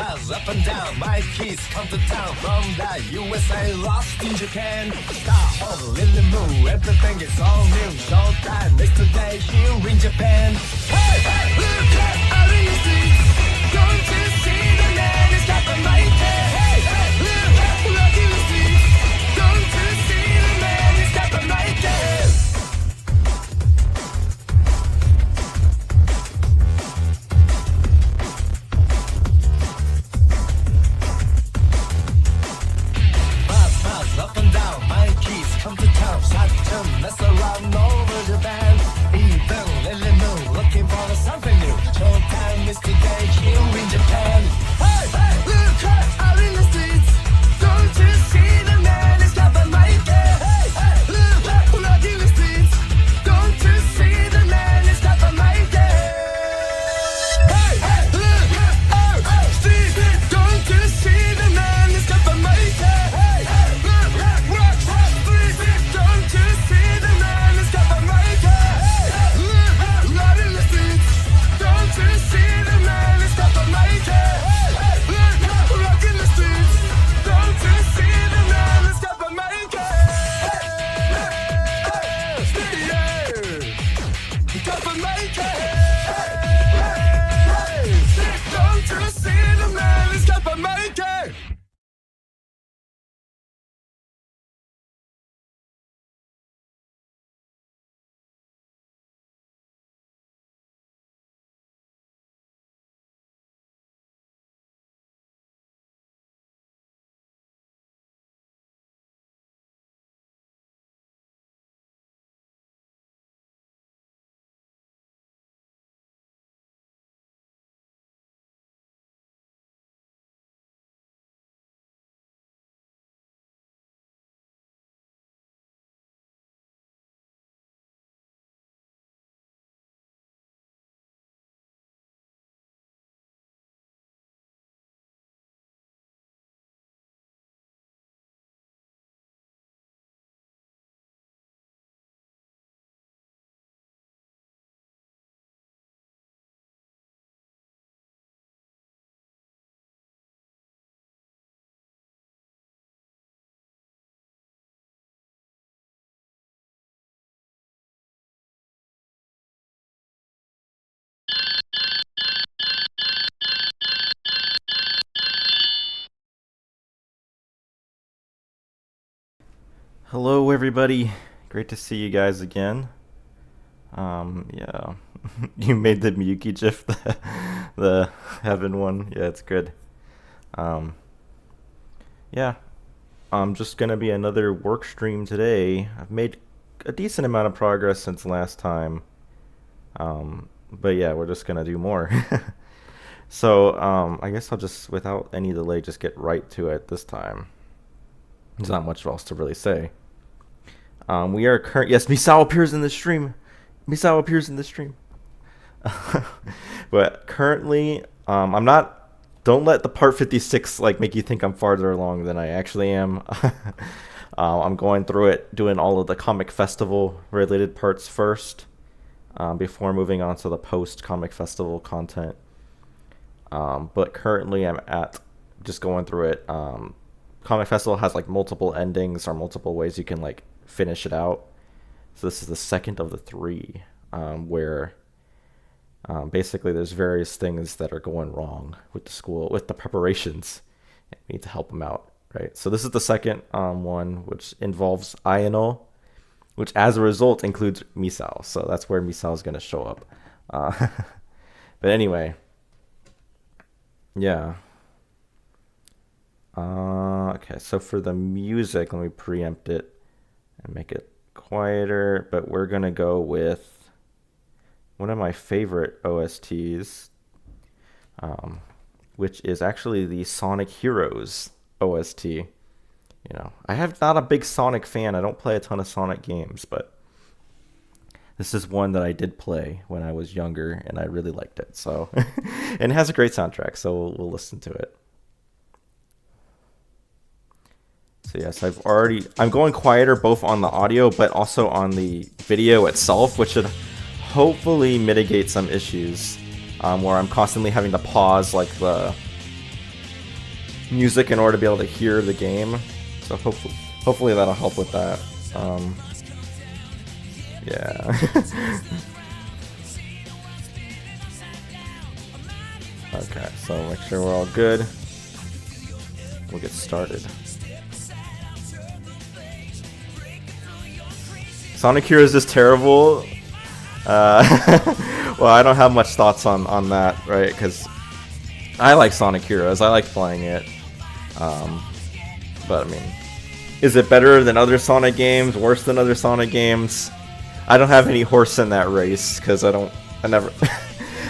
buzz up and down. My keys come to town from the USA, lost in Japan. Star of Lily Moo, everything is all new. Showtime is today here in Japan. Hey, hey, look out in the streets. Don't you see the man is got the mic? Hey, hey, look in the streets. Don't you see the man is got the mic? Up and down, my keys come to town. Start to mess around over Japan. Even Lily Moo, looking for something new. Showtime is today here in Japan. Hey, hey, look out in the streets. Don't you see the man is got the mic? Hey, hey, look in the streets. Don't you see the man is got the mic? Hey, hey, look out street. Don't you see the man is got the mic? Hey, hey. Don't you see the man has got the mic? Right in the streets. Don't you see the man has got the mic? Rock in the streets. Don't you see the man has got the mic? Got the mic. Don't you see the man has got the mic? Hello everybody, great to see you guys again. Yeah, you made the Miyuki GIF, the heaven one. Yeah, it's good. Yeah, just gonna be another work stream today. I've made a decent amount of progress since last time. But yeah, we're just gonna do more. So, I guess I'll just, without any delay, just get right to it this time. There's not much else to really say. We are yes, Misao appears in the stream. Misao appears in the stream. But currently, I'm not, don't let the part 56 like make you think I'm farther along than I actually am. I'm going through it, doing all of the comic festival related parts first, before moving on to the post comic festival content. But currently I'm at just going through it. Comic festival has like multiple endings or multiple ways you can like finish it out. So this is the second of the three, where basically there's various things that are going wrong with the school, with the preparations, and we need to help them out, right? So this is the second one, which involves Ayano, which as a result includes Misao. So that's where Misao is going to show up. But anyway, yeah. Okay, so for the music, let me preempt it and make it quieter, but we're gonna go with one of my favorite OSTs, which is actually the Sonic Heroes OST. You know, I have not a big Sonic fan. I don't play a ton of Sonic games, but this is one that I did play when I was younger, and I really liked it. So, and it has a great soundtrack, so we'll listen to it. So yes, I'm going quieter both on the audio but also on the video itself, which should hopefully mitigate some issues where I'm constantly having to pause like the music in order to be able to hear the game. So hopefully that'll help with that. Yeah. Okay, so make sure we're all good. We'll get started. Sonic Hero is just terrible. Well, I don't have much thoughts on that, right? Because I like Sonic Heroes. I like playing it. But I mean, is it better than other Sonic games? Worse than other Sonic games? I don't have any horse in that race because I never.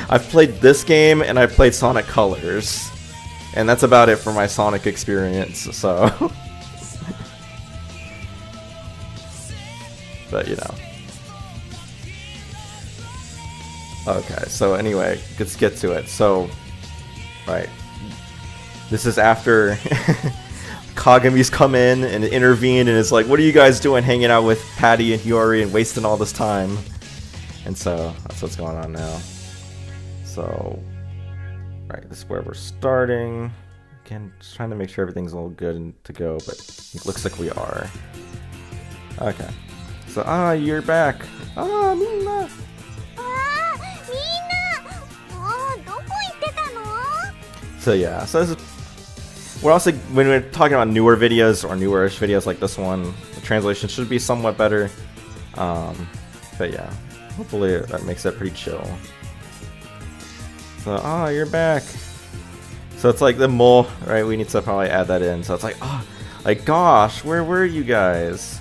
I've played this game and I played Sonic Colors, and that's about it for my Sonic experience. So, but you know. Okay, so anyway, let's get to it. So, right, this is after Kagami's come in and intervened and is like, "What are you guys doing, hanging out with Patty and Hiyori and wasting all this time?" And so that's what's going on now. So, right, this is where we're starting. Again, just trying to make sure everything's all good and to go, but it looks like we are. Okay. So, you're back. Mina. So yeah, so this is, we're also, when we're talking about newer videos or newer-ish videos like this one, the translation should be somewhat better. But yeah, hopefully that makes it pretty chill. So, you're back. So it's like the mole, right? We need to probably add that in. So it's like, like, gosh, where were you guys?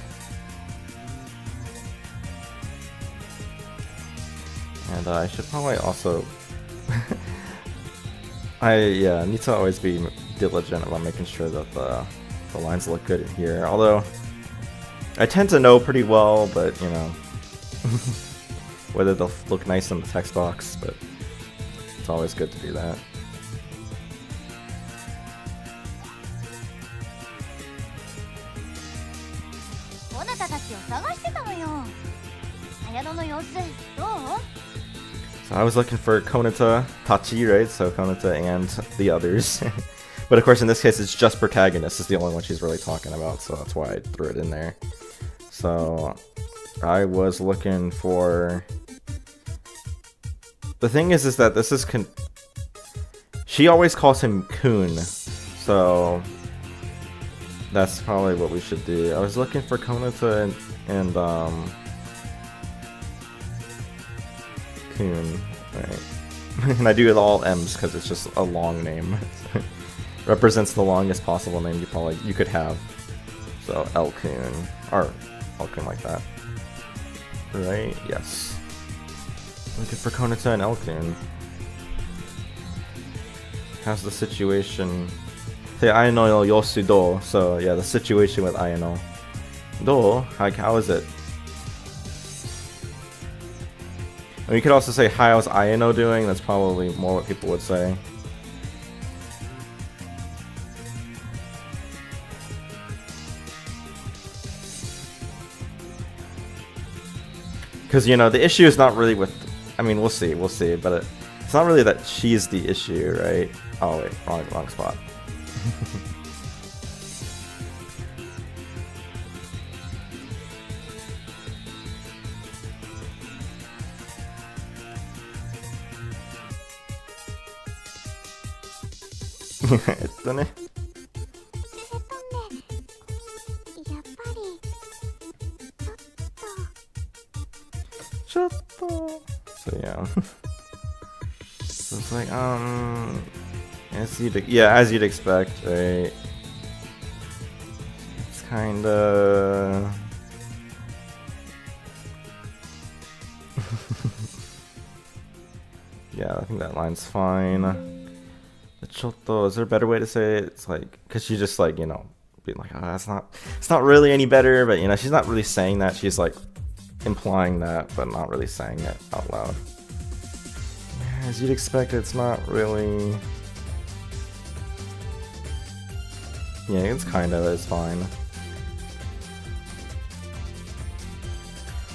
And I should probably also, I need to always be diligent about making sure that the lines look good in here. Although, I tend to know pretty well, but you know, whether they'll look nice in the text box, but it's always good to do that. So I was looking for Konata, Tachi, right? So Konata and the others. But of course in this case it's just protagonist is the only one she's really talking about, so that's why I threw it in there. So I was looking for... The thing is that this is... She always calls him Kun, so that's probably what we should do. I was looking for Konata and Kun, right? And I do it all M's because it's just a long name. Represents the longest possible name you could have. So L-Kun, or L-Kun like that. Right? Yes. Looking for Konata and L-Kun. How's the situation? Say Ayano no yosu do. So yeah, the situation with Ayano. Do? Like, how is it? And you could also say, how's Ayano doing? That's probably more what people would say. Because, you know, the issue is not really with... I mean, we'll see, but it's not really that she's the issue, right? Oh, wait, wrong spot. So yeah. So it's like, as you'd expect, right? It's kinda... Yeah, I think that line's fine. The chotto, is there a better way to say it? It's like, cause she just like, you know, being like, it's not really any better, but you know, she's not really saying that, she's like implying that, but not really saying it out loud. As you'd expect, it's not really... Yeah, it's fine.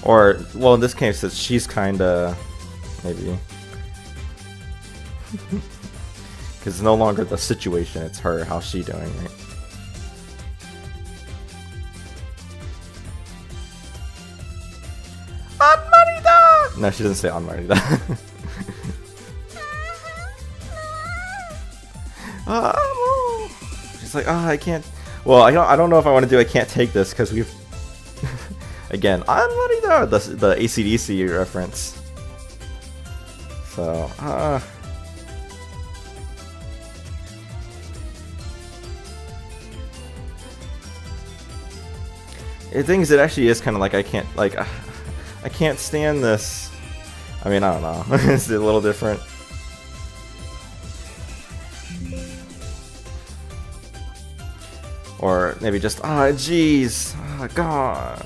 Or, well, in this case, she's kinda... Maybe. Because it's no longer the situation, it's her. How's she doing, right? Anmarida! No, she doesn't say Anmarida. She's like, I can't. Well, I don't know if I want to do I can't take this because we've again Anmarida, the AC/DC reference. So the thing is, it actually is kind of like I can't stand this. I mean, I don't know. It's a little different. Or maybe just, jeez, gosh.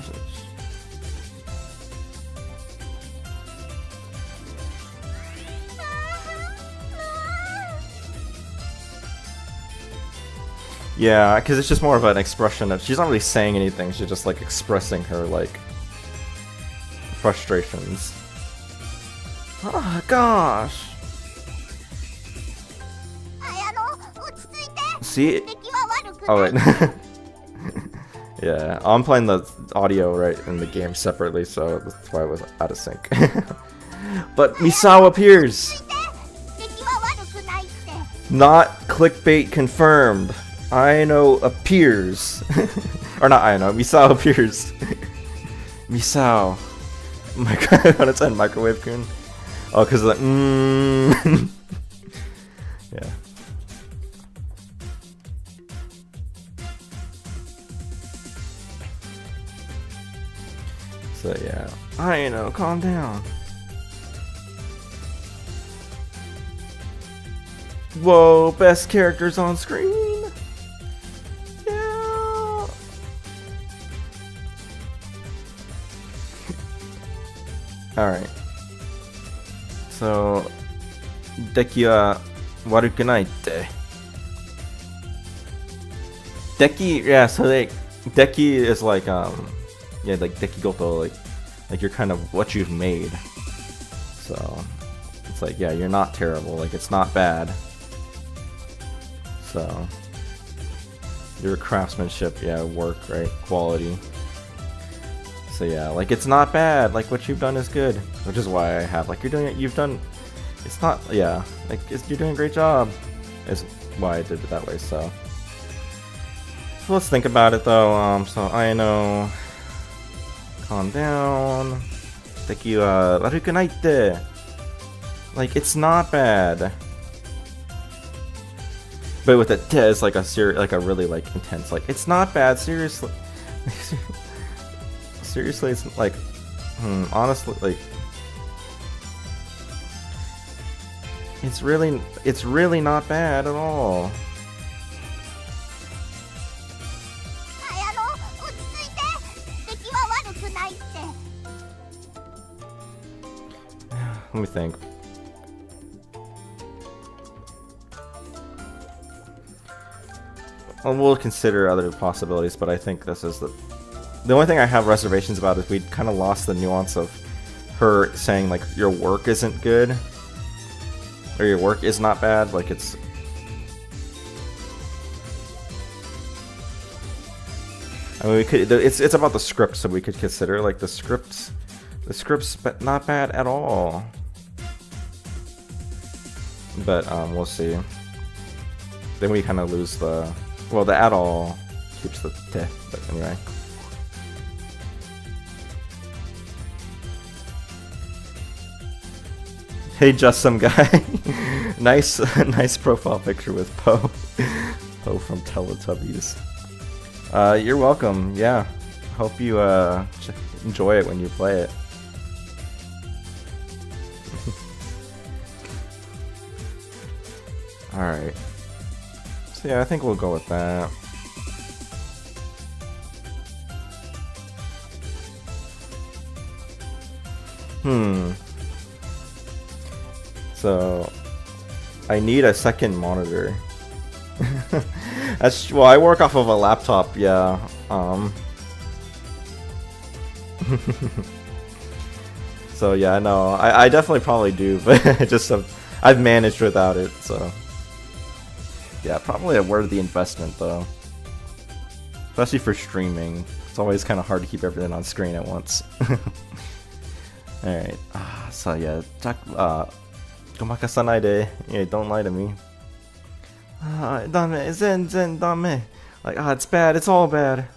Yeah, because it's just more of an expression of, she's not really saying anything, she's just like expressing her like frustrations. Oh gosh. See? Oh wait. Yeah, I'm playing the audio right in the game separately, so that's why I was out of sync. But Misao appears! Not clickbait confirmed. Aino appears. Or not Aino, Misao appears. Misao. When it said microwave kun. Oh, because of the yeah. So yeah. Aino, calm down. Whoa, best characters on screen. Yeah. Alright. So, Deki wa waruku nai tte. Deki, yeah, so like, Deki is like, yeah, like Dekigoto, like you're kind of what you've made. So, it's like, yeah, you're not terrible, like it's not bad. So, your craftsmanship, yeah, work, right, quality. So yeah, like it's not bad, like what you've done is good, which is why I have, like, you're doing it, you've done, it's not, yeah, like you're doing a great job, is why I did it that way. So let's think about it though. So I know, calm down. Deki wa waruku nai tte. Like it's not bad. But with it, it's like a really like intense, like it's not bad. Seriously, seriously, it's like, honestly, like it's really not bad at all. Let me think. Well, we'll consider other possibilities, but I think this is the only thing I have reservations about is we kind of lost the nuance of her saying like your work isn't good or your work is not bad. Like it's, I mean, we could. It's about the script, so we could consider like the script's but not bad at all. But we'll see. Then we kind of lose the. Well, the at all keeps the te, but anyway. Hey, just some guy. nice profile picture with Poe. Poe from Teletubbies. You're welcome. Yeah, hope you enjoy it when you play it. All right. So yeah, I think we'll go with that. So I need a second monitor. Well, I work off of a laptop, yeah. So yeah, no, I definitely probably do, but I just I've managed without it, so. Yeah, probably a worthy investment though. Especially for streaming. It's always kind of hard to keep everything on screen at once. Alright, so yeah, gomakasanai de. Yeah, don't lie to me. Dame, zen, dame. Like, it's bad, it's all bad.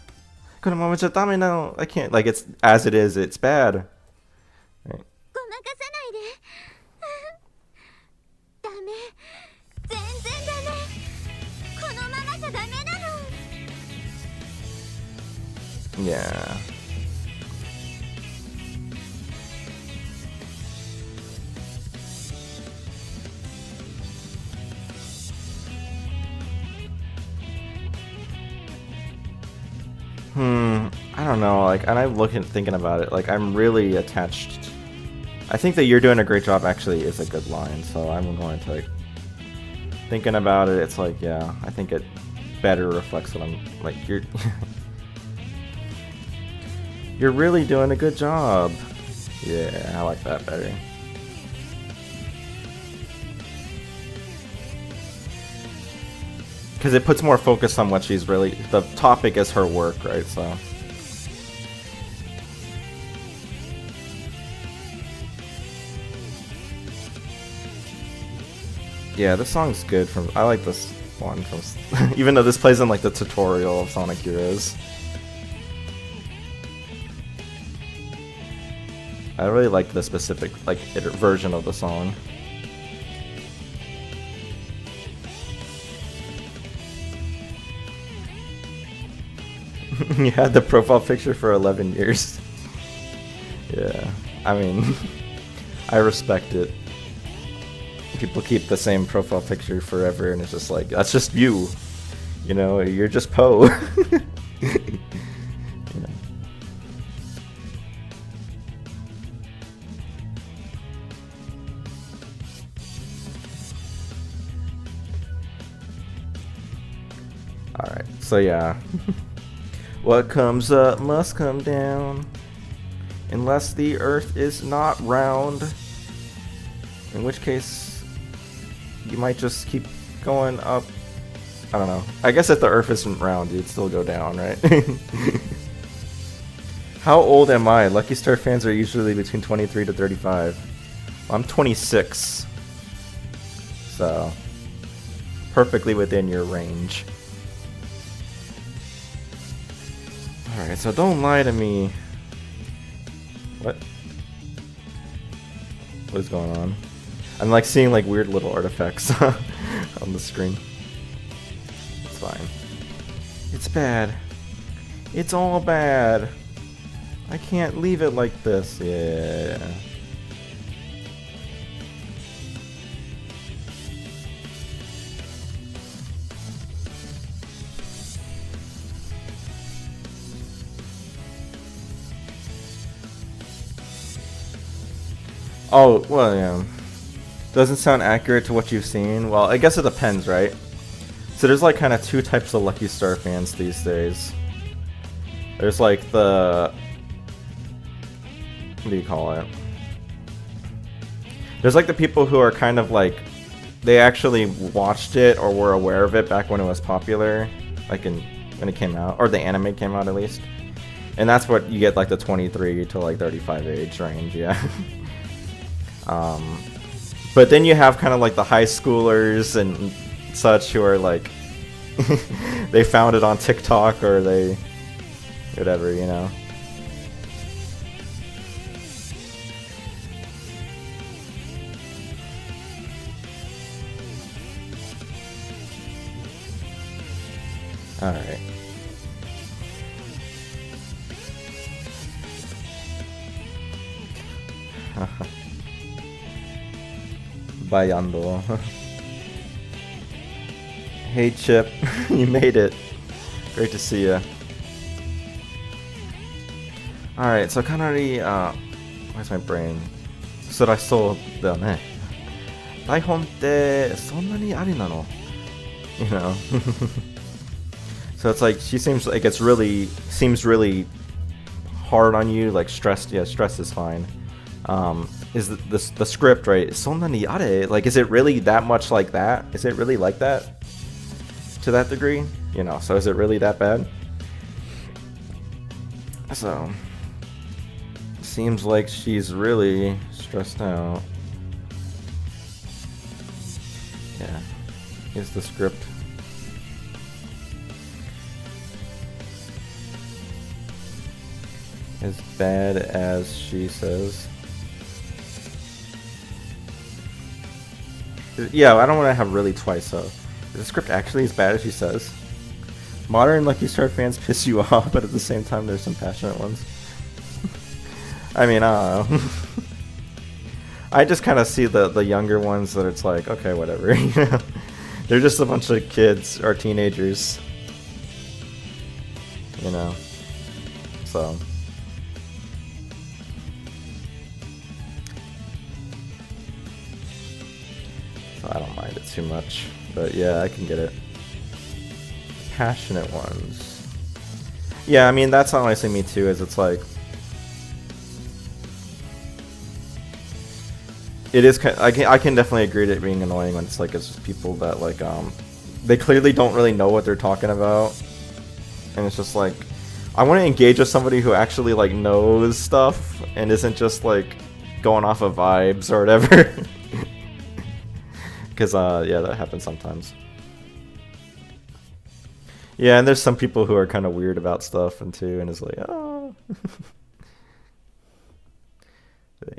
Dame now. I can't, like, it's as it is, it's bad. Right. Yeah. I don't know, like, and I'm thinking about it, like, I'm really attached. I think that you're doing a great job actually is a good line, so I'm going to, like, thinking about it, it's like, yeah, I think it better reflects what I'm, like, you're, you're really doing a good job. Yeah, I like that better. Because it puts more focus on what she's really, the topic is her work, right, so. Yeah, this song's good from, I like this one from, even though this plays in like the tutorial of Sonic Heroes. I really like the specific, like, version of the song. You had the profile picture for 11 years. Yeah, I mean, I respect it. People keep the same profile picture forever, and it's just like, that's just you. You know, you're just Poe. You know. Alright, so yeah. What comes up must come down, unless the earth is not round. In which case, you might just keep going up. I don't know. I guess if the earth isn't round, you'd still go down, right? How old am I? Lucky Star fans are usually between 23 to 35. Well, I'm 26. So, perfectly within your range. Alright, so don't lie to me. What? What is going on? I'm like seeing like weird little artifacts on the screen. It's fine. It's bad. It's all bad. I can't leave it like this. Yeah. Oh, well, yeah. Doesn't sound accurate to what you've seen. Well, I guess it depends, right? So there's like kind of two types of Lucky Star fans these days. There's like the... What do you call it? There's like the people who are kind of like... They actually watched it or were aware of it back when it was popular. Like when it came out. Or the anime came out at least. And that's what you get like the 23 to like 35 age range, yeah. But then you have kind of like the high schoolers and such who are like they found it on TikTok or they whatever, you know. All right. Bayando. Hey Chip, you made it. Great to see you. Alright, so Kanari, where's my brain? So I saw the ne. Daihon te sonna ni ari nano? You know. So it's like she seems like it's really seems really hard on you, like stressed. Yeah, stress is fine. Is the script right? Sonna ni are? Like, is it really that much like that? Is it really like that? to that degree, you know, so is it really that bad? So, seems like she's really stressed out. Yeah, here's the script. As bad as she says. Yeah, I don't want to have really twice, so. Is the script actually as bad as she says? Modern Lucky Star fans piss you off, but at the same time there's some passionate ones. I mean, I don't know. I just kind of see the younger ones that it's like, okay, whatever. You know? They're just a bunch of kids or teenagers. You know? So. I don't mind it too much, but yeah, I can get it. Passionate ones. Yeah, I mean, that's honestly me too, is it's like... It is kind of, I can definitely agree to it being annoying when it's like, it's just people that like, they clearly don't really know what they're talking about. And it's just like, I want to engage with somebody who actually like knows stuff and isn't just like going off of vibes or whatever. Because, yeah, that happens sometimes. Yeah, and there's some people who are kind of weird about stuff, and too, and it's like, oh.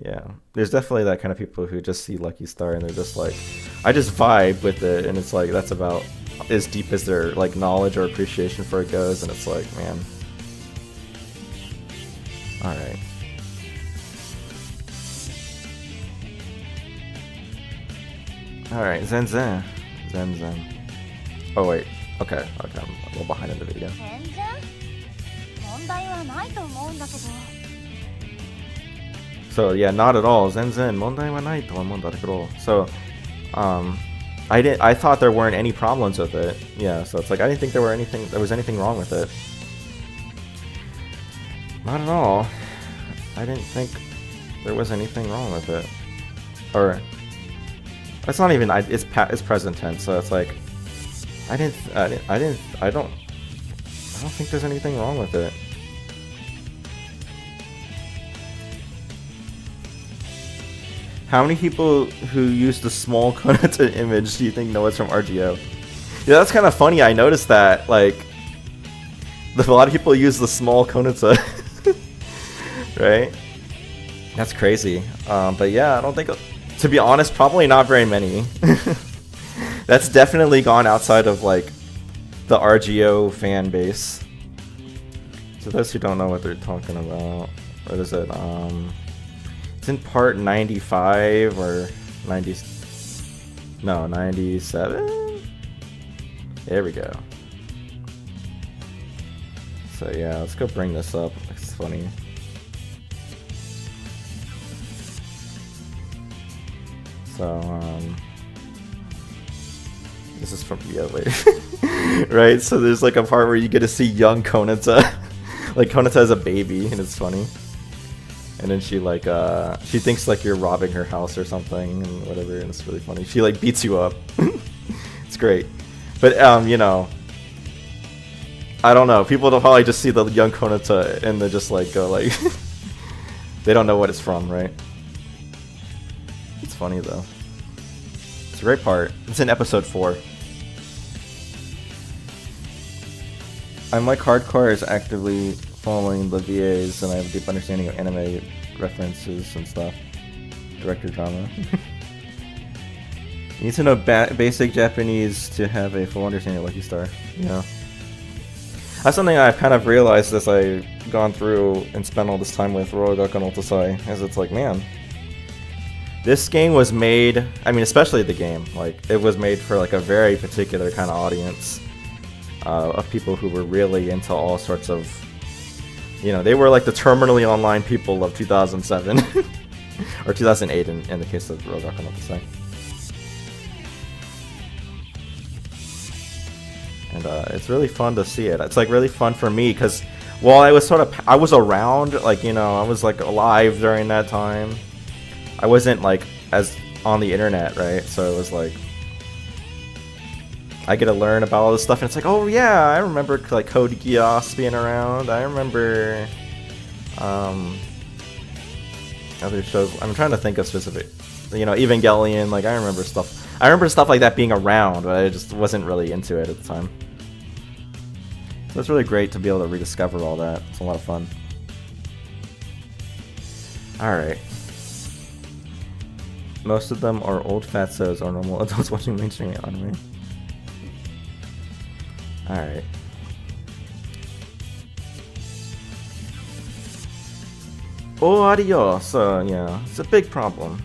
Yeah, there's definitely that kind of people who just see Lucky Star, and they're just like, I just vibe with it, and it's like, that's about as deep as their, like, knowledge or appreciation for it goes, and it's like, man. Alright. Alright, Zen Zen. Zen Zen. Oh wait, okay, okay, I'm a little behind in the video. So yeah, not at all. Zen Zen, mondai wa nai to omou dakedo. So, I thought there weren't any problems with it. Yeah, so it's like I didn't think there was anything wrong with it. Not at all. I didn't think there was anything wrong with it. Or it's not even. It's present tense, so it's like I don't think there's anything wrong with it. How many people who use the small Konata image do you think know it's from RGO? Yeah, that's kind of funny. I noticed that, like, a lot of people use the small Konata, right? That's crazy. But yeah, I don't think, to be honest, probably not very many. That's definitely gone outside of, like, the RGO fan base. So those who don't know what they're talking about, what is it? It's in part 95 or 90. No, 97. There we go. So yeah, let's go bring this up. It's funny. So this is from right? So there's like a part where you get to see young Konata, like Konata as a baby, and it's funny. And then she like she thinks like you're robbing her house or something and whatever, and it's really funny. She like beats you up. It's great. But you know, I don't know. People don't probably just see the young Konata and they just like go like they don't know what it's from, right? It's funny though. It's a great part. It's in episode 4. I'm like hardcore is actively following the VAs, and I have a deep understanding of anime references and stuff. Director drama. You need to know basic Japanese to have a full understanding of Lucky Star. Yeah. That's something I've kind of realized as I've gone through and spent all this time with Rorogaku no Otosai, as it's like, man, this game was made, I mean, especially the game, like, it was made for like a very particular kind of audience of people who were really into all sorts of, you know, they were like the terminally online people of 2007 or 2008 in the case of Rorogaku no Otosai. And it's really fun to see it. It's like really fun for me because while I was I was around, like, you know, I was like alive during that time. I wasn't like as on the internet, right? So it was like I get to learn about all this stuff, and it's like, oh yeah, I remember like Code Geass being around. I remember other shows. I'm trying to think of specific, you know, Evangelion. Like I remember stuff. I remember stuff like that being around, but I just wasn't really into it at the time. So it's really great to be able to rediscover all that. It's a lot of fun. Alright. Most of them are old fatsos or normal adults watching mainstream anime. Alright. Oh, adios. Yeah, it's a big problem.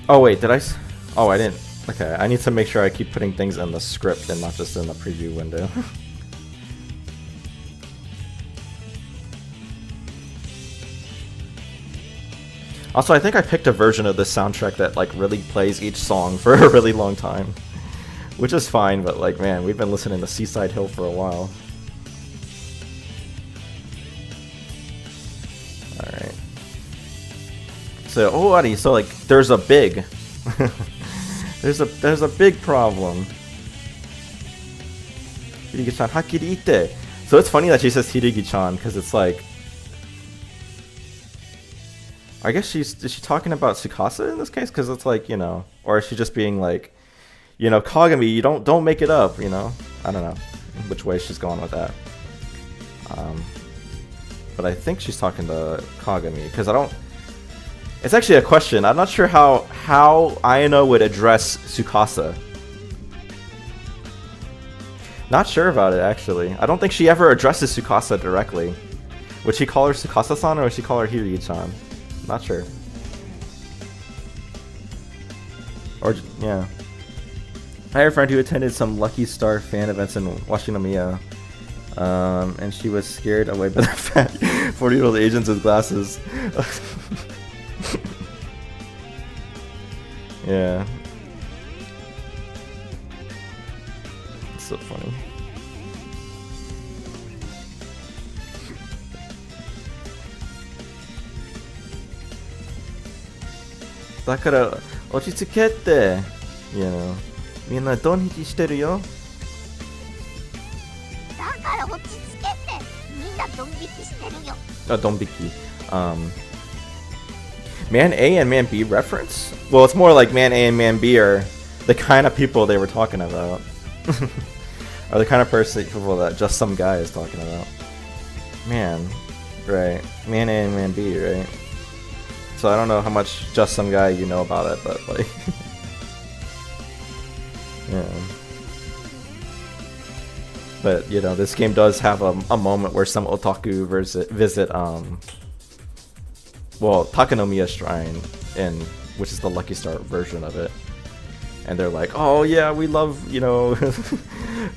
Oh wait, did I? Oh, I didn't. Okay, I need to make sure I keep putting things in the script and not just in the preview window. Also, I think I picked a version of this soundtrack that like really plays each song for a really long time, which is fine. But like, man, we've been listening to Seaside Hill for a while. All right. So, oh, Adi, so like, there's a big, there's a big problem. Hirigi-chan, hakiri ite. So it's funny that she says Hirigi-chan because it's like, I guess is she talking about Tsukasa in this case? Because it's like, you know, or is she just being like, you know, Kagami, you don't make it up, you know? I don't know which way she's going with that. But I think she's talking to Kagami because I don't. It's actually a question. I'm not sure how Ayano would address Tsukasa. Not sure about it actually. I don't think she ever addresses Tsukasa directly. Would she call her Tsukasa-san or would she call her Hirigi-chan? Not sure. Or, yeah. I had a friend who attended some Lucky Star fan events in Washinomiya. And she was scared away by the fat 40-year-old Asians with glasses. Yeah. It's so funny. Dakara, ochitsukete. You know. Minna donhiki shiteru yo. Oh, donbiki. Man A and Man B reference? Well, it's more like Man A and Man B are the kind of people they were talking about. Or the kind of people that just some guy is talking about. Man. Right. Man A and Man B, right? So I don't know how much just some guy you know about it, but like... yeah. But, you know, this game does have a moment where some otaku visit, well, Takanomiya Shrine, which is the Lucky Star version of it. And they're like, oh yeah, we love, you know,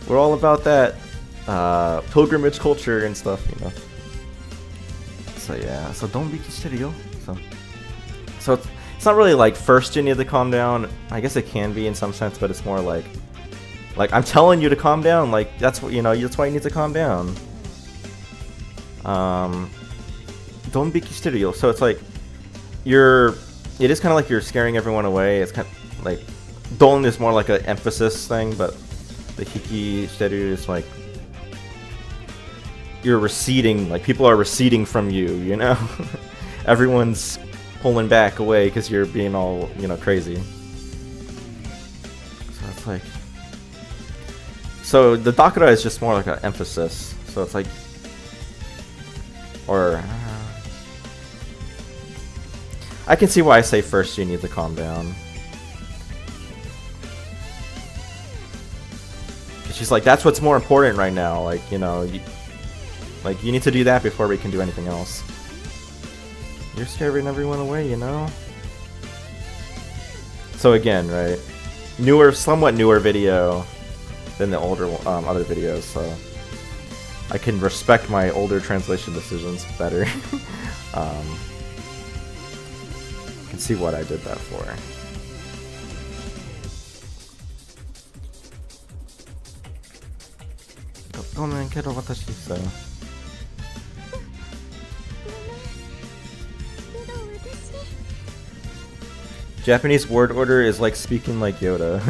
we're all about that pilgrimage culture and stuff, you know. So yeah, so don't be shitty, So it's not really like first you need to calm down. I guess it can be in some sense, but it's more like I'm telling you to calm down. Like that's what, you know, that's why you need to calm down. Don't be shitty. So it's like it is kind of like you're scaring everyone away. It's kind of like don is more like an emphasis thing, but the hiki shiteru is like you're receding. Like people are receding from you. You know, everyone's pulling back away because you're being all, you know, crazy. So it's like, so the dakara is just more like an emphasis. So it's like, or I can see why I say first you need to calm down. She's like, that's what's more important right now. Like, you know, you need to do that before we can do anything else. You're scaring everyone away, you know? So again, right? Somewhat newer video than the older other videos, so I can respect my older translation decisions better. You can see what I did that for. So. Japanese word order is like speaking like Yoda.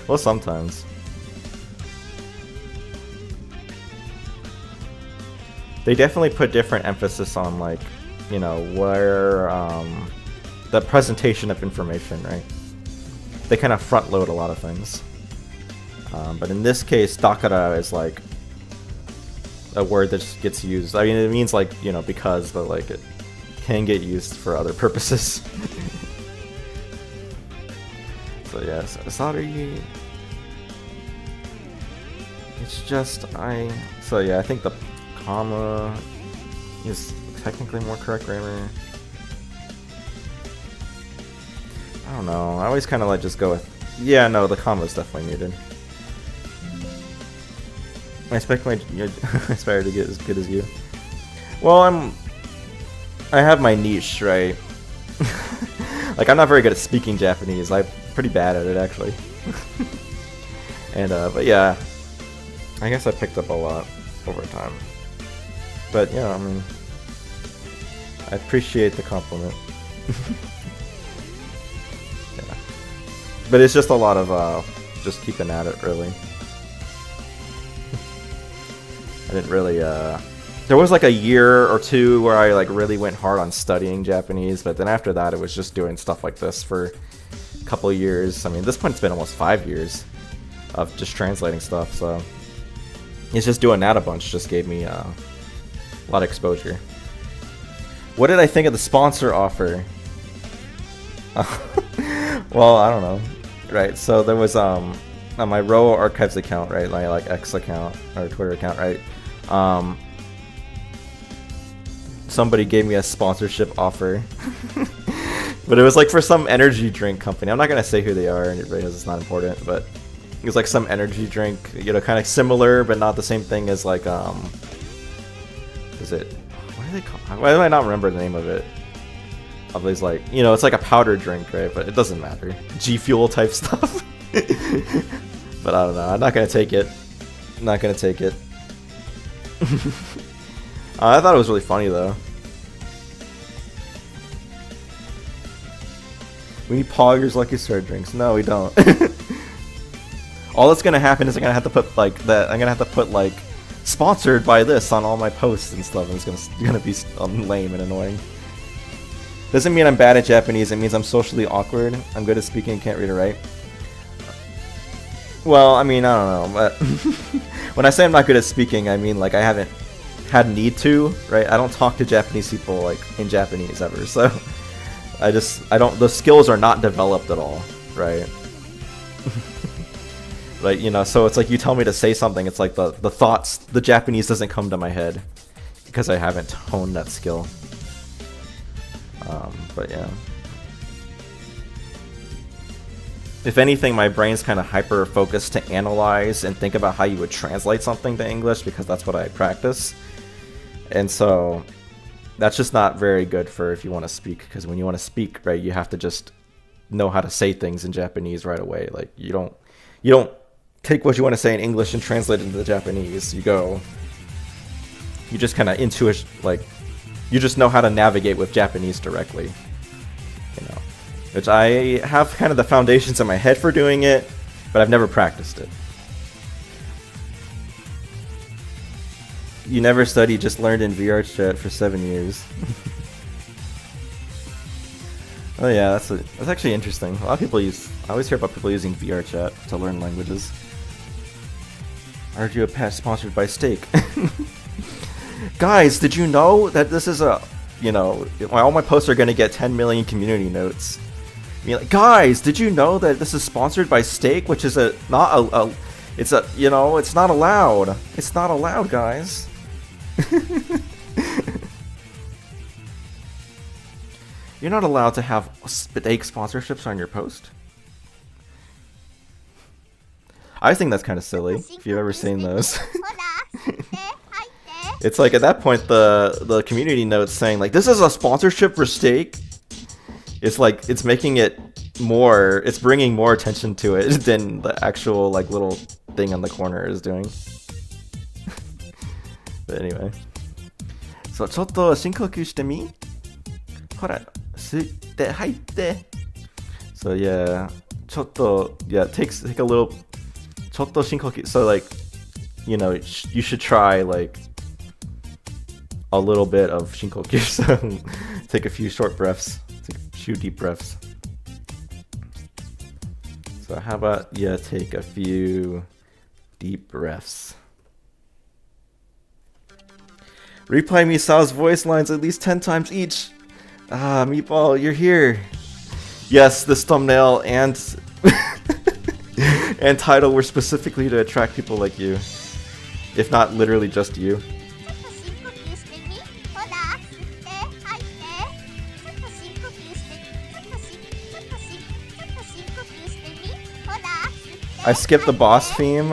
Well, sometimes. They definitely put different emphasis on, like, you know, where, the presentation of information, right? They kind of front load a lot of things. But in this case, dakara is like a word that just gets used. I mean, it means like, you know, because, but like it can get used for other purposes. So yes, sorry. It's just so yeah, I think the comma is technically more correct grammar. I don't know. I always kind of like just go with, yeah, no, the comma is definitely needed. I expect my I aspire to get as good as you. Well, I have my niche, right? Like, I'm not very good at speaking Japanese. I'm pretty bad at it, actually. And but yeah, I guess I picked up a lot over time. But yeah, I mean, I appreciate the compliment. Yeah, but it's just a lot of just keeping at it, really. I didn't really, there was like a year or two where I like really went hard on studying Japanese, but then after that it was just doing stuff like this for a couple of years. I mean, at this point it's been almost 5 years of just translating stuff, so it's just doing that a bunch just gave me a lot of exposure. What did I think of the sponsor offer? Well, I don't know. Right, so there was on my RGO archives account, right, my like X account or Twitter account, right, somebody gave me a sponsorship offer. But it was like for some energy drink company. I'm not gonna say who they are, and everybody knows it's not important, but it was like some energy drink, you know, kind of similar but not the same thing as like is it, what do they call, why do I not remember the name of it? Of these, like, you know, it's like a powder drink, right, but it doesn't matter, G Fuel type stuff. But I don't know, I'm not gonna take it. I'm not gonna take it. I thought it was really funny though. We need Poggers Lucky Star drinks. No, we don't. All that's gonna happen is I'm gonna have to put like that. I'm gonna have to put like sponsored by this on all my posts and stuff, and it's gonna be lame and annoying. Doesn't mean I'm bad at Japanese. It means I'm socially awkward. I'm good at speaking and can't read or write. Well, I mean, I don't know, but when I say I'm not good at speaking, I mean like I haven't had need to, right? I don't talk to Japanese people like in Japanese ever, so I don't, the skills are not developed at all, right? Like, you know, so it's like you tell me to say something, it's like the thoughts, the Japanese doesn't come to my head because I haven't honed that skill. But yeah. If anything, my brain's kind of hyper-focused to analyze and think about how you would translate something to English because that's what I practice. And so that's just not very good for if you want to speak, because when you want to speak, right, you have to just know how to say things in Japanese right away. Like, you don't take what you want to say in English and translate it into the Japanese. You just kind of intuit, like, you just know how to navigate with Japanese directly, you know. Which I have kind of the foundations in my head for doing it, but I've never practiced it. You never studied, just learned in VR chat for 7 years. Oh yeah, that's actually interesting. A lot of people I always hear about people using VR chat to learn languages. RGO patch sponsored by Steak. Guys, did you know that this is a, you know, all my posts are going to get 10 million community notes? I mean, like, guys, did you know that this is sponsored by Steak, which is it's you know, it's not allowed. It's not allowed, guys. You're not allowed to have Steak sponsorships on your post. I think that's kind of silly, if you've ever seen those. It's like, at that point, the community notes saying, like, this is a sponsorship for Steak. It's like, it's making it more, it's bringing more attention to it than the actual, like, little thing on the corner is doing. But anyway. So, ちょっと深呼吸してみ？ほら、吸って吐いて。So yeah, ちょっと yeah, take a little ちょっと深呼吸. So like, you know, you should try like a little bit of 深呼吸. So take a few short breaths, take a few deep breaths. So how about take a few deep breaths. Replay Misao's voice lines at least 10 times each. Ah, Meatball, you're here. Yes, this thumbnail and and title were specifically to attract people like you. If not literally just you. I skipped the boss theme.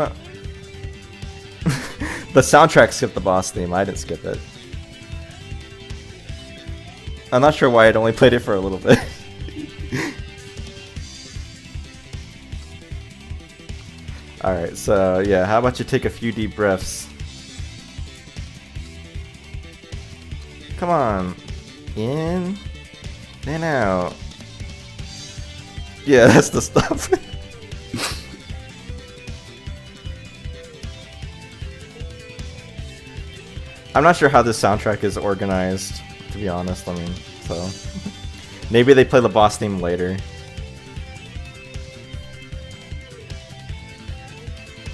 The soundtrack skipped the boss theme, I didn't skip it. I'm not sure why I'd only played it for a little bit. Alright, so yeah, how about you take a few deep breaths? Come on. In and out. Yeah, that's the stuff. I'm not sure how this soundtrack is organized, to be honest. I mean, so maybe they play the boss theme later.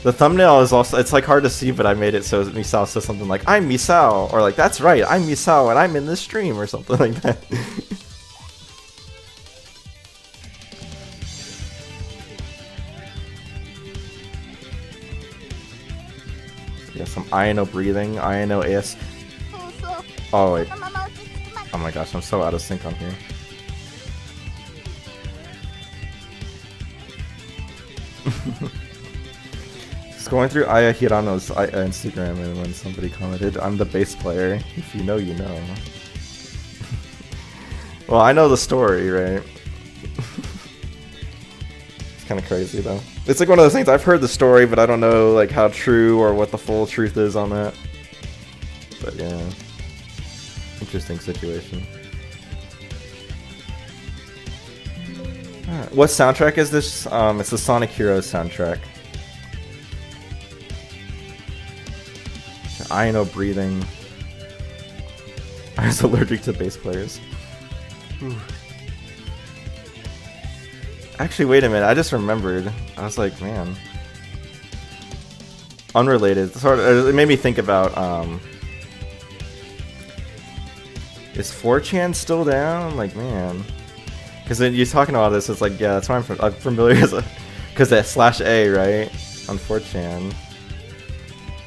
The thumbnail is also, it's like hard to see, but I made it so Misao says something like, I'm Misao, or like, that's right, I'm Misao and I'm in this stream, or something like that. Yeah, some Ayano breathing, Ayano AS. Oh wait. Oh my gosh, I'm so out of sync on here. Just going through Aya Hirano's Instagram, and when somebody commented, I'm the bass player. If you know, you know. Well, I know the story, right? It's kind of crazy though. It's like one of those things, I've heard the story, but I don't know like how true or what the full truth is on that. But yeah, interesting situation. What soundtrack is this? It's the Sonic Heroes soundtrack. I know breathing. I was allergic to bass players. Whew. Actually, wait a minute. I just remembered. I was like, man. Unrelated. Sort of. It made me think about. Is 4chan still down? Like, man. Because then you're talking about this. It's like, yeah, that's why I'm familiar. Because that /A, right? On 4chan.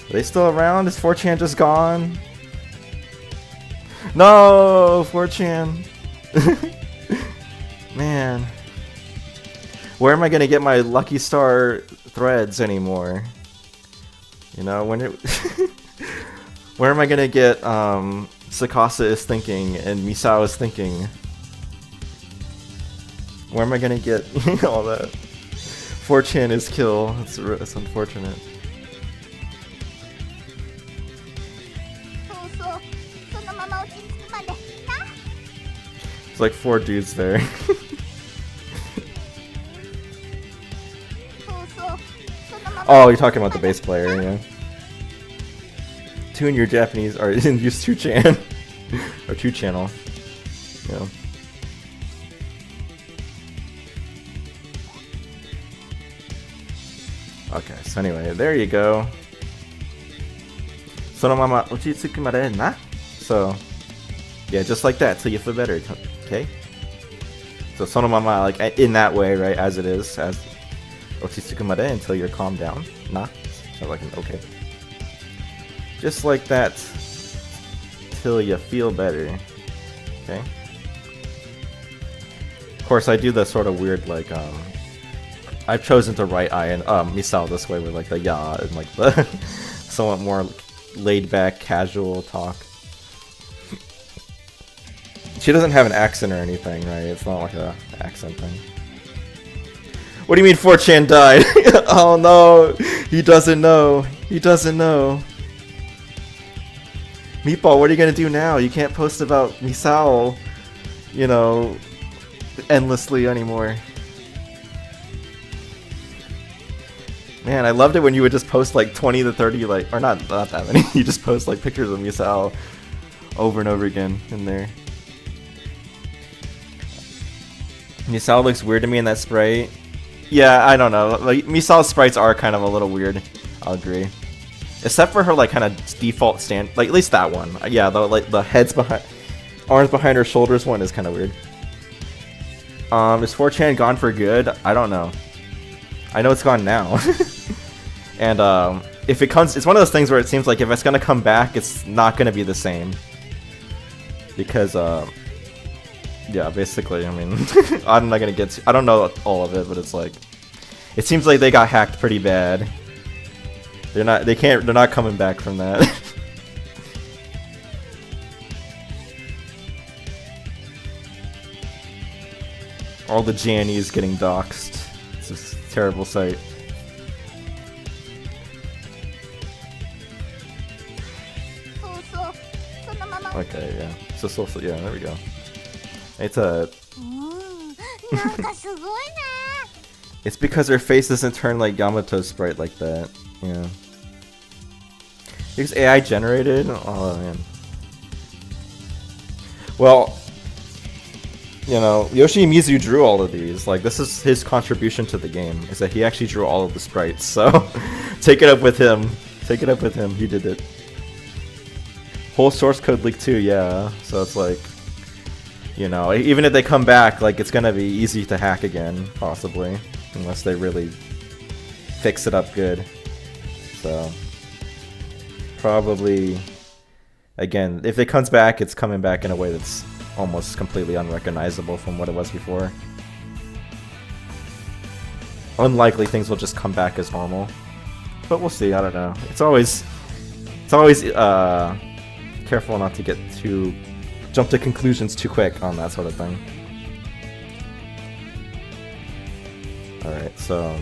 Are they still around? Is 4chan just gone? No, 4chan. Man. Where am I gonna get my Lucky Star threads anymore? You know, when it where am I gonna get Sakasa is thinking and Misao is thinking? Where am I gonna get all that? 4chan is kill. It's unfortunate. It's like 4 dudes there. Oh, you're talking about the bass player, yeah. Tune your Japanese, or use 2chan. Or 2channel. Yeah. Okay, so anyway, there you go. そのまま落ち着くまでな. So, yeah, just like that, till you feel better, okay? So, そのまま, like, in that way, right, as it is, as 落ち着くまで until you're calmed down, na? So like an okay. Just like that, till you feel better, okay? Of course, I do the sort of weird, like, I've chosen to write Misao this way with, like, the ya and, like, the somewhat more laid-back, casual talk. She doesn't have an accent or anything, right? It's not like a accent thing. What do you mean 4chan died? Oh no! He doesn't know. He doesn't know. Meatball, what are you gonna do now? You can't post about Misao, you know, endlessly anymore. Man, I loved it when you would just post like 20 to 30, like, or not that many. You just post like pictures of Misao over and over again in there. Misao looks weird to me in that sprite. Yeah, I don't know. Like, Misao's sprites are kind of a little weird. I'll agree. Except for her like kind of default stand, like at least that one. Yeah, the heads behind, arms behind her shoulders one is kind of weird. Is 4chan gone for good? I don't know. I know it's gone now. And if it comes, it's one of those things where it seems like if it's gonna come back, it's not gonna be the same. Because yeah, basically, I mean, I'm not gonna get. I don't know all of it, but it's like, it seems like they got hacked pretty bad. They're not. They can't. They're not coming back from that. All the Jannies getting doxxed. It's just a terrible sight. Okay, yeah. So yeah. There we go. It's a. It's because her face doesn't turn like Yamato's sprite like that. Yeah. It's AI generated? Oh man. Well, you know, Yoshimizu drew all of these. Like, this is his contribution to the game, is that he actually drew all of the sprites. So, take it up with him. Take it up with him. He did it. Whole source code leak too, yeah. So it's like, you know, even if they come back, like, it's gonna be easy to hack again, possibly. Unless they really fix it up good. So, probably, again, if it comes back, it's coming back in a way that's almost completely unrecognizable from what it was before. Unlikely things will just come back as normal. But we'll see, I don't know. It's always careful not to get too, jump to conclusions too quick on that sort of thing. Alright, so...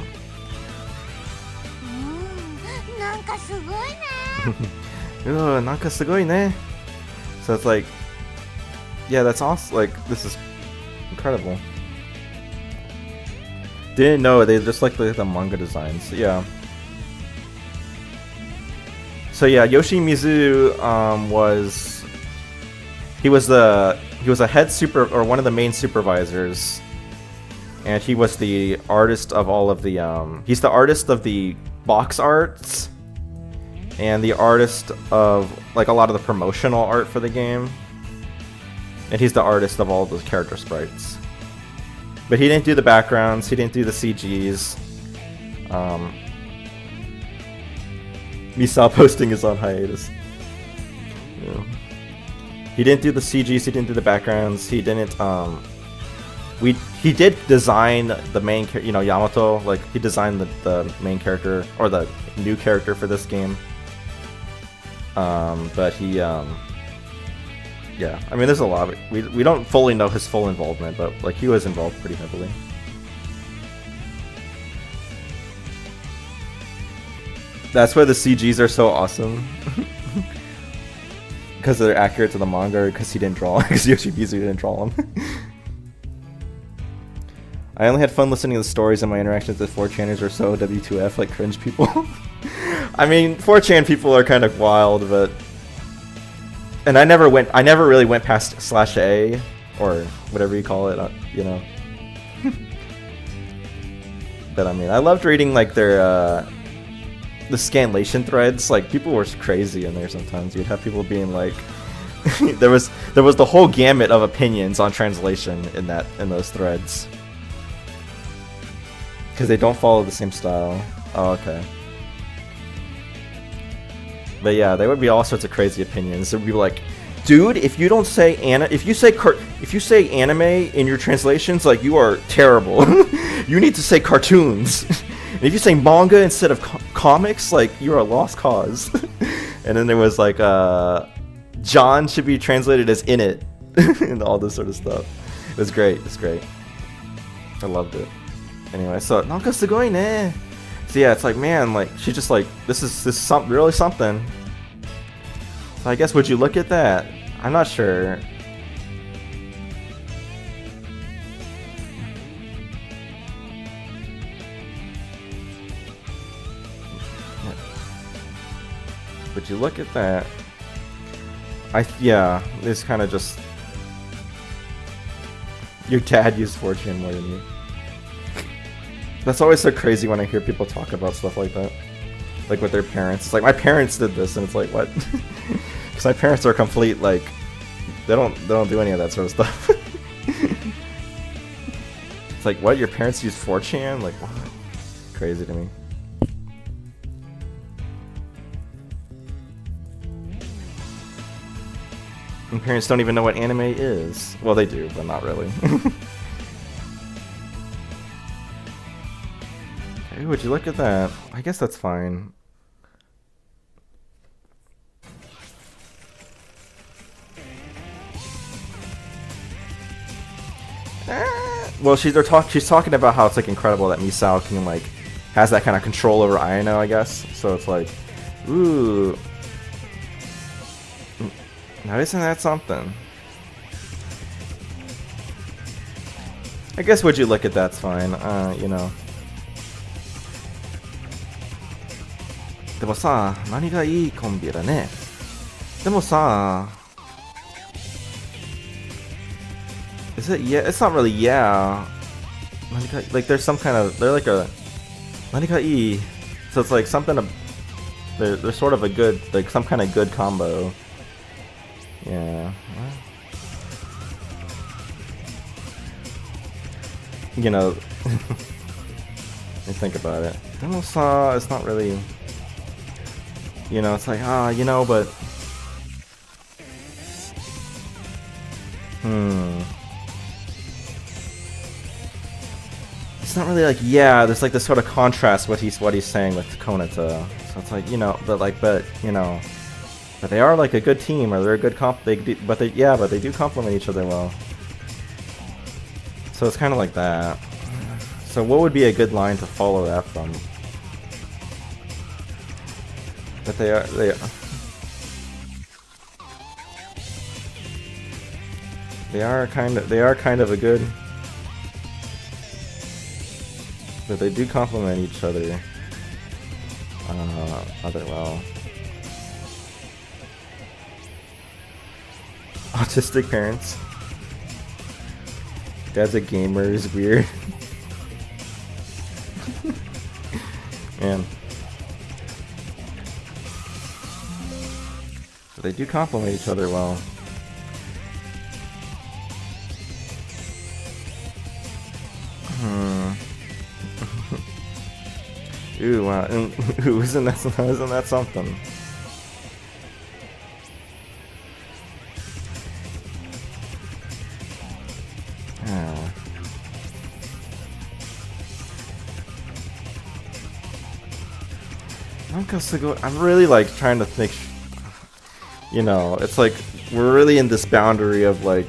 Nanka sugoi ne. So it's like, yeah, that's awesome. Like, this is incredible. Didn't know, they just like the manga designs. Yeah. So yeah, Yoshimizu was a head super, or one of the main supervisors, and he was the artist of all of the he's the artist of the box arts and the artist of like a lot of the promotional art for the game. And he's the artist of all of those character sprites. But he didn't do the backgrounds, he didn't do the CGs. Misao posting is on hiatus. Yeah. He didn't do the CGs, he didn't do the backgrounds, he didn't, he did design the main character, you know, Yamato, like, he designed the main character, or the new character for this game. But he, yeah, I mean, there's a lot of it. We don't fully know his full involvement, but, like, he was involved pretty heavily. That's why the CGs are so awesome. Because they're accurate to the manga, because he didn't draw, because Yoshimizu didn't draw them. I only had fun listening to the stories, and my interactions with 4chaners are so W2F, like cringe people. I mean, 4chan people are kind of wild, but... And I never really went past /A, or whatever you call it, you know. But I mean, I loved reading, like, their, the scanlation threads. Like, people were crazy in there sometimes. You'd have people being like... there was the whole gamut of opinions on translation in those threads. Because they don't follow the same style. Oh, okay. But yeah, there would be all sorts of crazy opinions. There would be like, dude, if you don't say if you say anime in your translations, like, you are terrible. You need to say cartoons. And if you say manga instead of comics, like, you're a lost cause. And then there was like, John should be translated as in it, and all this sort of stuff. It was great. It's great. I loved it. Anyway, so Nanka sugoi ne. So yeah, it's like, man, like, she just like, this is really something. So I guess, would you look at that? I'm not sure. would you look at that? Yeah, it's kind of just... Your dad used 4chan more than you. That's always so crazy when I hear people talk about stuff like that. Like with their parents. It's like, my parents did this, and it's like, what? Because my parents are complete, like... They don't do any of that sort of stuff. It's like, what? Your parents use 4chan? Like, what? Crazy to me. And parents don't even know what anime is. Well, they do, but not really. Okay, would you look at that? I guess that's fine. Well, she's talking about how it's like incredible that Misao can like has that kind of control over Ayano, I guess. So it's like, ooh. Now isn't that something? I guess would you look at that's fine, you know. でもさ、何がいいコンビだね。でもさ、is it yeah? It's not really yeah. Like there's some kind of they're like a 何がいい. So it's like something they're sort of a good like some kind of good combo. Yeah. You know, you think about it. Demo-sa, it's not really. You know, it's like you know, but. It's not really like yeah. There's like this sort of contrast what he's saying with Konata. So it's like you know, but you know. But they are like a good team, or they're a good but they do complement each other well. So it's kind of like that. So what would be a good line to follow that from? But they are kind of a good. But they do complement each other. Other well. Autistic parents. Dad's a gamer is weird. Man. But they do complement each other well. Ooh, wow. Ooh, isn't that something? I'm really like trying to think, you know, it's like we're really in this boundary of like,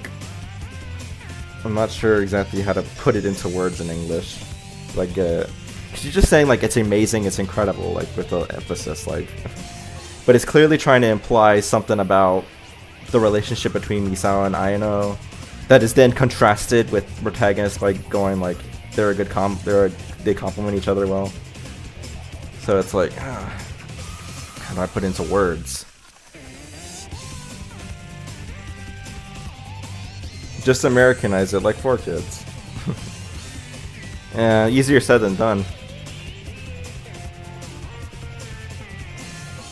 I'm not sure exactly how to put it into words in English, like, cause you're just saying like it's amazing, it's incredible, like with the emphasis, like, but it's clearly trying to imply something about the relationship between Misao and Ayano that is then contrasted with protagonists by going like they're a good they complement each other well. So it's like, how do I put it into words? Just Americanize it like 4Kids. Yeah, easier said than done.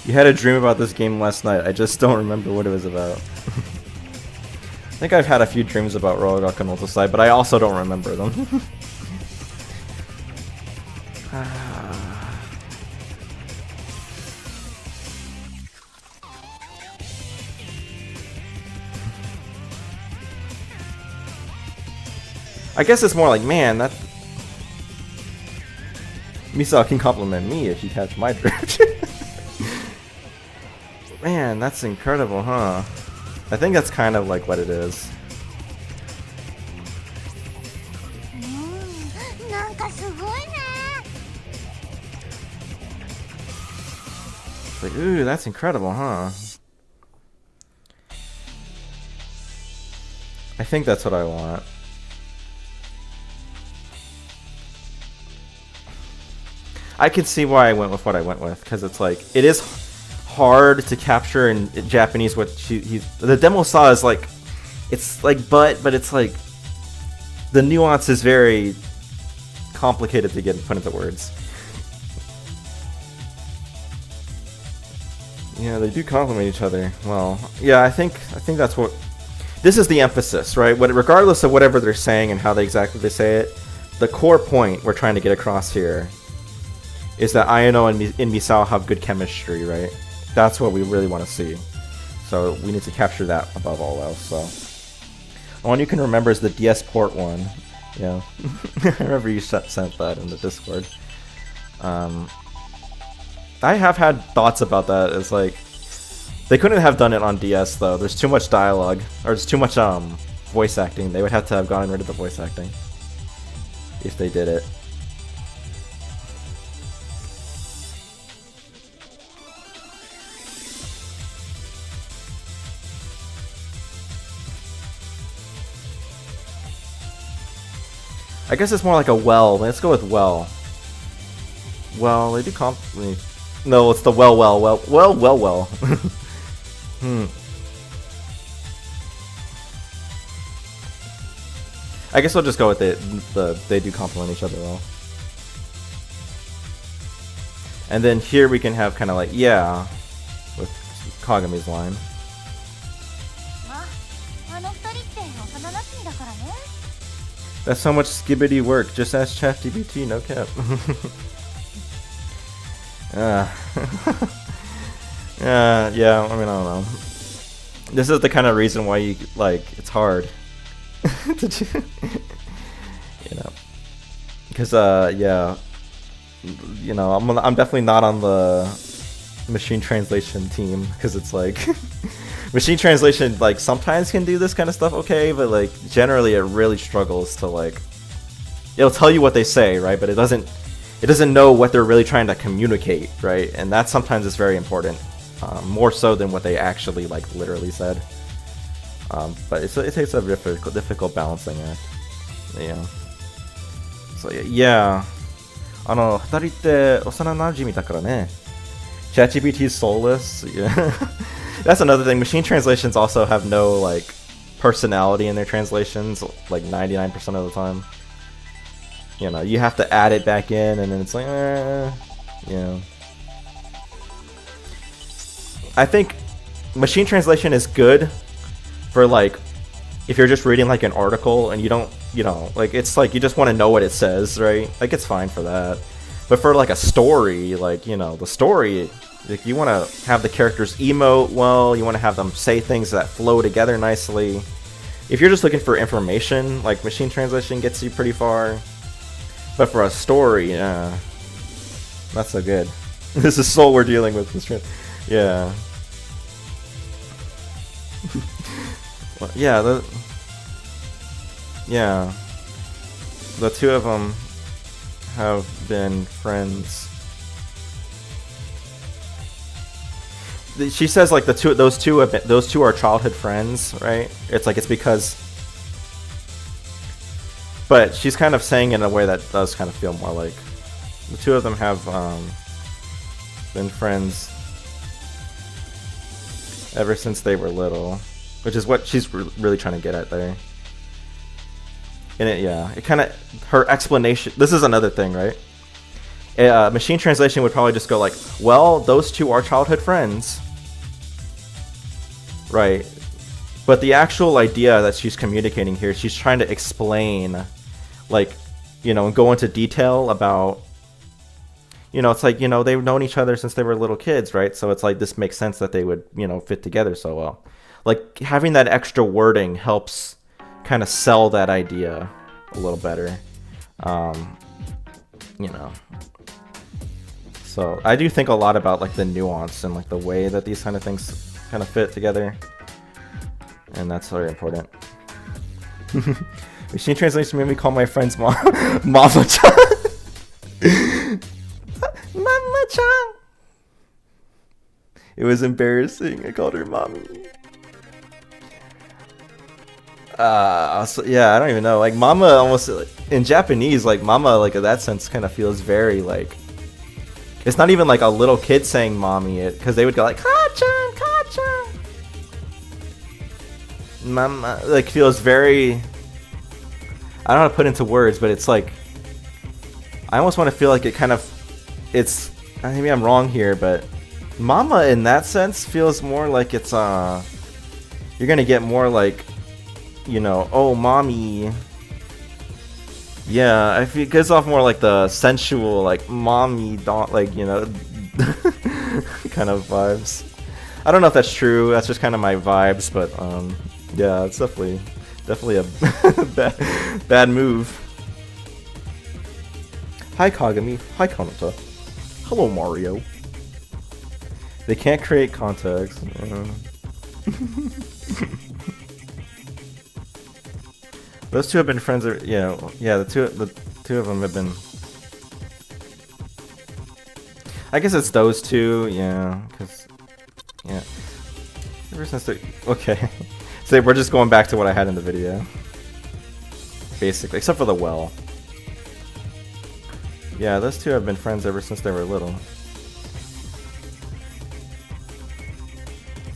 You had a dream about this game last night. I just don't remember what it was about. I think I've had a few dreams about Rogue and Ultraside, but I also don't remember them. I guess it's more like, man, that Misao can compliment me if you catch my drift. Man, that's incredible, huh? I think that's kind of like what it is. It's like, ooh, that's incredible, huh? I think that's what I want. I can see why I went with what I went with, because it's like, it is hard to capture in Japanese what the demo saw is like, it's like but it's like the nuance is very complicated to get put into words. Yeah, they do complement each other. Well, yeah, I think that's what this is the emphasis, right? Regardless of whatever they're saying and how they exactly say it, the core point we're trying to get across here is that Ayano and Misao have good chemistry, right? That's what we really want to see. So we need to capture that above all else. So the one you can remember is the DS port one. Yeah, I remember you sent that in the Discord. I have had thoughts about that. It's like they couldn't have done it on DS though. There's too much dialogue, or there's too much voice acting. They would have to have gotten rid of the voice acting if they did it. I guess it's more like a well. Let's go with well. Well, they do compliment. No, it's the well. I guess we'll just go with they do complement each other well. And then here we can have kind of like, yeah, with Kagami's line. That's so much skibbity work. Just ask ChatGPT, no cap. Yeah, I mean, I don't know. This is the kind of reason why you, like, it's hard. To do, you know. Because, yeah. You know, I'm definitely not on the machine translation team, because it's like... Machine translation, like, sometimes can do this kind of stuff okay, but, like, generally it really struggles to, like... It'll tell you what they say, right? But it doesn't know what they're really trying to communicate, right? And that sometimes is very important. More so than what they actually, like, literally said. But it takes a difficult balancing act. Yeah. So, yeah. 二人って幼馴染だからね. ChatGPT is soulless. Yeah. That's another thing. Machine translations also have no, like, personality in their translations, like 99% of the time. You know, you have to add it back in, and then it's like, you know. I think machine translation is good for, like, if you're just reading, like, an article and you don't, you know, like, it's like you just want to know what it says, right? Like, it's fine for that. But for, like, a story, like, you know, the story, like, you want to have the characters emote well, you want to have them say things that flow together nicely. If you're just looking for information, like, machine translation gets you pretty far. But for a story, yeah, not so good. This is Soul we're dealing with. Yeah. Well, yeah, the two of them have been friends. She says, like, those two are childhood friends, right? It's like, it's because, but she's kind of saying it in a way that does kind of feel more like the two of them have been friends ever since they were little, which is what she's really trying to get at there. And it kind of, her explanation, this is another thing, right? Machine translation would probably just go like, well, those two are childhood friends. Right. But the actual idea that she's communicating here, she's trying to explain, like, you know, and go into detail about, you know, it's like, you know, they've known each other since they were little kids, right? So it's like, this makes sense that they would, you know, fit together so well. Like, having that extra wording helps kind of sell that idea a little better. You know. So I do think a lot about, like, the nuance and, like, the way that these kind of things kind of fit together, and that's very important. Machine translation made me call my friends Mama-chan. Mama-chan. It was embarrassing. I called her mommy. So, yeah, I don't even know. Like, mama almost, like, in Japanese, like, mama, like, in that sense, kind of feels very, like, It's not even like a little kid saying mommy it, because they would go like Ka-chan, Ka-chan. Mama, like feels very, I don't know how to put into words, but it's like, I almost want to feel like it kind of, it's, maybe I'm wrong here, but mama in that sense feels more like it's, you're gonna get more like, you know, oh mommy. Yeah, I feel it gives off more like the sensual, like mommy, don't, like, you know, kind of vibes. I don't know if that's true. That's just kind of my vibes, but yeah, it's definitely a bad move. Hi Kagami. Hi Kanata. Hello Mario. They can't create context. Those two have been friends. Yeah, the two of them have been. I guess it's those two. Yeah, because yeah. Ever since they okay, so we're just going back to what I had in the video, basically, except for the well. Yeah, those two have been friends ever since they were little.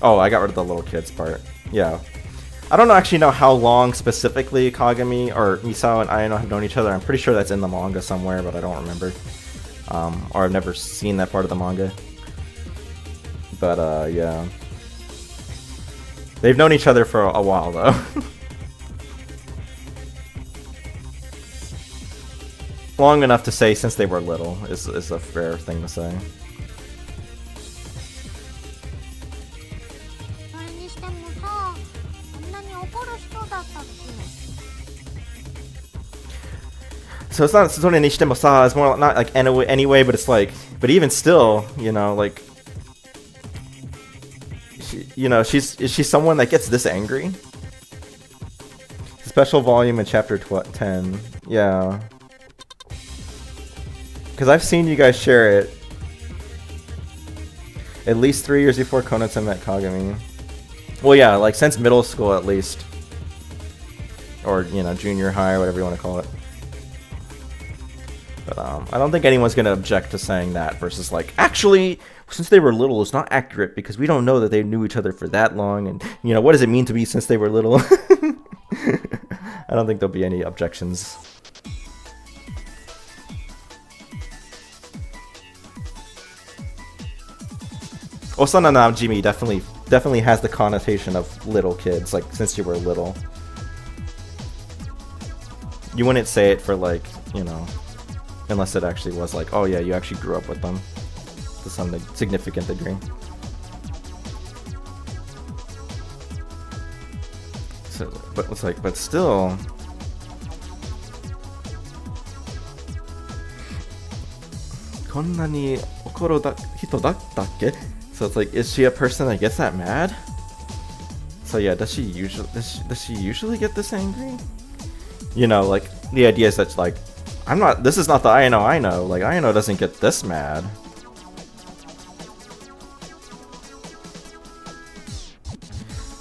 Oh, I got rid of the little kids part. Yeah. I don't actually know how long specifically Kagami or Misao and Ayano have known each other. I'm pretty sure that's in the manga somewhere, but I don't remember. Or I've never seen that part of the manga. But yeah. They've known each other for a while though. Long enough to say since they were little is a fair thing to say. So it's not Sotone ni shite mo sa, it's more not like anyway, but it's like, but even still, you know, like, you know, is she someone that gets this angry? Special volume in chapter 10, yeah. Because I've seen you guys share it at least 3 years before Konata met Kagami. Well, yeah, like since middle school at least, or you know, junior high, or whatever you want to call it. But I don't think anyone's gonna object to saying that versus like, actually, since they were little, it's not accurate because we don't know that they knew each other for that long, and you know, what does it mean to be since they were little? I don't think there'll be any objections. Osana Najimi definitely has the connotation of little kids, like since you were little. You wouldn't say it for like, you know, unless it actually was like, oh yeah, you actually grew up with them to some significant degree. So, but it's like, but still. Konna ni okoro hito dattakke? So it's like, is she a person that gets that mad? So yeah, does she usually get this angry? You know, like the idea is that like, this is not the Ayano I know. Like Ayano doesn't get this mad.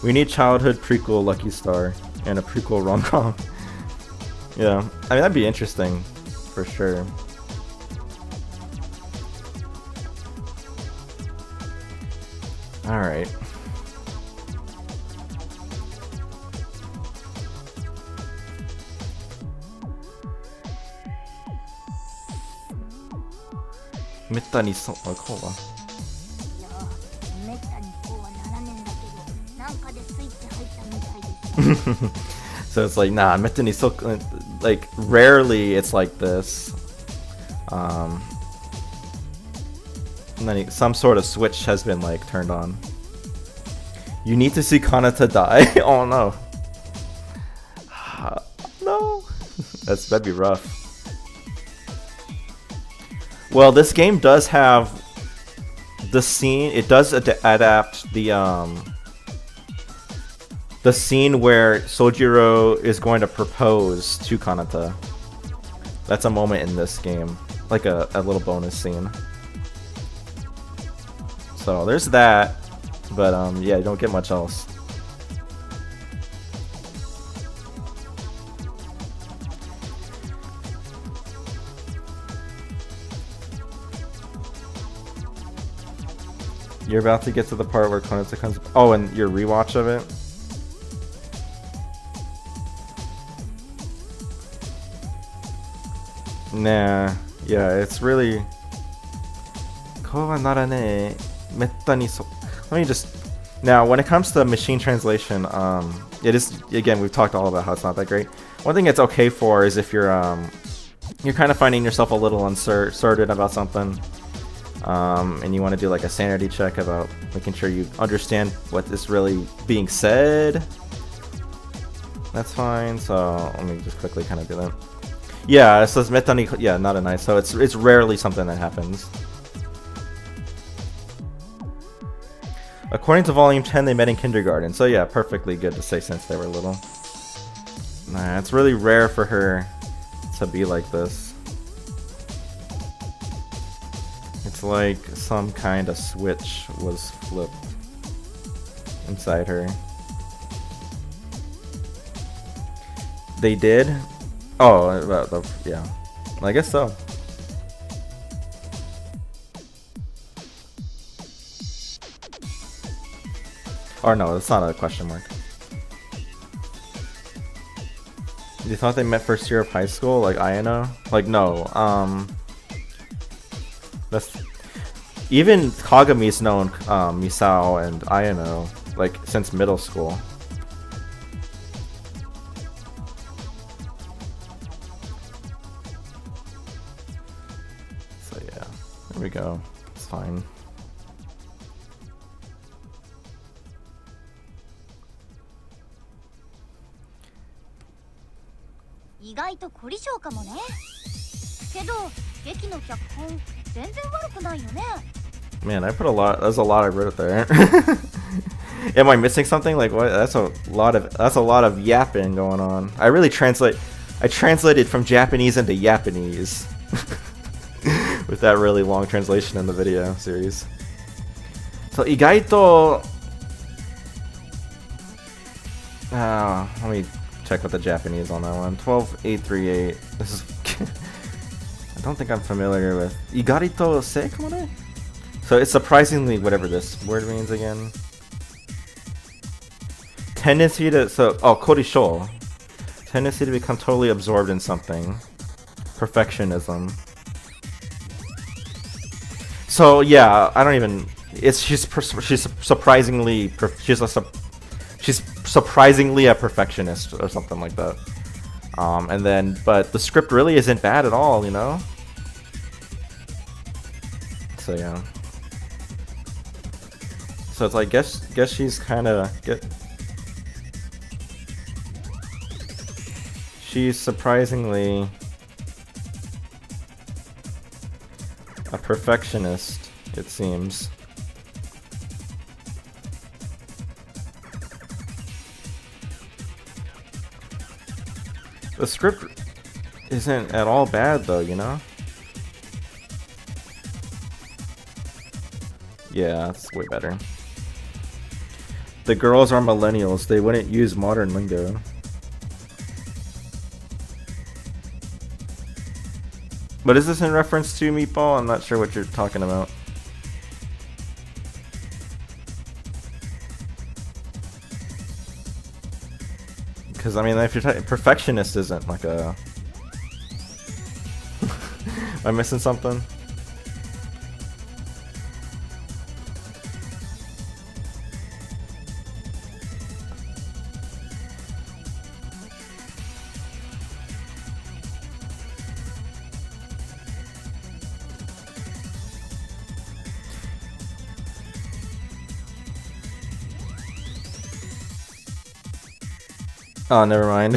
We need childhood prequel Lucky Star and a prequel rom-com. Yeah, I mean that'd be interesting for sure. Alright. Metta so hold on. So it's like, nah, metta ni so, like rarely it's like this. And then some sort of switch has been like turned on. You need to see Kanata die. Oh no. No. That'd be rough. Well, this game does have the scene. It does adapt the scene where Sojiro is going to propose to Kanata. That's a moment in this game, like a little bonus scene. So there's that, but yeah, you don't get much else. You're about to get to the part where Konosuba comes. Oh, and your rewatch of it. Nah, yeah, it's really. Let me just. Now, when it comes to machine translation, it is, again, we've talked all about how it's not that great. One thing it's okay for is if you're kind of finding yourself a little uncertain about something, and you want to do like a sanity check about making sure you understand what is really being said. That's fine. So let me just quickly kind of do that. Yeah, it says metani. Yeah, not a nice. So it's rarely something that happens. According to volume 10, they met in kindergarten. So yeah, perfectly good to say since they were little. Nah, it's really rare for her to be like this. It's like some kind of switch was flipped inside her. They did? Oh, yeah. I guess so. Or no, it's not a question mark. You thought they met first year of high school, like Ayano? Like no, that's even Kagami's known Misao and Ayano like since middle school. So yeah, there we go. It's fine. Man, I put a lot. That's a lot I wrote there. Am I missing something? Like what? That's a lot of yapping going on. I translated from Japanese into Japanese with that really long translation in the video series. So igaito. Let me check with the Japanese on that one. 12838. This is. I don't think I'm familiar with Igarito Sekamone? So it's surprisingly whatever this word means again. Tendency to korisho. Tendency to become totally absorbed in something. Perfectionism. So yeah, I don't even. She's surprisingly she's surprisingly a perfectionist or something like that. And then, but the script really isn't bad at all, you know? So yeah. So it's like, guess she's kind of she's surprisingly a perfectionist, it seems. The script isn't at all bad though, you know? Yeah, it's way better. The girls are millennials, they wouldn't use modern lingo. But is this in reference to Meatball? I'm not sure what you're talking about. Because, I mean, if you're perfectionist isn't like a... Am I missing something? Oh, never mind.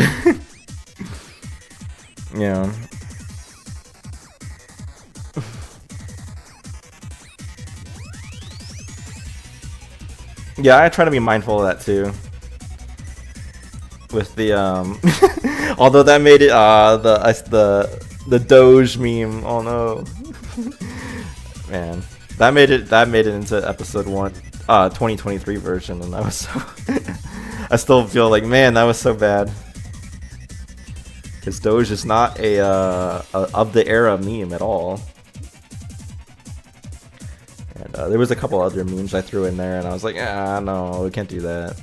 Yeah. Yeah, I try to be mindful of that too. With the although that made it the Doge meme. Oh no. Man, that made it into episode 1 2023 version, and that was so I still feel like, man, that was so bad. Because Doge is not a of the era meme at all. And There was a couple other memes I threw in there, and I was like, ah, no, we can't do that.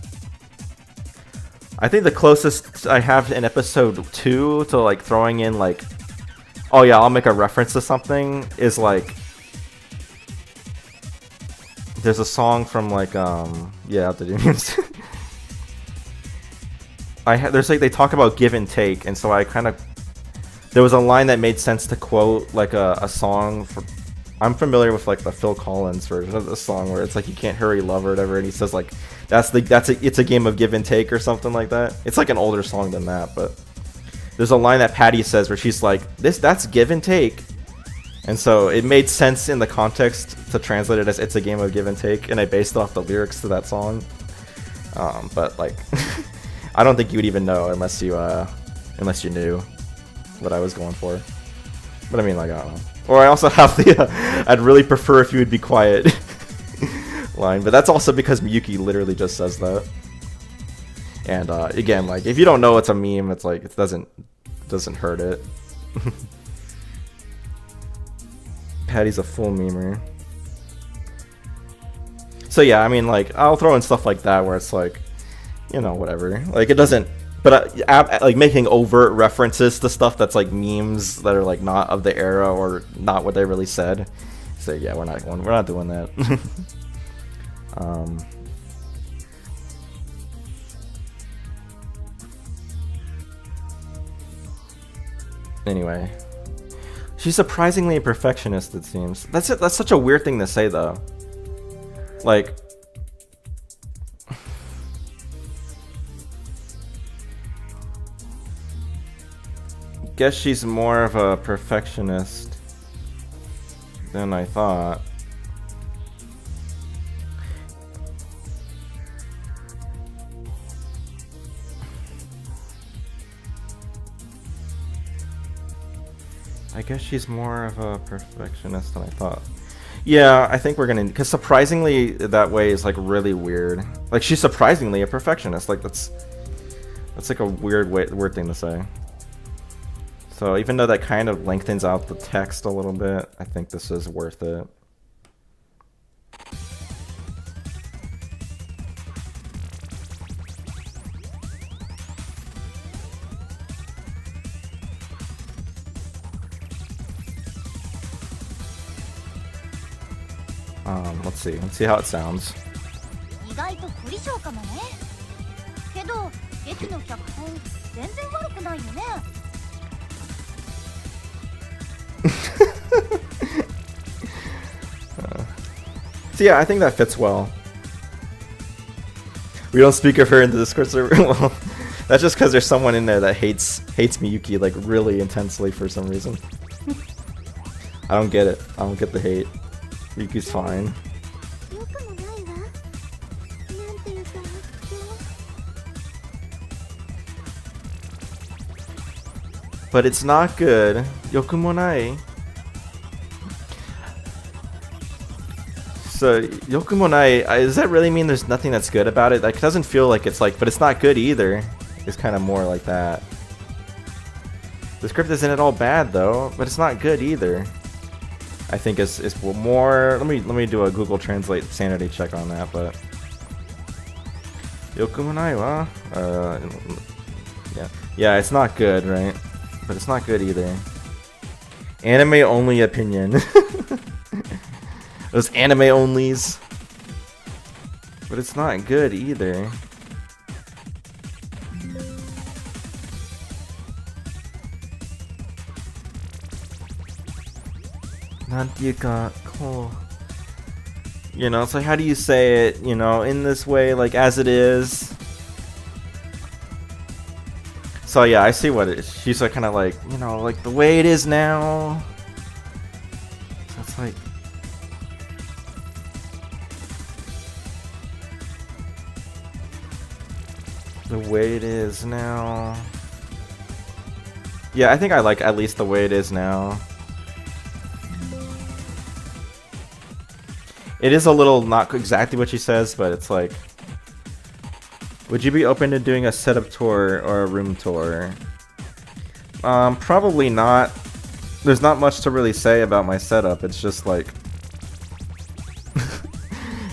I think the closest I have in episode 2 to like throwing in like, oh yeah, I'll make a reference to something is like, there's a song from like yeah, the memes. There's like they talk about give and take, and so I kind of, there was a line that made sense to quote like a song for, I'm familiar with like the Phil Collins version of the song where it's like you can't hurry love or whatever, and he says like it's a game of give and take or something like that. It's like an older song than that, but there's a line that Patty says where she's like, that's give and take, and so it made sense in the context to translate it as it's a game of give and take, and I based it off the lyrics to that song. But like, I don't think you would even know unless you knew what I was going for. But I mean, like, I don't know. Or I also have the I'd really prefer if you would be quiet line, but that's also because Miyuki literally just says that. And again, like, if you don't know it's a meme, it's like it doesn't hurt it. Patty's a full memer. So yeah, I mean, like, I'll throw in stuff like that where it's like, you know, whatever. Like, it doesn't. But like making overt references to stuff that's like memes that are like not of the era or not what they really said. So yeah, we're not doing that. Anyway, she's surprisingly a perfectionist. It seems that's such a weird thing to say though. Like, guess she's more of a perfectionist than I thought. I guess she's more of a perfectionist than I thought. Yeah, I think we're gonna, because surprisingly that way is like really weird. Like, she's surprisingly a perfectionist. Like, that's like a weird thing to say. So even though that kind of lengthens out the text a little bit, I think this is worth it. Let's see how it sounds. 意外と凝り性かもね。けど劇の脚本全然悪くないよね。So yeah, I think that fits well. We don't speak of her in the Discord server. Well, that's just because there's someone in there that hates Miyuki like really intensely for some reason. I don't get it. I don't get the hate. Miyuki's fine. But it's not good. Yokumonai. So, Yokumonai, does that really mean there's nothing that's good about it? Like, it doesn't feel like it's like, but it's not good either. It's kind of more like that. The script isn't at all bad though, but it's not good either. I think it's more. Let me do a Google Translate sanity check on that, but Yokumonai wa yeah, it's not good, right? But it's not good either. Anime only opinion. Those anime onlys. But it's not good either. Nantiyuka, cool. You know, so how do you say it, you know, in this way, like as it is? So yeah, I see what it is. She's like kind of like, you know, like the way it is now. So it's like, the way it is now. Yeah, I think I like at least the way it is now. It is a little not exactly what she says, but it's like, would you be open to doing a setup tour or a room tour? Probably not. There's not much to really say about my setup. It's just like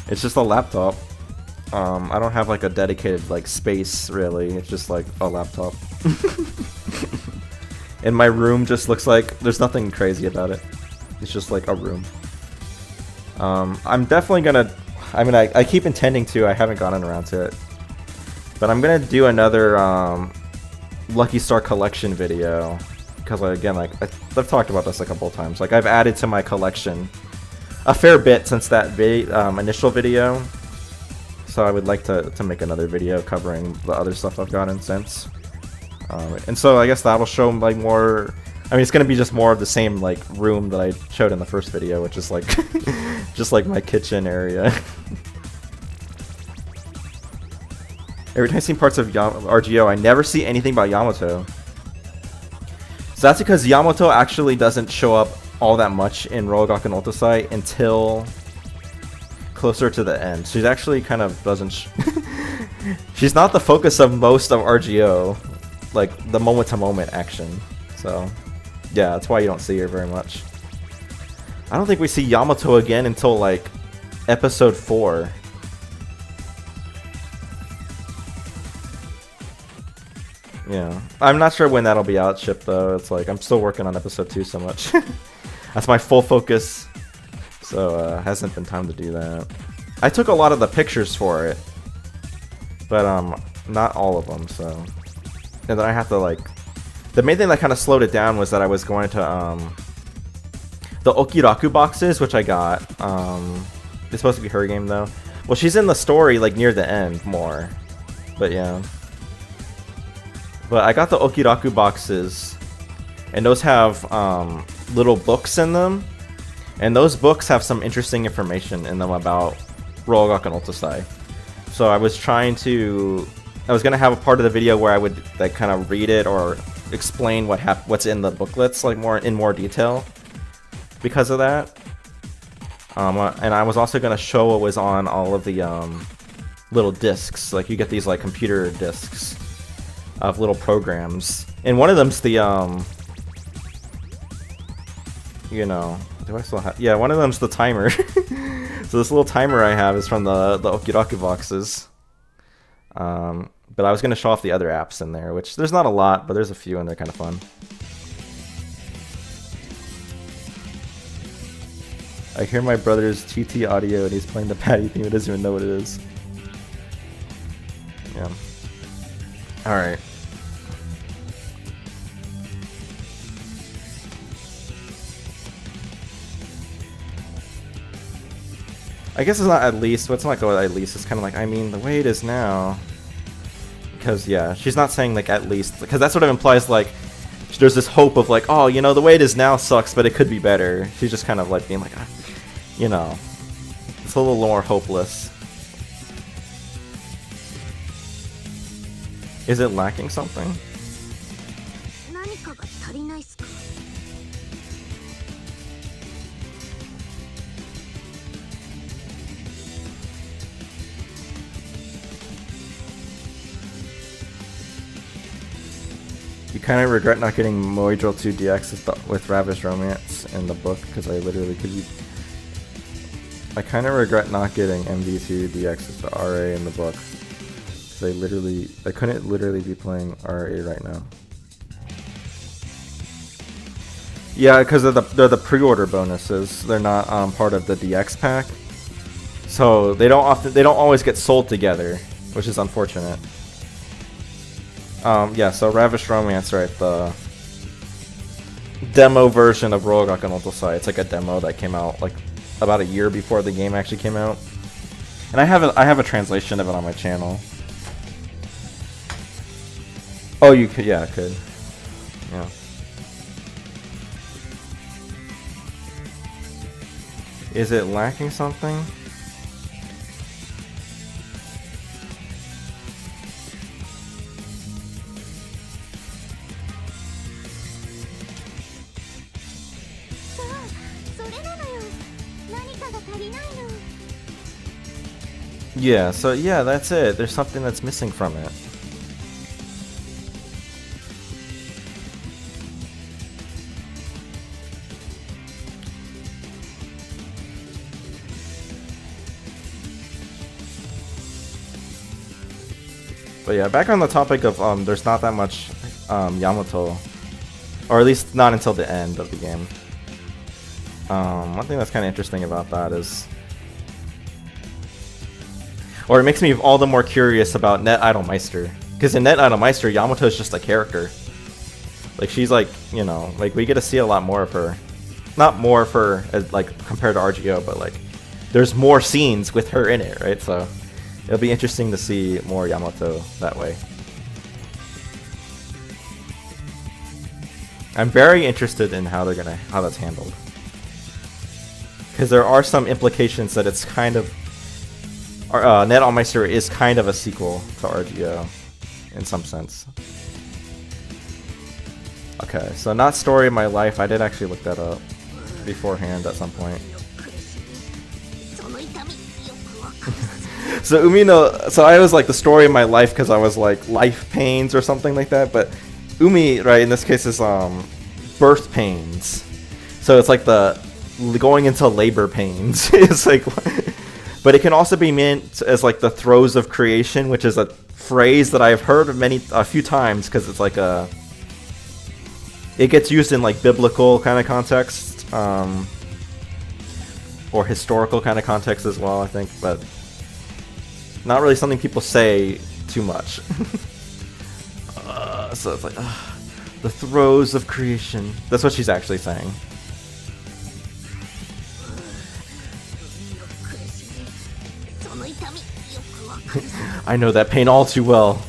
It's just a laptop. I don't have like a dedicated like space really. It's just like a laptop. And my room just looks like there's nothing crazy about it. It's just like a room. I'm definitely gonna. I mean, I keep intending to. I haven't gotten around to it, but I'm gonna do another Lucky Star collection video because again, like I've talked about this a couple of times. Like I've added to my collection a fair bit since that initial video. So I would like to make another video covering the other stuff I've gotten since. And so I guess that'll show like more. I mean, it's gonna be just more of the same like room that I showed in the first video, which is like just like my kitchen area. Every time I see parts of RGO, I never see anything about Yamato. So that's because Yamato actually doesn't show up all that much in Rogaku no Ultrasai until closer to the end. She's actually kind of doesn't. She's not the focus of most of RGO, like the moment-to-moment action. So yeah, that's why you don't see her very much. I don't think we see Yamato again until like episode 4. Yeah, I'm not sure when that'll be out shipped though. It's like I'm still working on episode 2 so much. That's my full focus. So hasn't been time to do that. I took a lot of the pictures for it, but not all of them. So, and then I have to like. The main thing that kind of slowed it down was that I was going to the Okiraku boxes, which I got. It's supposed to be her game though. Well, she's in the story like near the end more, but yeah. But I got the Okiraku boxes, and those have little books in them, and those books have some interesting information in them about Rogaku no Ultrasai. So I was gonna have a part of the video where I would like kind of read it or explain what's in the booklets like in more detail because of that. And I was also gonna show what was on all of the little discs. Like you get these like computer discs of little programs, and one of them's the you know, do I still have? Yeah, one of them's the timer. So this little timer I have is from the Okiraku boxes. But I was gonna show off the other apps in there, which there's not a lot, but there's a few and they're kind of fun. I hear my brother's TT audio and he's playing the Patty theme. He doesn't even know what it is. Yeah. Alright. I guess it's not at least, what's not going at least, it's kind of like, I mean, the way it is now. Because, yeah, she's not saying, like, at least, because that sort of implies, like, there's this hope of, like, oh, you know, the way it is now sucks, but it could be better. She's just kind of, like, being like, you know, it's a little more hopeless. Is it lacking something? You kind of regret not getting Moidrill 2 DX with Ravish Romance in the book, because I literally I kind of regret not getting MV2 DX with the RA in the book. Because I couldn't literally be playing RA right now. Yeah, because they're the pre-order bonuses. They're not part of the DX pack, so they don't always get sold together, which is unfortunate. Yeah, so Ravish Romance, right, the demo version of Rogaku no Ultrasai. It's like a demo that came out like about a year before the game actually came out. And I have a translation of it on my channel. Oh, you could, yeah, I could. Yeah. Is it lacking something? Yeah, so yeah, that's it. There's something that's missing from it. But yeah, back on the topic of there's not that much Yamato, or at least not until the end of the game. One thing that's kind of interesting about that is, or it makes me all the more curious about Net Idolmeister, because in Net Idolmeister, Yamato is just a character. Like she's like, you know, like we get to see a lot more of her, not more of her as, like compared to RGO, but like there's more scenes with her in it, right? So it'll be interesting to see more Yamato that way. I'm very interested in how that's handled, because there are some implications that it's kind of Net Idolmeister is kind of a sequel to RGO in some sense. Okay, so not story of my life. I did actually look that up beforehand at some point. So Umino, so I was like the story of my life because I was like life pains or something like that, but Umi, right, in this case is birth pains. So it's like the going into labor pains. It's like, but it can also be meant as like the throes of creation, which is a phrase that I've heard a few times because it's like it gets used in like biblical kind of context, or historical kind of context as well, I think, but not really something people say too much. So it's like the throes of creation. That's what she's actually saying. I know that pain all too well.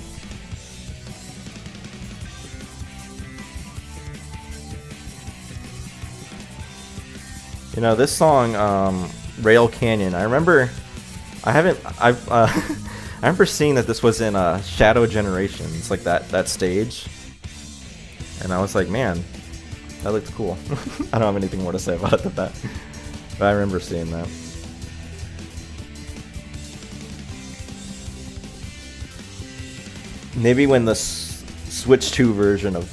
You know, this song, Rail Canyon, I remember seeing that this was in Shadow Generations, like that stage. And I was like, man, that looked cool. I don't have anything more to say about it than that. But I remember seeing that. Maybe when the Switch 2 version of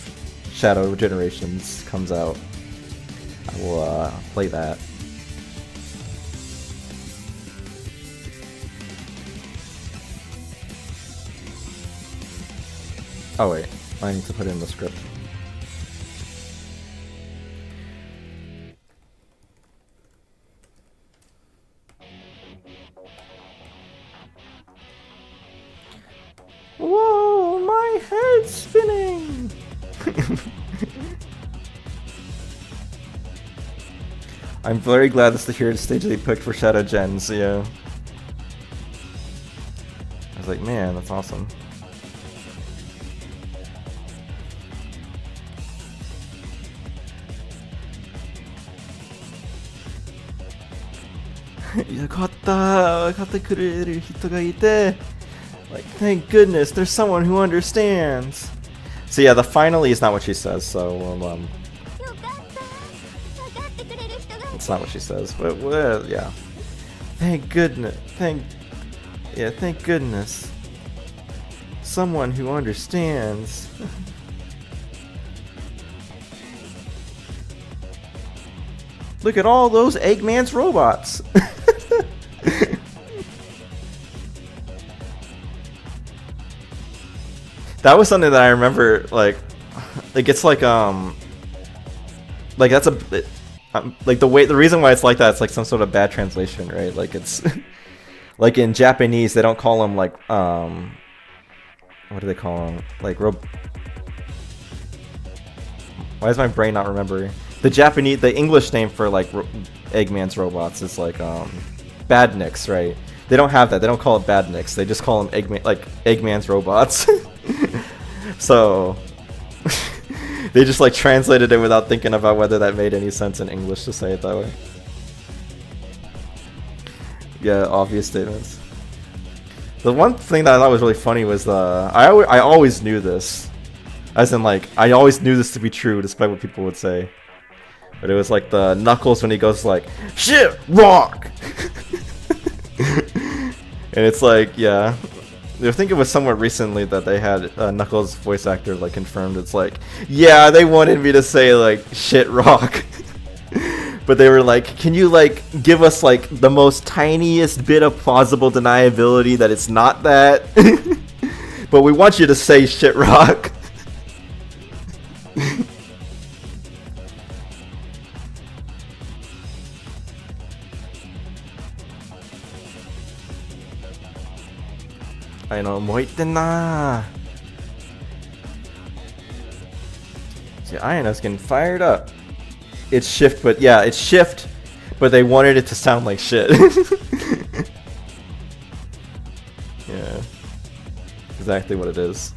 Shadow Generations comes out, I will play that. Oh wait, I need to put in the script. Whoa, my head's spinning! I'm very glad this is the stage they picked for Shadow Gens, yeah. I was like, man, that's awesome. Like, thank goodness, there's someone who understands. So yeah, the finally is not what she says, so it's not what she says, but well, yeah. Thank goodness, thank goodness. Someone who understands. Look at all those Eggman's robots. That was something that I remember, like it's like that's like the reason why it's like that, it's like some sort of bad translation, right? Like it's like in Japanese they don't call them like what do they call them? Like why is my brain not remembering? The English name for like Eggman's robots is like badniks, right? They don't have that. They don't call it badniks. They just call them Eggman's robots. So they just like translated it without thinking about whether that made any sense in English to say it that way. Yeah, obvious statements. The one thing that I thought was really funny was I always knew this, as in like I always knew this to be true despite what people would say. But it was like the Knuckles when he goes like, shit, rock! And it's like, yeah. I think it was somewhat recently that they had Knuckles' voice actor like confirmed. It's like, yeah, they wanted me to say like, shit, rock. But they were like, can you like give us like the most tiniest bit of plausible deniability that it's not that? But we want you to say shit rock. I know, もう言ってんな. See, Ayana's getting fired up. It's shift, but yeah, it's shift, but they wanted it to sound like shit. Yeah, exactly what it is.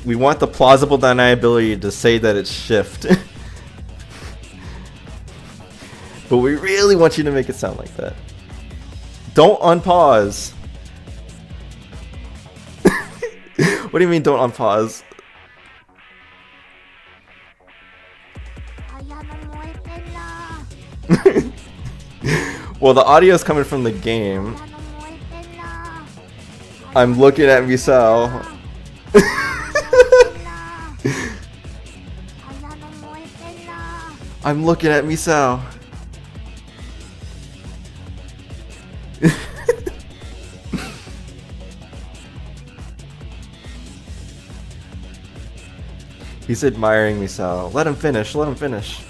We want the plausible deniability to say that it's shift. But we really want you to make it sound like that. Don't unpause. What do you mean don't unpause? Well, the audio is coming from the game. I'm looking at Misao. I'm looking at Misao. He's admiring Misao. Let him finish, let him finish.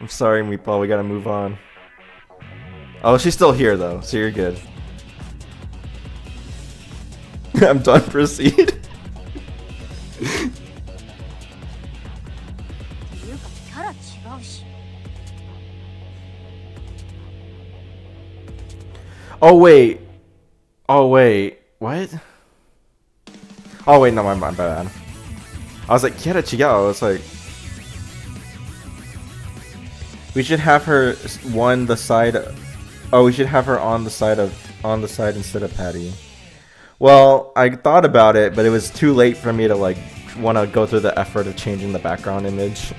I'm sorry, Meatball, we gotta move on. Oh, she's still here though, so you're good. I'm done, proceed. Oh wait. Oh wait. What? Oh wait, no, my bad. I was like, kiara chigao. It's like we should have her the side. Oh, we should have her on the side instead of Patty. Well, I thought about it, but it was too late for me to like want to go through the effort of changing the background image.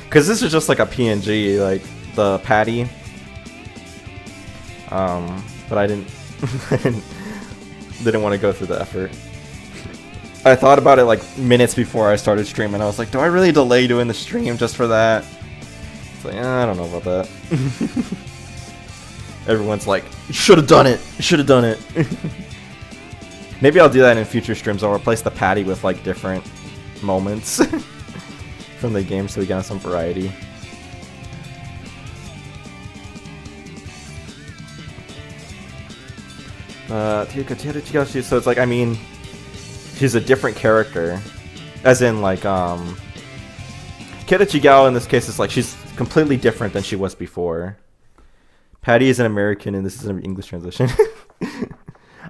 Cause this is just like a PNG, like the Patty. But I didn't didn't want to go through the effort. I thought about it like minutes before I started streaming. I was like, do I really delay doing the stream just for that? It's like, I don't know about that. Everyone's like, you should have done it. You should have done it. Maybe I'll do that in future streams. I'll replace the Patty with like different moments from the game so we get some variety. So it's like, I mean, she's a different character, as in like Kira in this case is like she's completely different than she was before. Patty is an American and this is an English translation.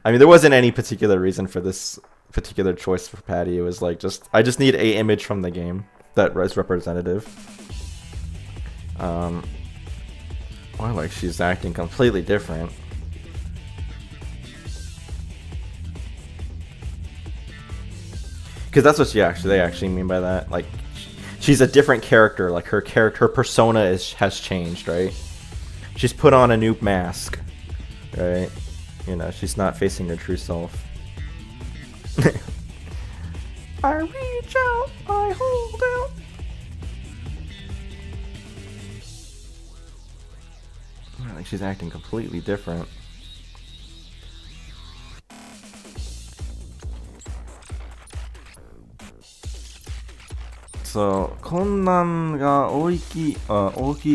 I mean, there wasn't any particular reason for this particular choice for Patty. It was like I just need a image from the game that is representative. Or like she's acting completely different. Because that's what they actually mean by that. Like, she's a different character. Like her persona has changed, right? She's put on a new mask, right? You know, she's not facing her true self. I reach out, I hold out. Like she's acting completely different. So, 困難が大きい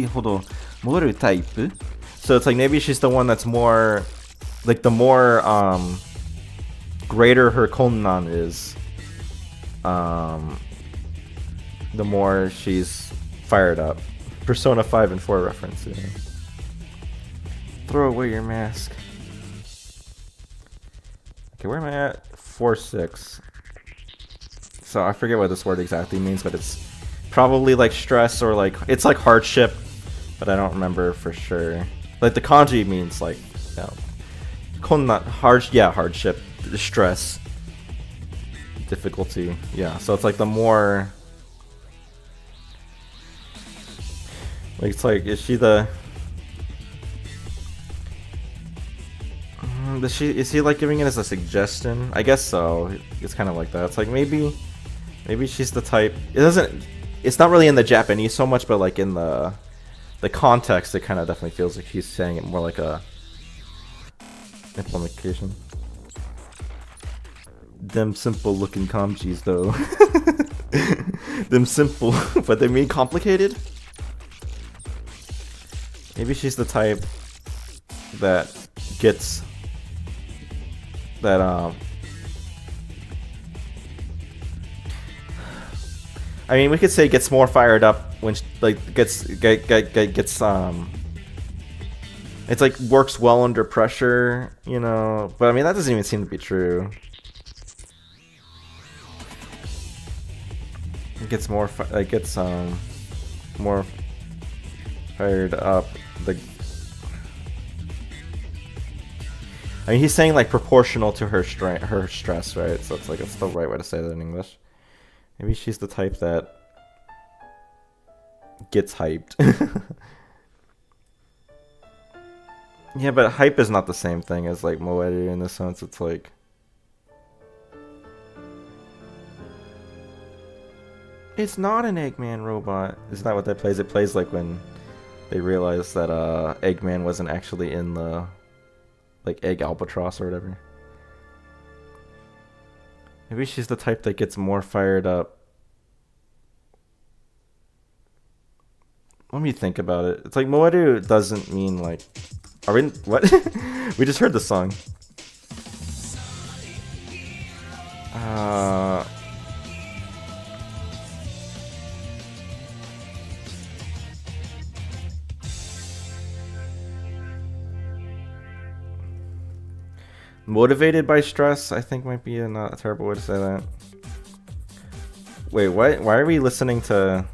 ほど戻るタイプ? So it's like maybe she's the one that's more, like the more greater her 困難 is, the more she's fired up. Persona 5 and 4 reference. Yeah. Throw away your mask. Okay, where am I at? 4-6. So I forget what this word exactly means, but it's probably like stress or like it's like hardship, but I don't remember for sure. Like the kanji means like, you know, hardship, stress, difficulty. Yeah, so it's like the more like it's like is he like giving it as a suggestion? I guess so. It's kind of like that. It's like maybe she's the type. It's not really in the Japanese so much, but like in the context, it kind of definitely feels like he's saying it more like a implication. Them simple looking kanjis though. Them simple, but they mean complicated? Maybe she's the type that gets that I mean, we could say gets more fired up when she, like gets it's like works well under pressure, you know. But I mean, that doesn't even seem to be true. It gets more more fired up. I mean, he's saying like proportional to her stress, right? So it's like it's the right way to say that in English. Maybe she's the type that gets hyped. Yeah, but hype is not the same thing as like moeru in the sense. It's like it's not an Eggman robot. Isn't that what that plays? It plays like when they realized that Eggman wasn't actually in the like egg albatross or whatever. Maybe she's the type that gets more fired up. Let me think about it. It's like moeru doesn't mean like. Are we in, what? We just heard the song. Motivated by stress, I think might be a terrible way to say that. Wait, what? Why are we listening to...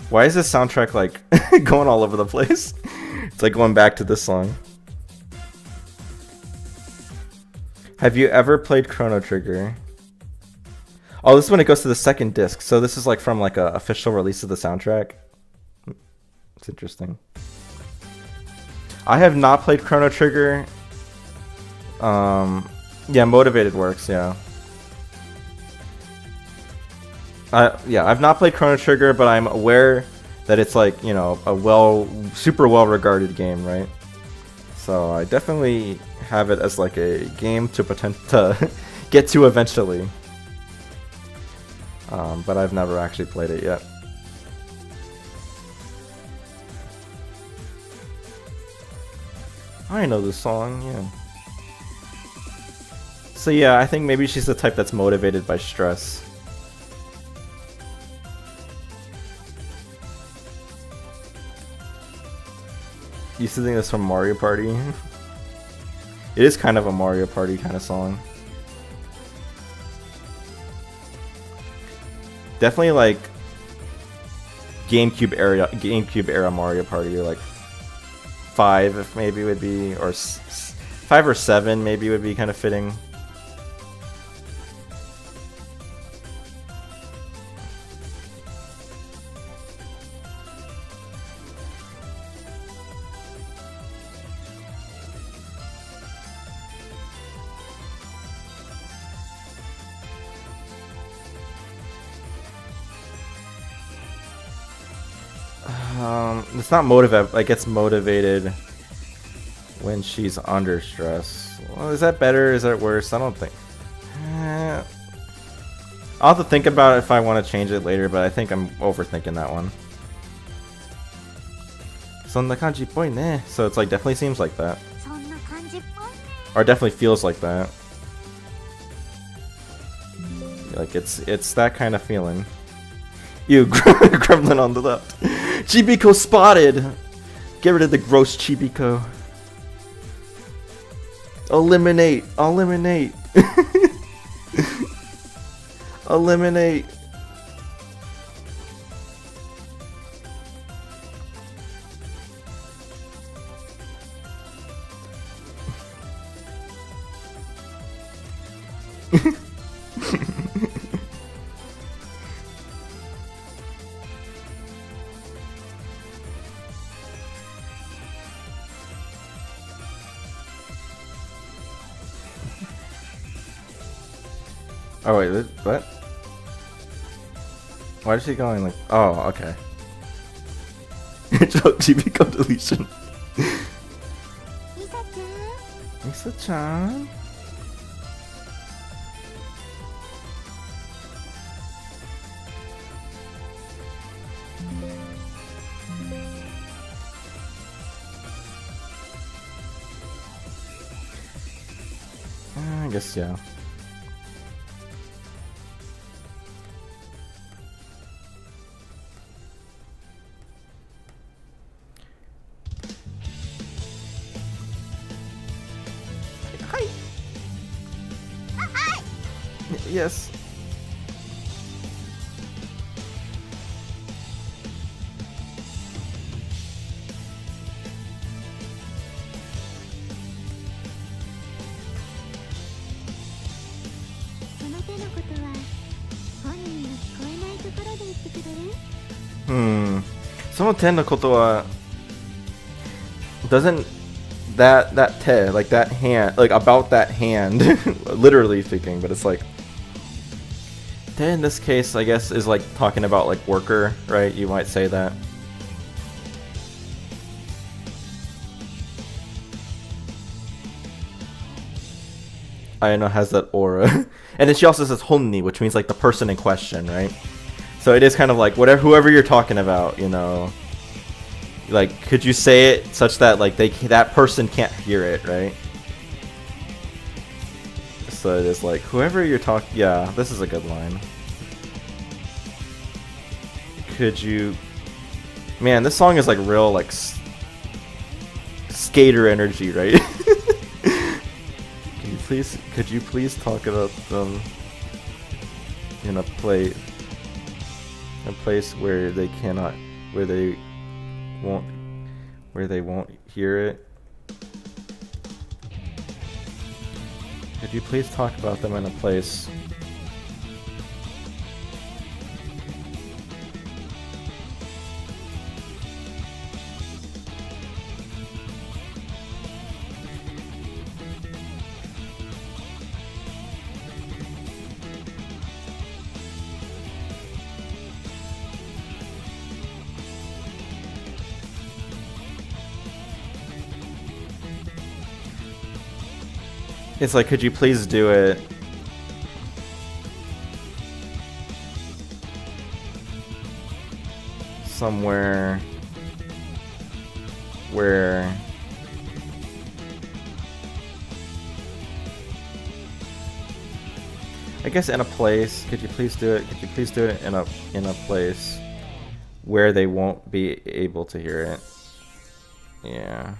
Why is this soundtrack like going all over the place? It's like going back to this song. Have you ever played Chrono Trigger? Oh, this is when it goes to the second disc. So this is like from like a official release of the soundtrack. It's interesting. I have not played Chrono Trigger. Yeah, Motivated works, yeah. Yeah, I've not played Chrono Trigger, but I'm aware that it's like, you know, a super well-regarded game, right? So I definitely have it as like a game to get to eventually. But I've never actually played it yet. I know this song, yeah. So yeah, I think maybe she's the type that's motivated by stress. You used to think this from Mario Party? It is kind of a Mario Party kind of song. Definitely like GameCube era Mario Party, like 5 maybe would be, or 5 or 7 maybe would be kind of fitting. It's not motivated. Like, gets motivated when she's under stress. Well, is that better? Is that worse? I don't think. I'll have to think about it if I want to change it later, but I think I'm overthinking that one. Sonna kanji poi ne. So it's like definitely seems like that. Or definitely feels like that. Like it's that kind of feeling. Ew, gremlin on the left. Chibiko spotted! Get rid of the gross Chibiko. Eliminate! Eliminate! Eliminate! Oh wait, what? Why is she going like... Oh, okay. Chibiko deletion. Misa-chan? I guess, yeah. Hi. Yes. その手のことは本人の聞こえないところで言ってくれる？ その手のことは doesn't that te, like that hand, like about that hand, literally speaking, but it's like te in this case, I guess, is like talking about like worker, right? You might say that. Ayano has that aura. And then she also says honni, which means like the person in question, right? So it is kind of like whoever you're talking about, you know. Like, could you say it such that like that person can't hear it, right? So it is like whoever you're talking. Yeah, this is a good line. Could you? Man, this song is like real like skater energy, right? Could you please talk about them in a place where they cannot, where they won't hear it? Could you please talk about them in a place It's like, could you please do it somewhere where I guess in a place, could you please do it? Could you please do it in a place where they won't be able to hear it? Yeah.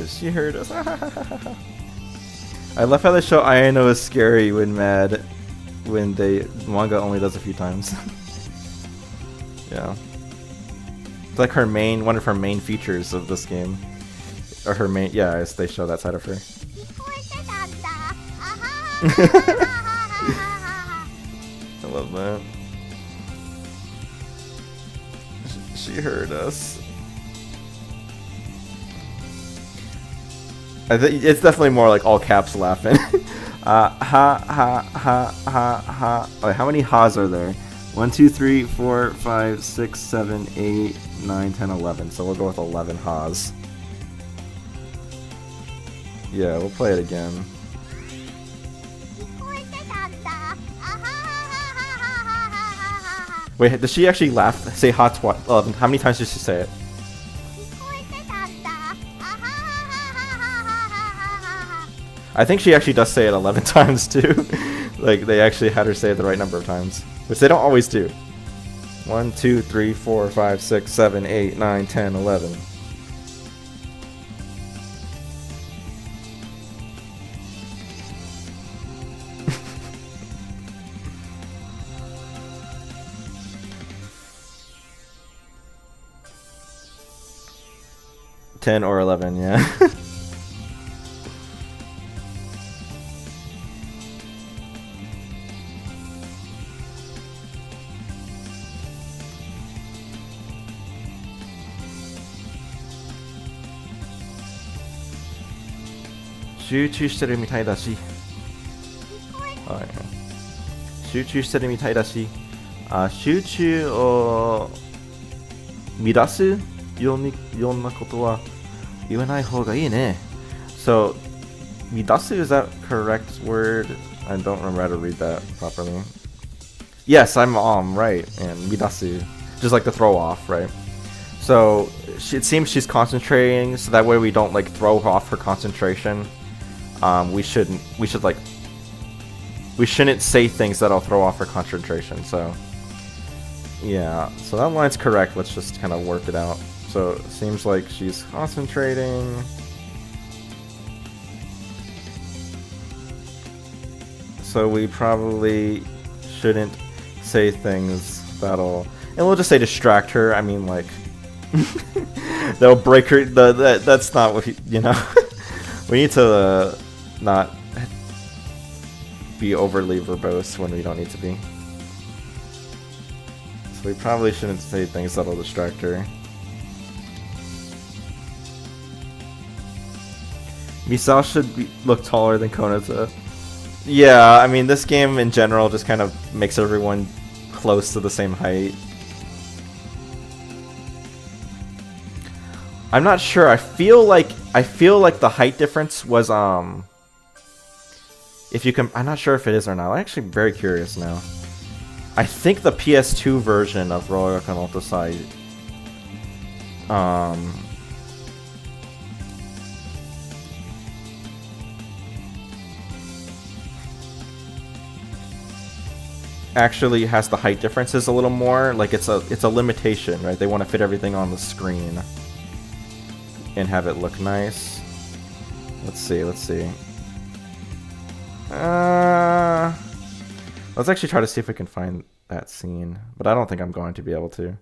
She heard us. I love how they show Ayano is scary when mad, when manga only does a few times. Yeah. It's like one of her main features of this game. Or her main, yeah, they show that side of her. I love that. She heard us. I think it's definitely more like all caps laughing. Ha ha ha ha ha. Wait, how many ha's are there? 1, 2, 3, 4, 5, 6, 7, 8, 9, 10, 11. So we'll go with 11 ha's. Yeah, we'll play it again. Wait, does she actually laugh? Say ha twice? How many times does she say it? I think she actually does say it 11 times too. Like they actually had her say it the right number of times, which they don't always do. 1, 2, 3, 4, 5, 6, 7, 8, 9, 10, 11. Ten or 11, yeah. 集中してるみたいだし、はい、集中してるみたいだし、集中を乱すようなことは言わない方がいいね。So, midasu, is that correct word? I don't remember how to read that properly. Yes, I'm right. And midasu, just like to throw off, right? So it seems she's concentrating, so that way we don't like throw off her concentration. We shouldn't say things that'll throw off her concentration. So yeah, so that line's correct. Let's just kind of work it out. So it seems like she's concentrating. So we probably shouldn't say things that'll, and we'll just say distract her. I mean, like, that'll break her. That's not what you know. We need to not be overly verbose when we don't need to be. So we probably shouldn't say things that'll distract her. Misao should look taller than Konata. Yeah, I mean, this game in general just kind of makes everyone close to the same height. I'm not sure. I feel like the height difference was if you can, I'm not sure if it is or not. I'm actually very curious now. I think the PS2 version of Royakan Ultrasai actually has the height differences a little more. Like it's a limitation, right? They want to fit everything on the screen and have it look nice. Let's see. Let's actually try to see if we can find that scene, but I don't think I'm going to be able to,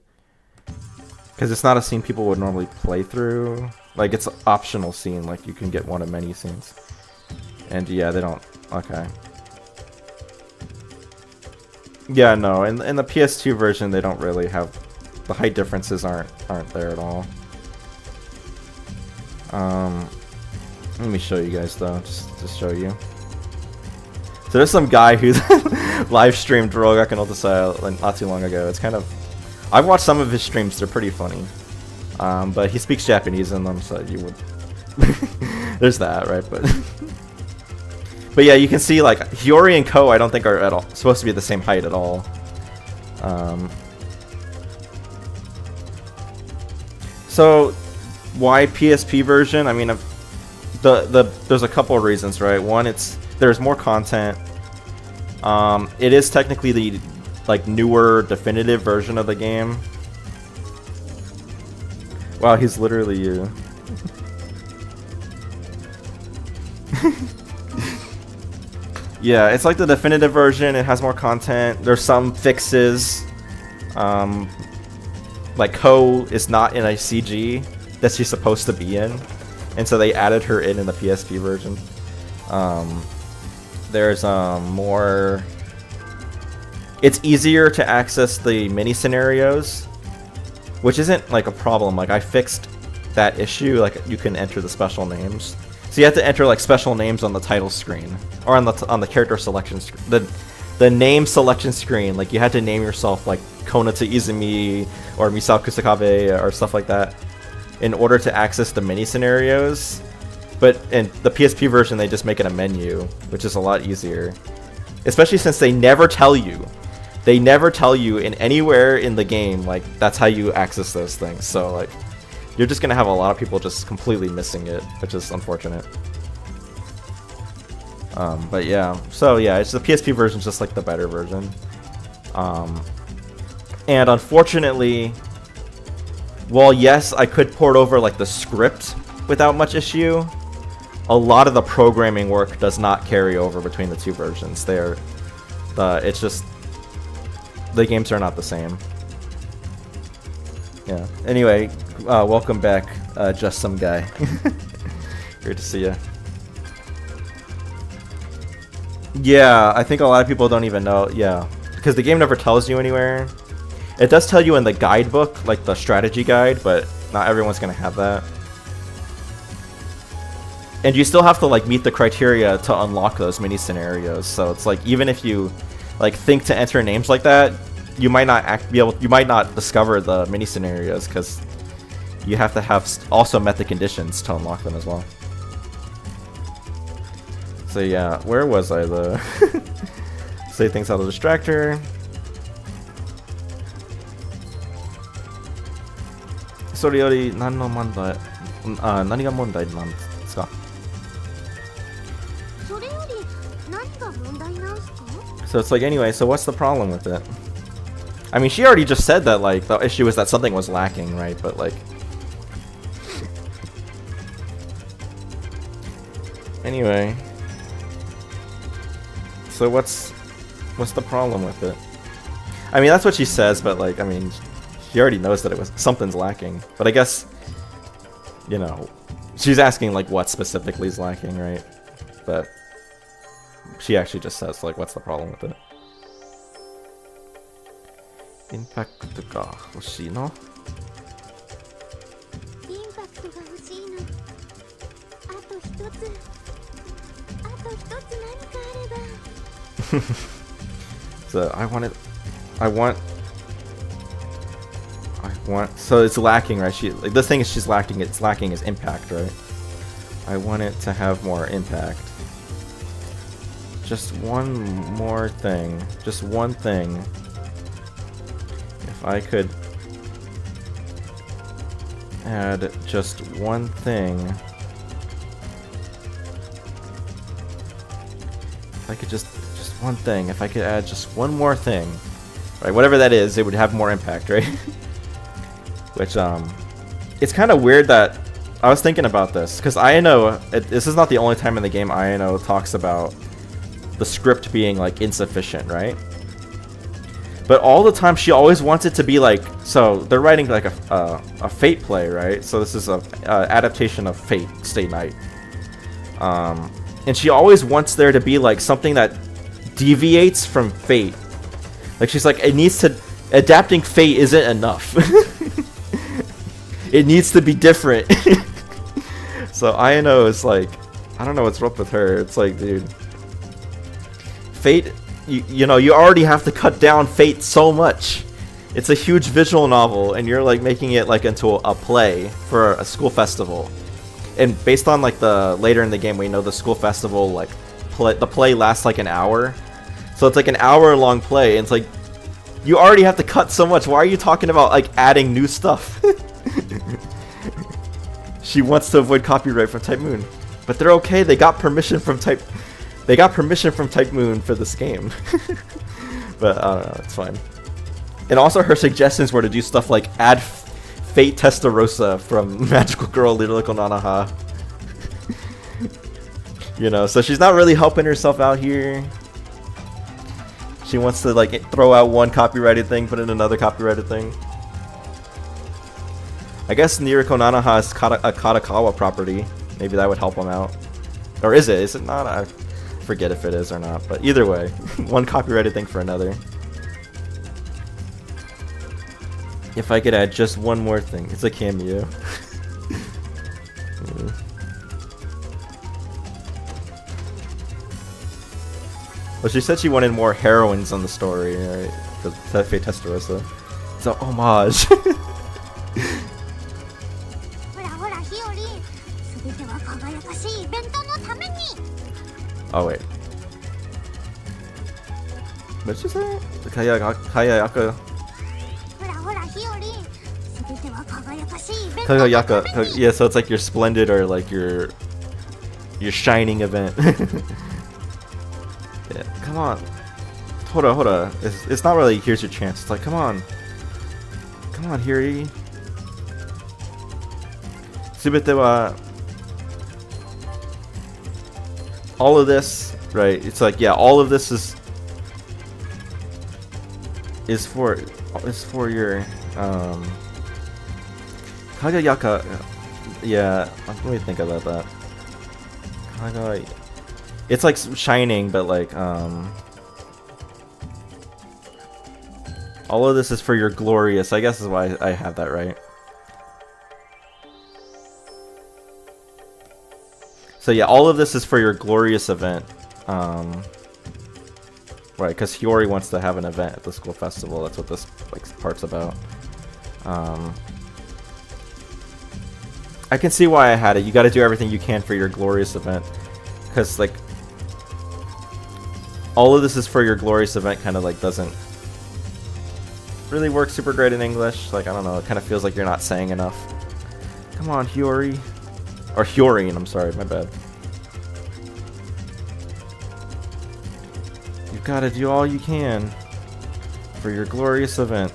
because it's not a scene people would normally play through. Like, it's an optional scene, like you can get one of many scenes. And yeah, they don't. Okay. Yeah, no, in the PS2 version they don't really have, the height differences aren't there at all. Let me show you guys though, just to show you. So there's some guy who's live streamed Rogaku no Ultrasai not too long ago. It's kind of, I've watched some of his streams, they're pretty funny. But he speaks Japanese in them, so you would there's that, right? But yeah, you can see like Hiyori and Ko I don't think are at all supposed to be the same height at all. So why PSP version? I mean, there's a couple of reasons, right? One, there's more content. It is technically the like newer definitive version of the game. Wow, he's literally you. Yeah, it's like the definitive version. It has more content. There's some fixes. Like Ko is not in a CG that she's supposed to be in, and so they added her in the PSP version. There's more. It's easier to access the mini scenarios, which isn't like a problem. Like I fixed that issue. Like you can enter the special names. So you have to enter like special names on the title screen or on the character selection screen. The name selection screen, like you had to name yourself like Konata Izumi or Misao Kusakabe or stuff like that in order to access the mini scenarios. But in the PSP version, they just make it a menu, which is a lot easier. Especially since they never tell you. They never tell you in anywhere in the game, like that's how you access those things. So like you're just gonna have a lot of people just completely missing it, which is unfortunate. But yeah, so yeah, it's the PSP version's just like the better version. And unfortunately, while yes, I could port over like the script without much issue, a lot of the programming work does not carry over between the two versions. It's just the games are not the same. Yeah. Anyway, welcome back, just some guy. Great to see you. Yeah, I think a lot of people don't even know. Yeah, because the game never tells you anywhere. It does tell you in the guidebook, like the strategy guide, but not everyone's gonna have that. and you still have to like meet the criteria to unlock those mini scenarios. So it's like even if you like think to enter names like that, you might not you might not discover the mini scenarios because you have to have also met the conditions to unlock them as well. So yeah, where was I though? Say things that'll distract her. それより何の問題、何が問題なんですか? So it's like, anyway, so what's the problem with it? I mean, she already just said that, like, the issue was that something was lacking, right? But, like... Anyway... So what's the problem with it? I mean, that's what she says, but, like, I mean... She already knows that something's lacking. But I guess... You know... She's asking, like, what specifically is lacking, right? But... She actually just says, like, what's the problem with it? Impact ga hoshii no? So I want, so it's lacking, right? Like, the thing is she's lacking, it's lacking is impact, right? I want it to have more impact. Just one more thing. Just one thing. If I could add just one thing. If I could just one thing. If I could add just one more thing. Right, whatever that is, it would have more impact, right? Which, it's kind of weird that I was thinking about this, because Ayano, this is not the only time in the game Ayano talks about the script being, like, insufficient, right? But all the time she always wants it to be like, so they're writing like a Fate play, right? So this is a adaptation of Fate Stay Night. And she always wants there to be like something that deviates from Fate. Like she's like, adapting Fate isn't enough. It needs to be different. So Ayano is like, I don't know what's up with her. It's like, dude, Fate, you know, you already have to cut down Fate so much. It's a huge visual novel, and you're like making it like into a play for a school festival. And based on like the later in the game, we know the school festival like the play lasts like an hour, so it's like an hour-long play. And it's like you already have to cut so much. Why are you talking about like adding new stuff? She wants to avoid copyright from Type Moon, but they're okay. They got permission from Type Moon for this game. But I don't know, it's fine. And also her suggestions were to do stuff like add Fate Testarossa from Magical Girl Lyrical Nanaha. You know, so she's not really helping herself out here. She wants to like throw out one copyrighted thing, put in another copyrighted thing. I guess Lyrical Nanaha is a Katakawa property. Maybe that would help them out. Or is it? Is it not? I forget if it is or not. But either way, one copyrighted thing for another. If I could add just one more thing. It's a cameo. Well, she said she wanted more heroines on the story, right? Because Fate Testarossa. It's an homage. Oh wait. What did she say? Kayayaka. Kagayaka. Yeah, so it's like your splendid or like your shining event. Yeah, come on. Hold on. It's not really here's your chance. It's like, come on. Come on, Hiri. Subete wa all of this, right? It's like, yeah, all of this is for your Kagayaka. Yeah, let me think about that. It's like shining, but like all of this is for your glorious. I guess is why I have that right. So yeah, all of this is for your glorious event. Right, because Hiyori wants to have an event at the school festival. That's what this like part's about. I can see why I had it. You got to do everything you can for your glorious event, because like all of this is for your glorious event. Kind of like doesn't really work super great in English. Like I don't know. It kind of feels like you're not saying enough. Come on, Hiyori, or Hyorin. I'm sorry, my bad. You've got to do all you can for your glorious event.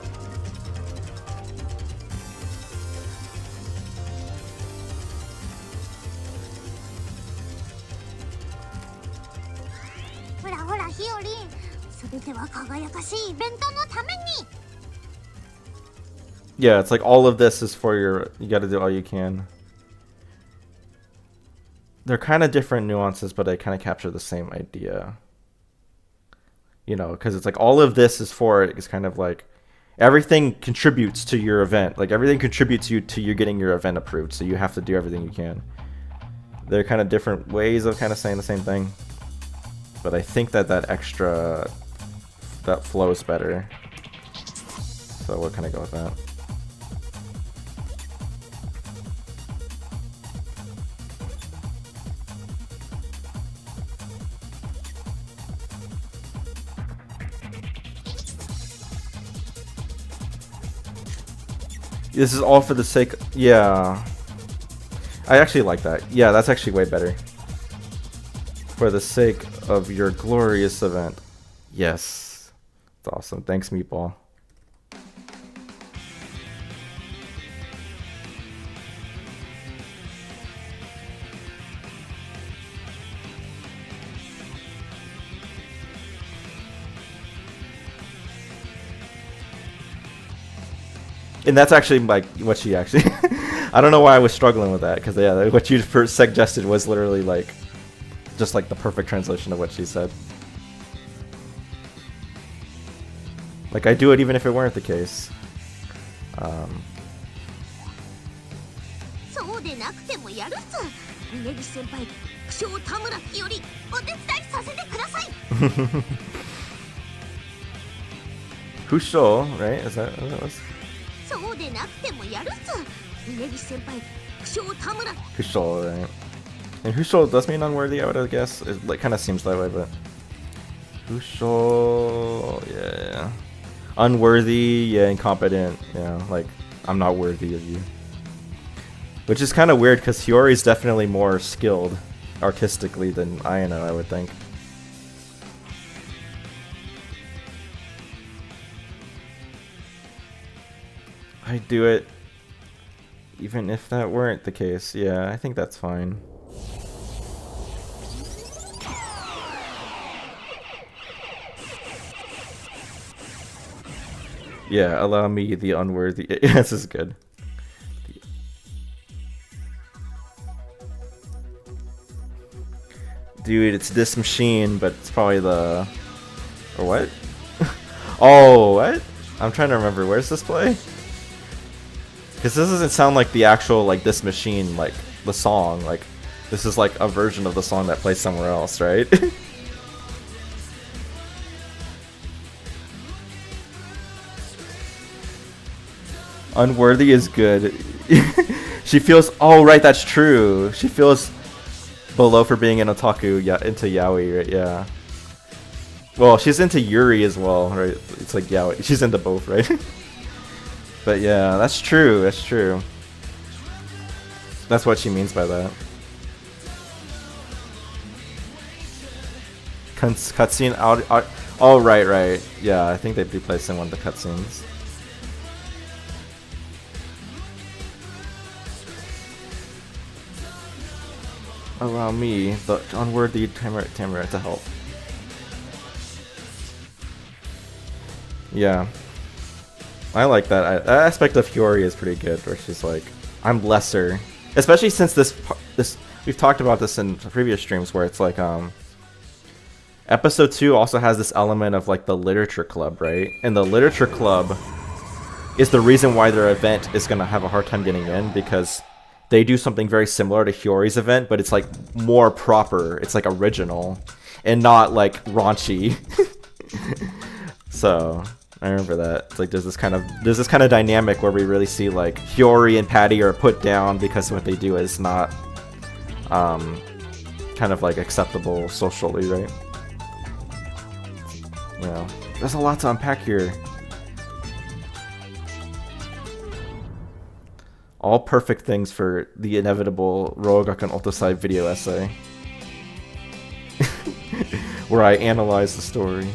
Yeah, it's like all of this is for your, you gotta do all you can. They're kind of different nuances, but they kind of capture the same idea. You know, because it's like all of this is for it. It's kind of like everything contributes to your event. Like everything contributes to you getting your event approved. So you have to do everything you can. They're kind of different ways of kind of saying the same thing. But I think that extra, that flows better. So we'll kind of go with that. This is all for the sake... Yeah. I actually like that. Yeah, that's actually way better. For the sake of your glorious event. Yes. It's awesome. Thanks, Meatball. And that's actually like what she actually... I don't know why I was struggling with that, because yeah, what you first suggested was literally like just like the perfect translation of what she said. Like I do it even if it weren't the case. Kusho, right? Is that what it was? Kusho, right? And Husho does mean unworthy, I would guess. It like, kind of seems that way, but... Husho... Yeah. Unworthy, yeah, incompetent. Yeah, like, I'm not worthy of you. Which is kind of weird, because Hiyori is definitely more skilled artistically than Ayano, I would think. I do it even if that weren't the case. Yeah, I think that's fine. Yeah, allow me the unworthy. This is good. Dude, it's this machine, but it's probably the... Or what? Oh, what? I'm trying to remember. Where's this play? Because this doesn't sound like the actual, like, this machine, like, the song. Like, this is like a version of the song that plays somewhere else, right? Unworthy is good. She feels... Oh, right, that's true. She feels below for being an otaku, yeah, into yaoi, right? Yeah. Well, she's into Yuri as well, right? It's like yaoi. She's into both, right? But yeah, that's true. That's true. That's what she means by that. Cutscene out. Oh, right. Yeah, I think they do place in one of the cutscenes. Allow me, the unworthy Tamara, to help. Yeah. I like that. That aspect of Hiyori is pretty good, where she's like, I'm lesser. Especially since this we've talked about this in previous streams, where it's like, episode 2 also has this element of like the literature club, right? And the literature club is the reason why their event is gonna have a hard time getting in, because they do something very similar to Hiyori's event, but it's like more proper. It's like original and not like raunchy. So I remember that. It's like there's this kind of dynamic where we really see like Hiyori and Patty are put down because what they do is not kind of like acceptable socially, right? You know, there's a lot to unpack here. All perfect things for the inevitable Rogaku Otosai video essay. Where I analyze the story.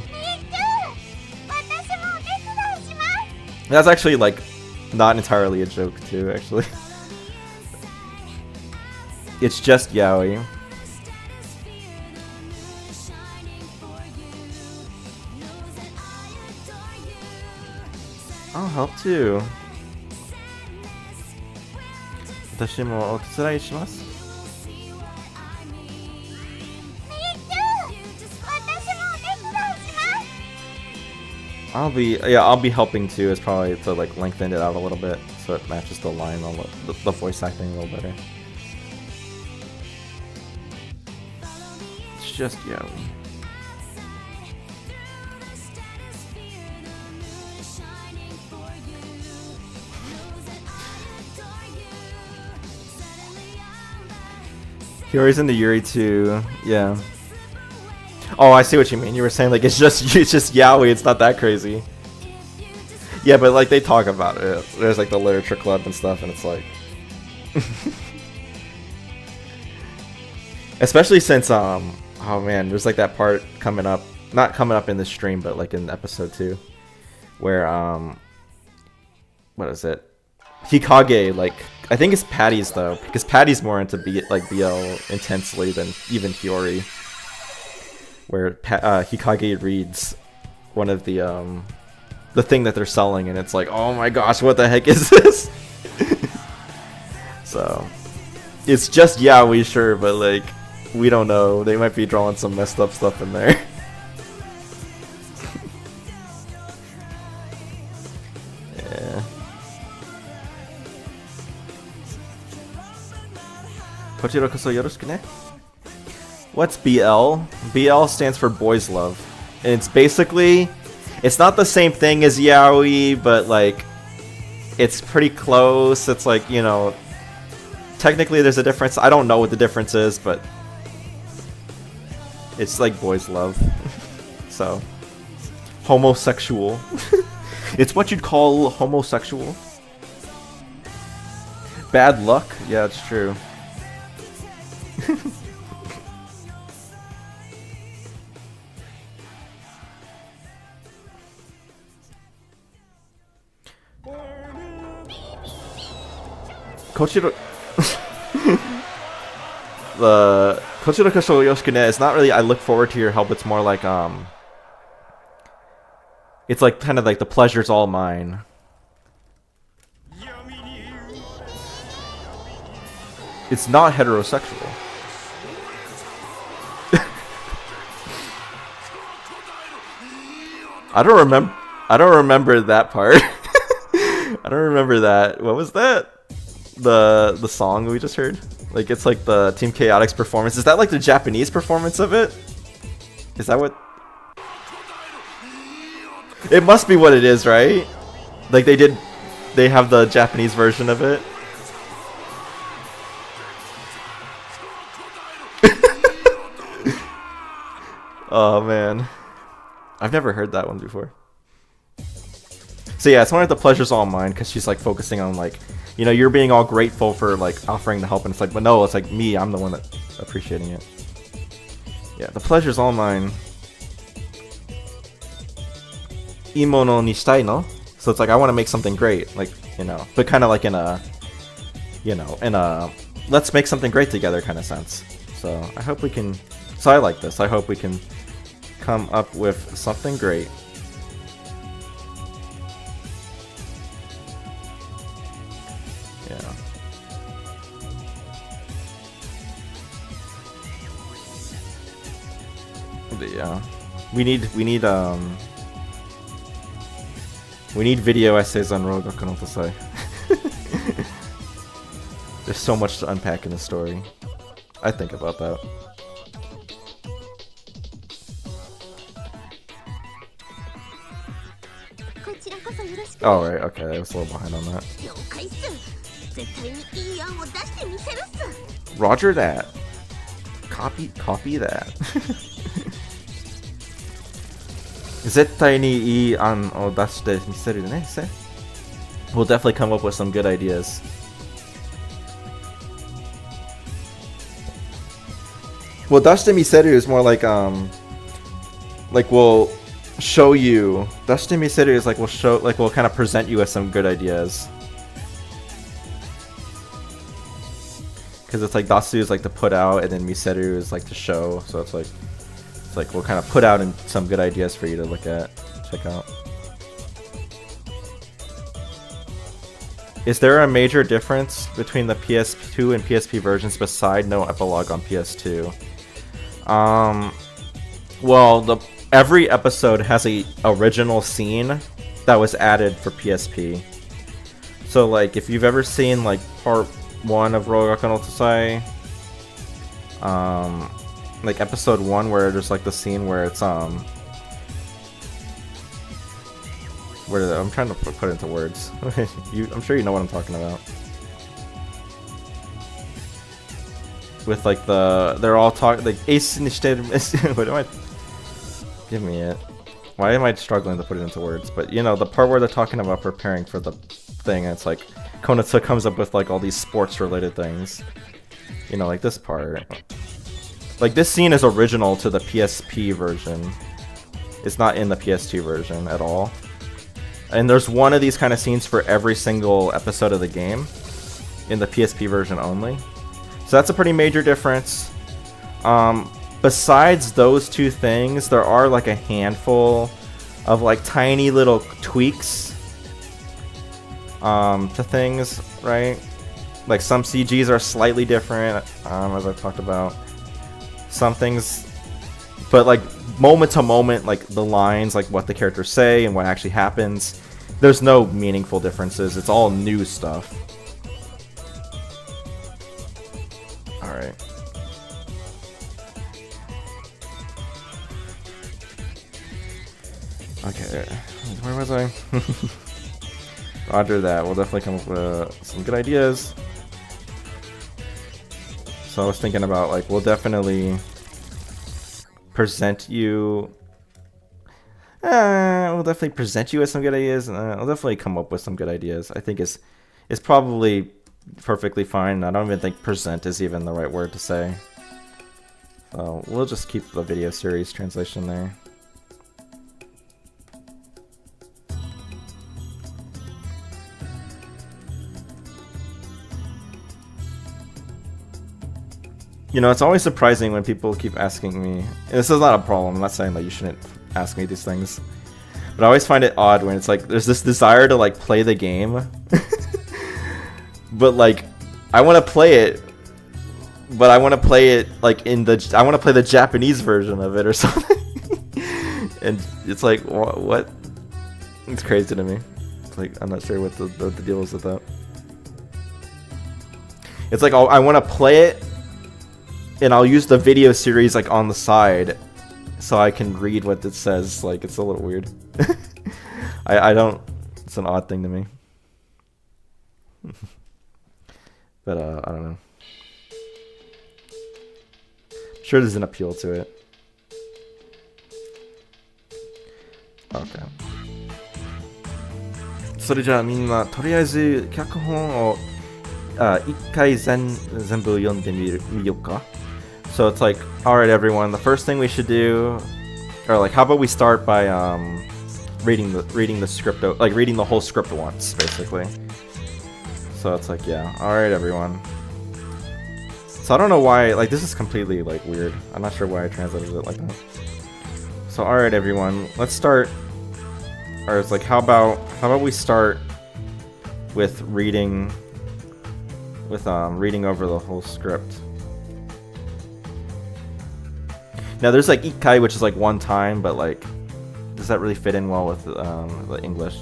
That's actually like not entirely a joke too, actually. It's just yaoi. I'll help too. 私もお手伝いします。I'll be helping too. It's probably to like lengthen it out a little bit so it matches the line on the voice acting a little better. It's just yaoi. Hiyori's in the Yuri too, yeah. Oh, I see what you mean. You were saying like it's just yaoi. It's not that crazy. Yeah, but like they talk about it. There's like the literature club and stuff, and it's like, especially since oh man, there's like that part coming up, not coming up in the stream, but like in episode 2, where what is it? Hikage, like I think it's Patty's though, because Patty's more into BL intensely than even Hiyori. Where Hikage reads one of the thing that they're selling, and it's like, oh my gosh, what the heck is this? So it's just yaoi, sure, but like we don't know. They might be drawing some messed up stuff in there. Yeah. Kochiro koso yoroshiku ne. What's BL? BL stands for boys love. And it's basically, it's not the same thing as yaoi, but like, it's pretty close. It's like, you know, technically there's a difference. I don't know what the difference is, but it's like boys love. So, homosexual. It's what you'd call homosexual. Bad luck? Yeah, it's true. Kochiro the Kochiro koso yoroshiku ne is not really I look forward to your help. It's more like it's like kind of like the pleasure's all mine. It's not heterosexual. I don't remember that part. I don't remember that. What was that? The song we just heard? Like it's like the Team Chaotix performance. Is that like the Japanese performance of it? Is that what? It must be what it is, right? Like they have the Japanese version of it. Oh man. I've never heard that one before. So yeah, it's one of the pleasures all mine, because she's like focusing on like, you know, you're being all grateful for like offering the help, and it's like, but no, it's like me, I'm the one that's appreciating it. Yeah, the pleasure's all mine. Imono ni shitai no? So it's like I want to make something great, like, you know, but kind of like in a, you know, in a let's make something great together kind of sense. So I hope we can. So I like this. I hope we can come up with something great. Yeah. But yeah. We need video essays on Rogaku no Otosai. There's so much to unpack in the story. I think about that. Oh right, okay, I was a little behind on that. Roger that. Copy that. 絶対にいい案を出してみせるね。We'll definitely come up with some good ideas. Well, 出してみせる is more like we'll show you. 出してみせる is like we'll kind of present you with some good ideas. Because it's like dasu is like to put out, and then miseru is like to show. So it's like we'll kind of put out in some good ideas for you to look at, check out. Is there a major difference between the PS2 and PSP versions beside no epilogue on PS2? Well, every episode has a original scene that was added for PSP. So like if you've ever seen like part 1 of Rogaku no Tsusai, like episode 1 where there's like the scene where it's I'm trying to put it into words. I'm sure you know what I'm talking about. With like they're all talking like ace instead. What am I? Give me it. Why am I struggling to put it into words? But you know the part where they're talking about preparing for the thing. And it's like Konatsu comes up with like all these sports related things. You know, like this part. Like this scene is original to the PSP version. It's not in the PS2 version at all. And there's one of these kind of scenes for every single episode of the game in the PSP version only. So that's a pretty major difference. Besides those two things, there are like a handful of like tiny little tweaks to things, right? Like some CGs are slightly different, as I talked about. Some things, but like moment to moment, like the lines, like what the characters say and what actually happens, there's no meaningful differences. It's all new stuff. Alright. Okay, where was I? Roger that. We'll definitely come up with some good ideas. So I was thinking about like we'll definitely present you. We'll definitely present you with some good ideas. I'll definitely come up with some good ideas. I think it's probably perfectly fine. I don't even think present is even the right word to say. So we'll just keep the video series translation there. You know, it's always surprising when people keep asking me, and this is not a problem, I'm not saying that you shouldn't ask me these things, but I always find it odd when it's like, there's this desire to like play the game, but like, I want to play it, but I want to play it like I want to play the Japanese version of it or something, and it's like, what? It's crazy to me. It's like, I'm not sure what the deal is with that. It's like, I want to play it, and I'll use the video series like on the side so I can read what it says. Like, it's a little weird. I don't, it's an odd thing to me. But I don't know. I'm sure there's an appeal to it. Okay. それじゃあみんなとりあえず脚本を一回全部読んでみようか。So it's like, alright everyone, the first thing we should do, or like, how about we start by reading the script, like reading the whole script once, basically. So it's like, yeah, alright everyone. So I don't know why, like this is completely like weird. I'm not sure why I translated it like that. So alright everyone, let's start, or it's like, how about we start with reading over the whole script. Now there's like ikkai, which is like one time, but like, does that really fit in well with the English?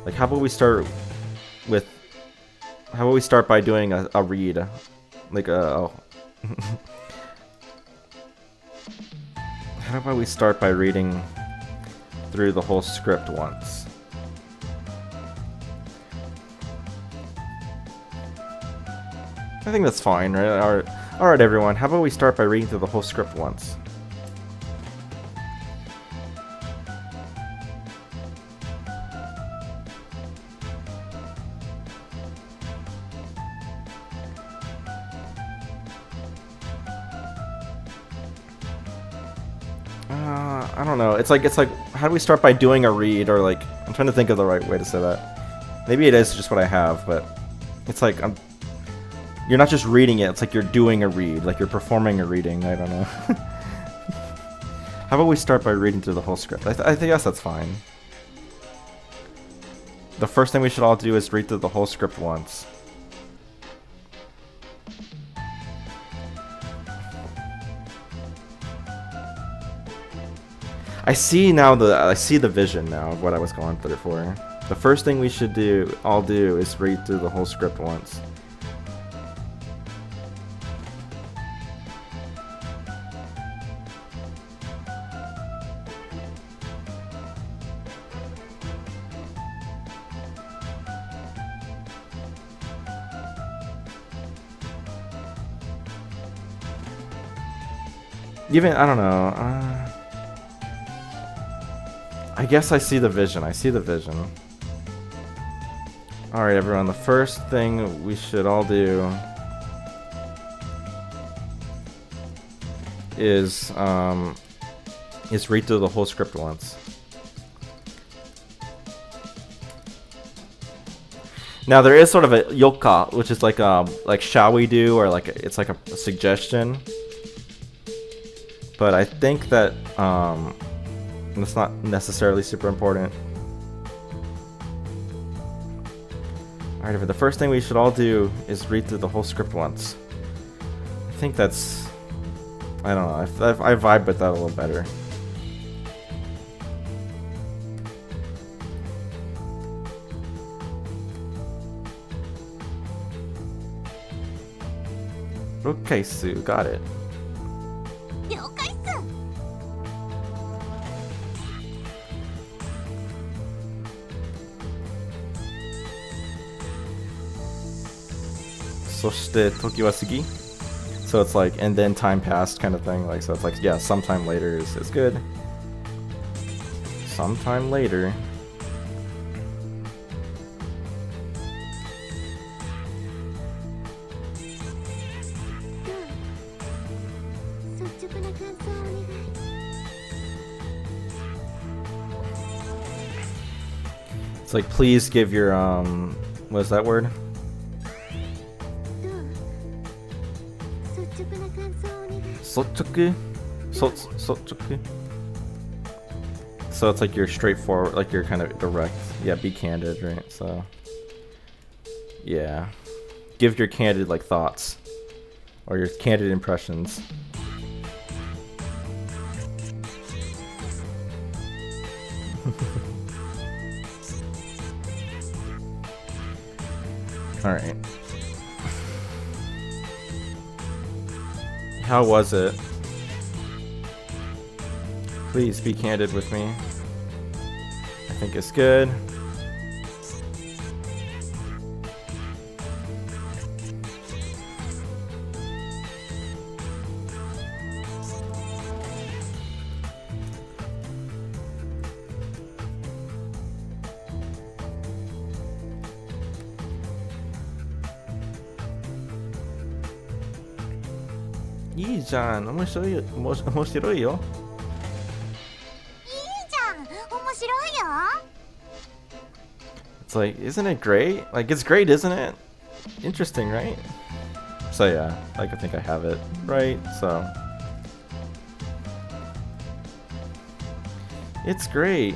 Like, how about we start with how about we start by doing a read? Like a... How about we start by reading through the whole script once? I think that's fine, right? Alright everyone, how about we start by reading through the whole script once? I don't know. It's like, how do we start by doing a read, or like, I'm trying to think of the right way to say that. Maybe it is just what I have, but it's like, you're not just reading it, it's like you're doing a read, like you're performing a reading, I don't know. How about we start by reading through the whole script? I guess that's fine. The first thing we should all do is read through the whole script once. I see the vision now of what I was going through for. The first thing we should all do is read through the whole script once. Even, I don't know, I guess I see the vision. Alright everyone, the first thing we should all do is read through the whole script once. Now there is sort of a yoka, which is like shall we do, or like it's like a suggestion. But I think that it's not necessarily super important. Alright, the first thing we should all do is read through the whole script once. I think that's... I don't know, I vibe with that a little better. Okay, Sue, got it. 了解っす。そして時は過ぎ? So it's like, and then time passed kind of thing. Like, so it's like, yeah, sometime later is good. Sometime later. It's like, please give your, what is that word? Sotsuku? Sotsuku? So it's like you're straightforward, like you're kind of direct. Yeah, be candid, right? So, yeah. Give your candid, like, thoughts. Or your candid impressions. Alright. How was it? Please be candid with me. I think it's good. Iいじゃん、面白いよ。いいじゃん、面白いよ。It's like, isn't it great? Like, it's great, isn't it? Interesting, right? So yeah, like, I think I have it right, so. It's great.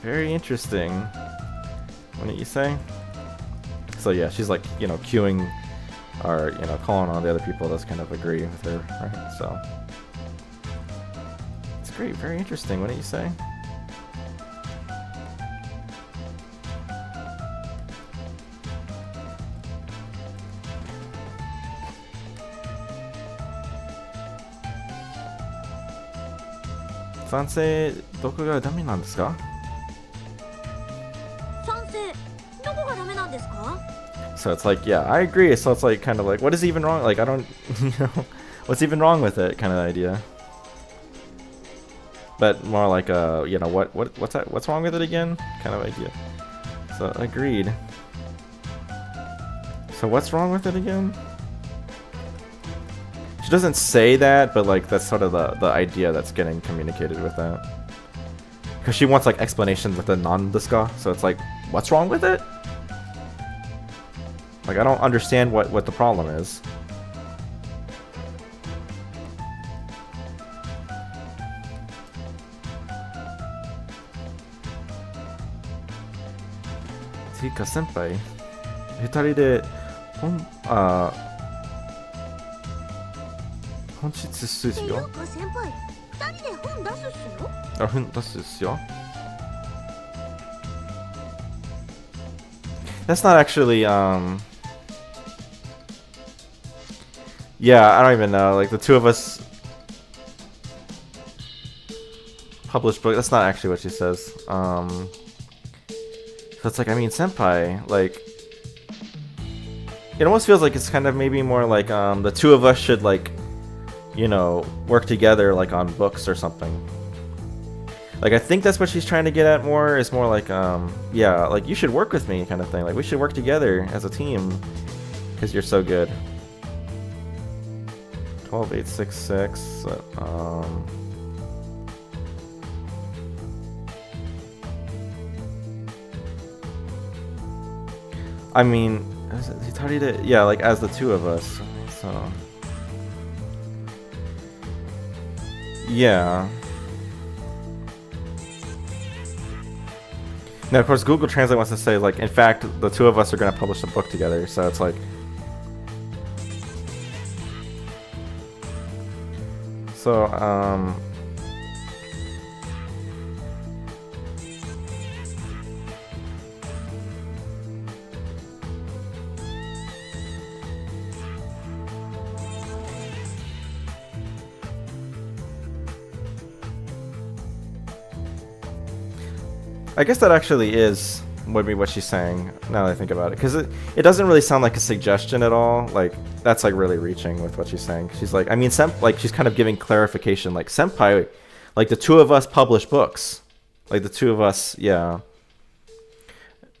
Very interesting. Wouldn't you say? So yeah, she's like, you know, cueing, or, you know, calling on the other people that's kind of agree with her, right? So. It's great, very interesting, wouldn't you say? 賛成どこがダメなんですか？賛成どこがダメなんですか？ So it's like, yeah, I agree. So it's like kind of like, what is even wrong? Like, I don't, you know, what's even wrong with it? Kind of idea. But more like you know, what's that? What's wrong with it again? Kind of idea. So agreed. So what's wrong with it again? She doesn't say that, but like that's sort of the idea that's getting communicated with that. Because she wants like explanations with the non-deska. So it's like, what's wrong with it? Like, I don't understand what the problem is. Tika senpai, 二人で本質数字よ。っていうか先輩、二人で本出すっすよ。あ、本出すっすよ。That's not actually yeah, I don't even know. Like the two of us published book. That's not actually what she says. So it's like, I mean, senpai, like, it almost feels like it's kind of maybe more like the two of us should like, you know, work together like on books or something. Like I think that's what she's trying to get at more. Is more like yeah, like you should work with me kind of thing. Like we should work together as a team because you're so good. 12866. I mean, yeah, like as the two of us. So yeah. Now, of course, Google Translate wants to say, like, in fact, the two of us are going to publish a book together. So it's like, so I guess that actually is would be what she's saying now that I think about it, because it doesn't really sound like a suggestion at all. Like that's like really reaching with what she's saying. She's like, I mean, like she's kind of giving clarification. Like senpai, like the two of us publish books, like the two of us, yeah.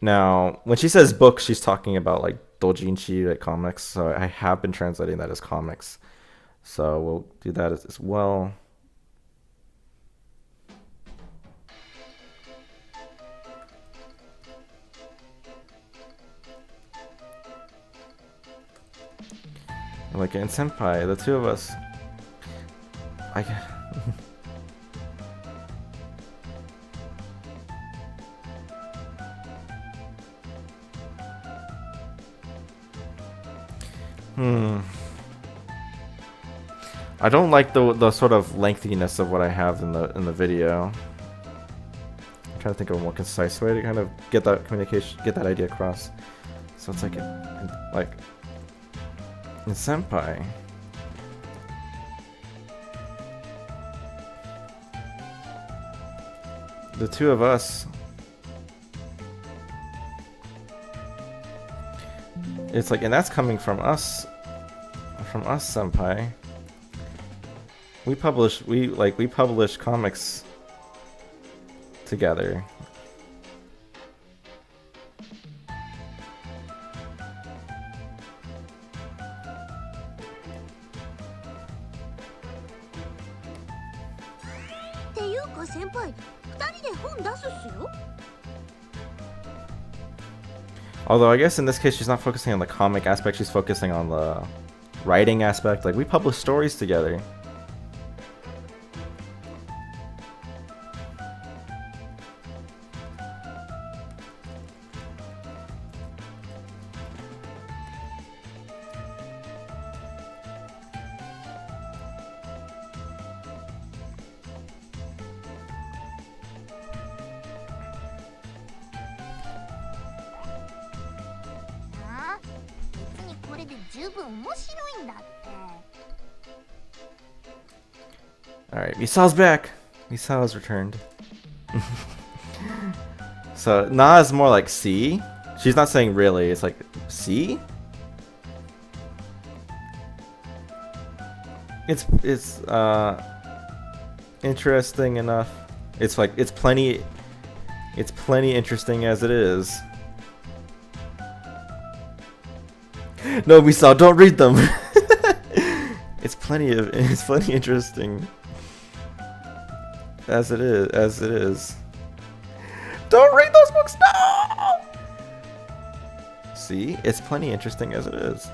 Now when she says books, she's talking about like doujinshi, like comics. So I have been translating that as comics. So we'll do that as well. Like in senpai, the two of us. I don't like the sort of lengthiness of what I have in the video. I'm trying to think of a more concise way to kind of get that communication, get that idea across. So it's like, in senpai. The two of us. It's like, and that's coming from us senpai. We publish comics together. Although I guess in this case she's not focusing on the comic aspect, she's focusing on the writing aspect. Like we publish stories together. Alright, Misao's back! Misao has returned. So Na is more like see. She's not saying really. It's like see. It's interesting enough. It's like it's plenty interesting as it is. No, Misao, don't read them. It's plenty interesting as it is. Don't read those books, no! See, it's plenty interesting as it is.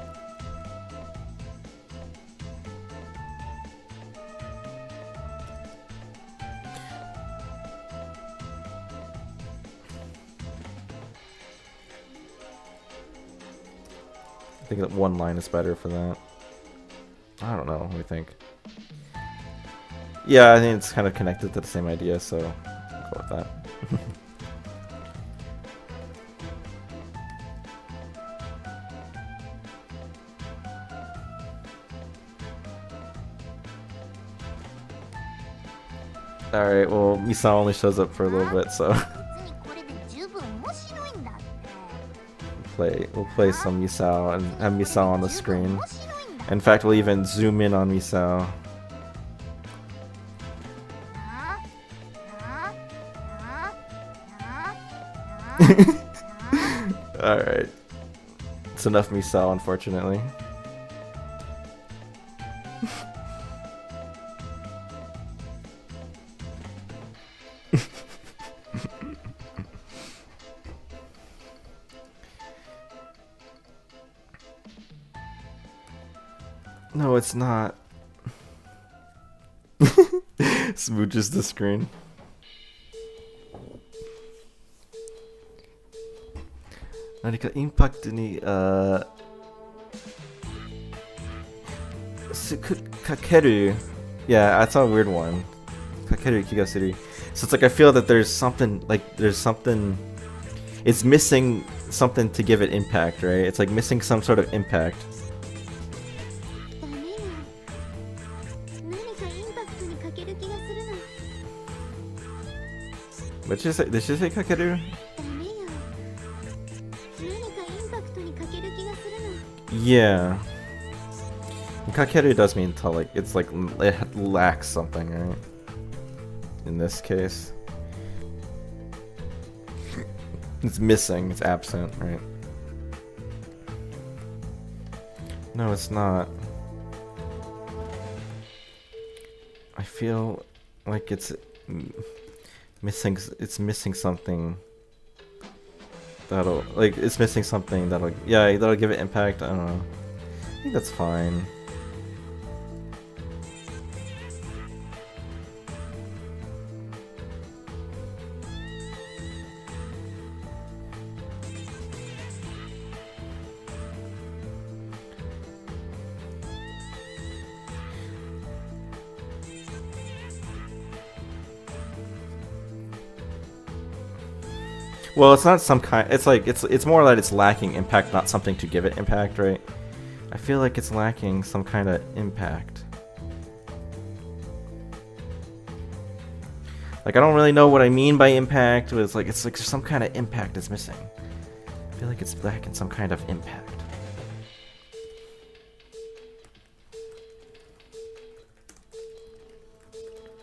I think that one line is better for that. I don't know, what do you think? Yeah, I think it's kind of connected to the same idea, so I'll go with that. Alright, well, Misao only shows up for a little bit, so 別にこれで十分面白いんだって we'll play some Misao and have Misao on the 十分 screen. 面白いんだ In fact, we'll even zoom in on Misao. ななななな Alright. It's enough Misao, unfortunately. No, it's not. Smooches the screen. Nanika impact ni kakeru. Yeah, that's a weird one. Kakeru kigasuru. So it's like I feel that there's something it's missing something to give it impact, right? It's like missing some sort of impact. ダメよ何かインパクトに欠ける気がするの What did she say? Did she say kakeru? ダメよ何かインパクトに欠ける気がするの Yeah. Kakeru does mean to like it's like it lacks something, right? In this case. It's missing, it's absent, right? No, it's not. I feel like it's missing something that'll give it impact. I don't know. I think that's fine. Well, it's not some kind. It's like it's more that it's lacking impact, not something to give it impact, right? I feel like it's lacking some kind of impact. Like I don't really know what I mean by impact, but it's like some kind of impact is missing. I feel like it's lacking some kind of impact.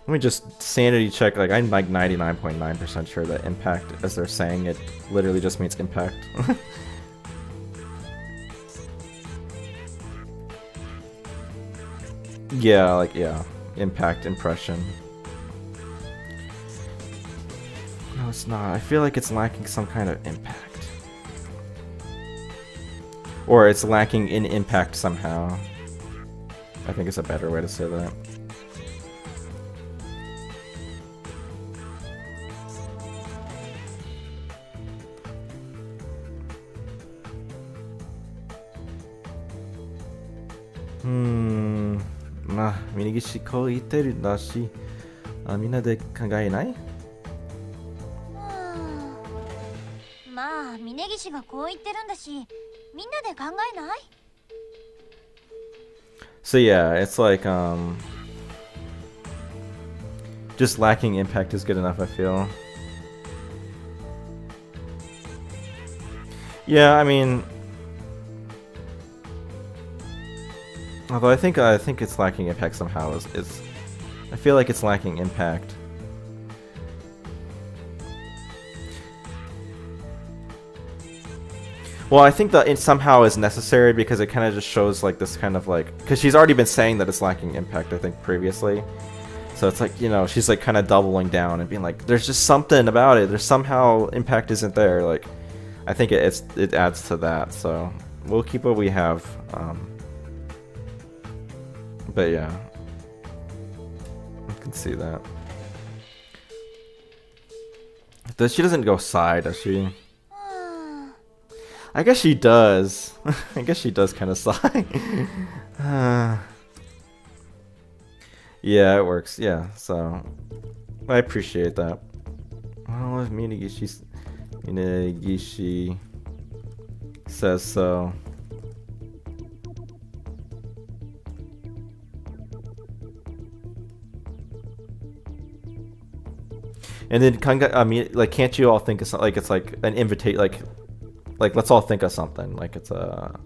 Let me just sanity check. Like I'm like 99.9% sure that impact, as they're saying it, literally just means impact. Yeah, impact, impression. No, it's not. I feel like it's lacking some kind of impact. Or it's lacking in impact somehow. I think it's a better way to say that. Ma, 峯岸こう言ってるらしい。みんなで考えない？まあ峯岸がこう言ってるんだしみんなで考えない？ So yeah, it's like Just lacking impact is good enough, I feel. Yeah, I mean, although I think it's lacking impact somehow. I feel like it's lacking impact. Well, I think that it somehow is necessary because it kind of just shows like this kind of like, because she's already been saying that it's lacking impact, I think, previously. So it's like, you know, she's like kind of doubling down and being like, there's just something about it. There's somehow impact isn't there. Like, I think it adds to that. So we'll keep what we have. But yeah, I can see that. She doesn't go side, does she? I guess she does. I guess she does kind of sigh. Yeah, it works. Yeah, so I appreciate that. Well, if Minagishi says so. And then Kanga, I mean, like, can't you all think of something? Like, it's like an invitation, like let's all think of something. Like it's a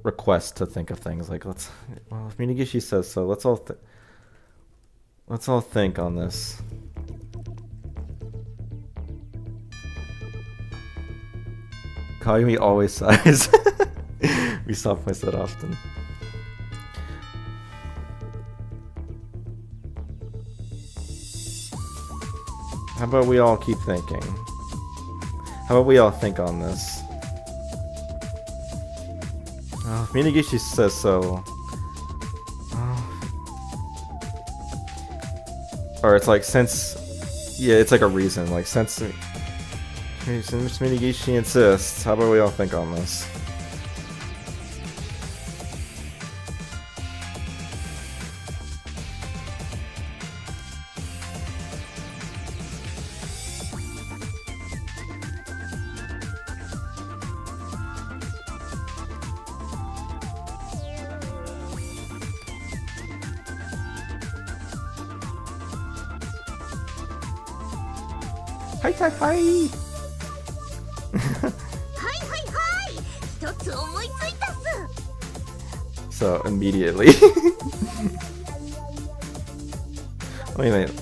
request to think of things. Like well, if Minagishi says so, let's all think on this. Kayumi always sighs. We saw points that often. How about we all keep thinking? How about we all think on this? Oh, Minagishi says so. Oh. Or it's like, since... Yeah, it's like a reason. Like, since Minagishi insists, how about we all think on this? Hi, hi, hi! はいはいはい一つ思いついたっす So, immediately. Wait a minute.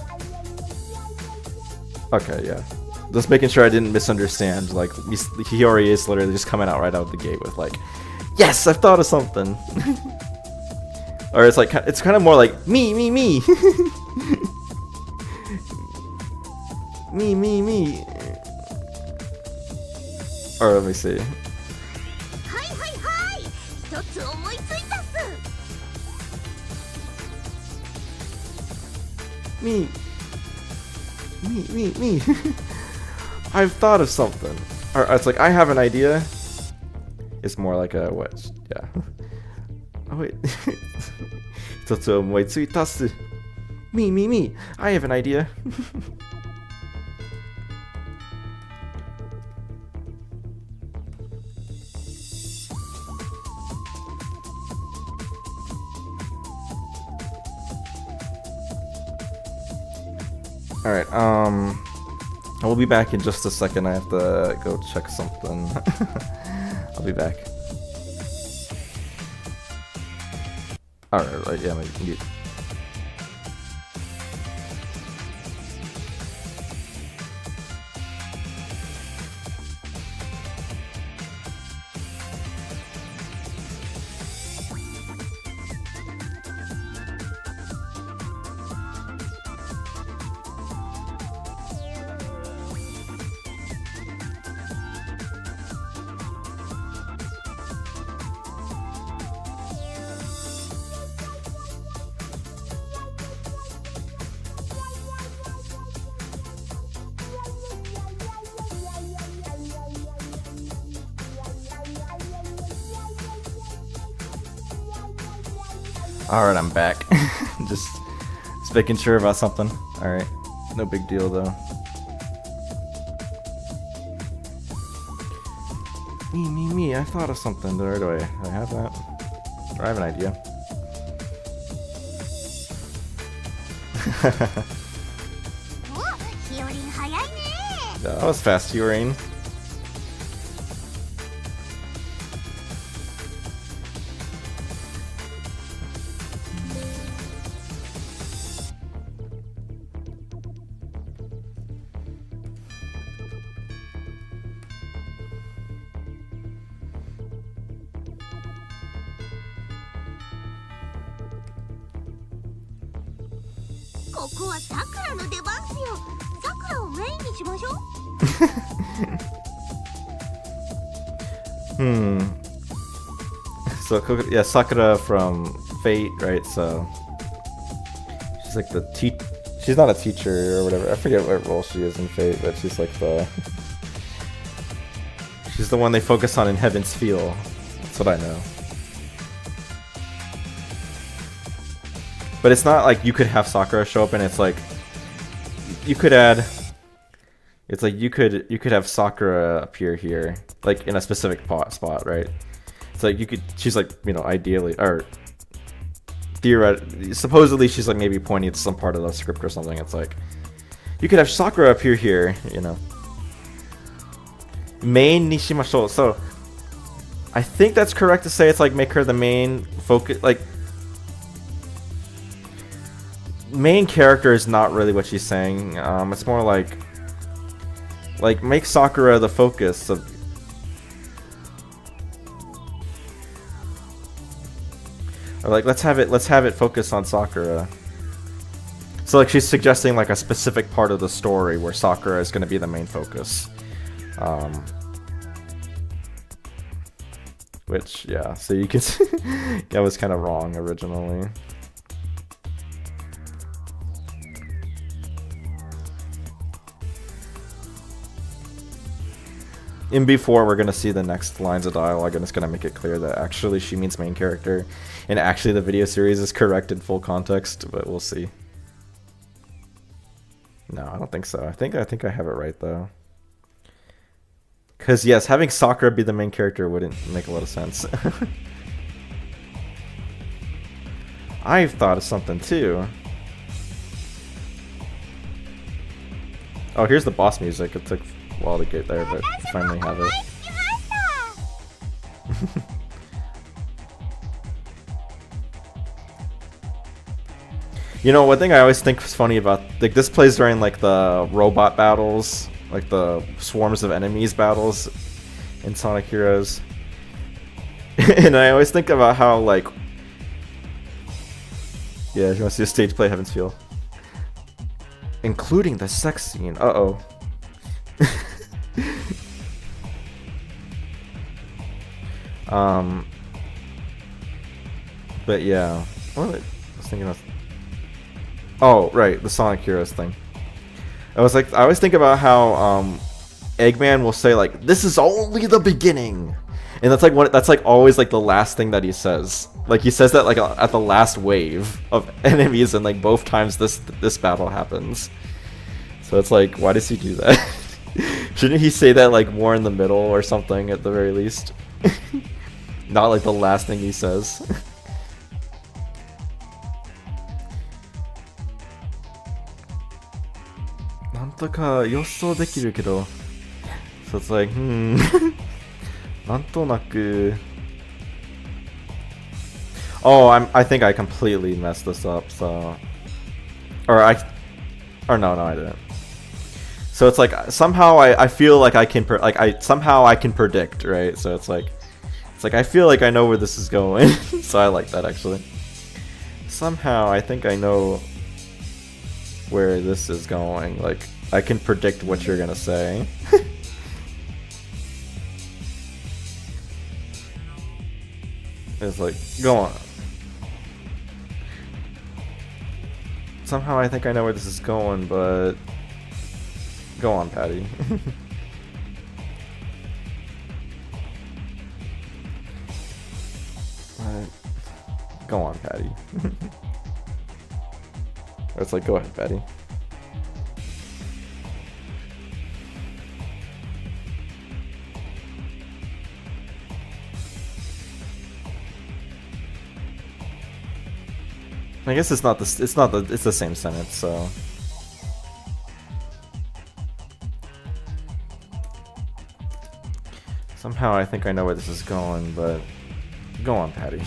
Okay, yeah. Just making sure I didn't misunderstand. Like, Hiyori is literally just coming out right out of the gate with like, yes, I've thought of something! Or it's like, it's kind of more like, me! Me! Or let me see. はいはいはい一つ思いついたっす Me. I've thought of something. Or it's like, I have an idea. It's more like a what? Yeah. Oh wait. 一つ思いついたっす. Me. I have an idea. Alright, we'll be back in just a second. I have to go check something. I'll be back. Alright, right, yeah, maybe. Alright, I'm back. just making sure about something. Alright, no big deal though. Me, I thought of something. Do I have that? Or I have an idea. お、ひよりん早いね。 Yeah, that was fast, Hyorin. ここはさくらの出番っすよ。さくらをメインにしましょう。So, yeah, Sakura from Fate, right? So, she's like the she's not a teacher or whatever. I forget what role she is in Fate, but she's like she's the one they focus on in Heaven's Feel. That's what I know. But it's not like you could have Sakura show up and it's like you could add. It's like you could have Sakura appear here, like in a specific spot, right? It's like you could. She's like, you know, ideally or theoretically, supposedly she's like maybe pointing to some part of the script or something. It's like you could have Sakura appear here, you know. Main Nishimashou. So I think that's correct to say it's like make her the main focus, like. Main character is not really what she's saying. It's more like make Sakura the focus of. Or like let's have it focus on Sakura. So like she's suggesting like a specific part of the story where Sakura is going to be the main focus. Which yeah, so you can see that was kind of wrong originally. In before we're gonna see the next lines of dialogue and it's gonna make it clear that actually she means main character and actually the video series is correct in full context, but we'll see. No, I don't think so. I think I have it right though. Cause yes, having Sakura be the main character wouldn't make a lot of sense. I've thought of something too. Oh, here's the boss music. It took a while to get there, but I finally have it. You know, one thing I always think is funny about, like, this plays during like the robot battles, like the swarms of enemies battles in Sonic Heroes. And I always think about how, like, yeah, if you want to see a stage play Heaven's Feel, including the sex scene. Uh-oh. But yeah, what was I thinking of? Oh, right, the Sonic Heroes thing. I always think about how Eggman will say like, "This is only the beginning," and that's like always like the last thing that he says. Like he says that like at the last wave of enemies, and like both times this battle happens. So it's like, why does he do that? Shouldn't he say that like more in the middle or something at the very least? Not like the last thing he says. So it's like, Oh, I think I completely messed this up, so... No, I didn't. So it's like, somehow I feel like I can, somehow I can predict, right? So it's like I feel like I know where this is going. So I like that, actually. Somehow I think I know where this is going. Like, I can predict what you're gonna say. It's like, go on. Somehow I think I know where this is going, but... Go on, Patty. Go on, Patty. Or it's like, go ahead, Patty. I guess it's not the it's the same sentence, so. Somehow I think I know where this is going, but go on, Patty.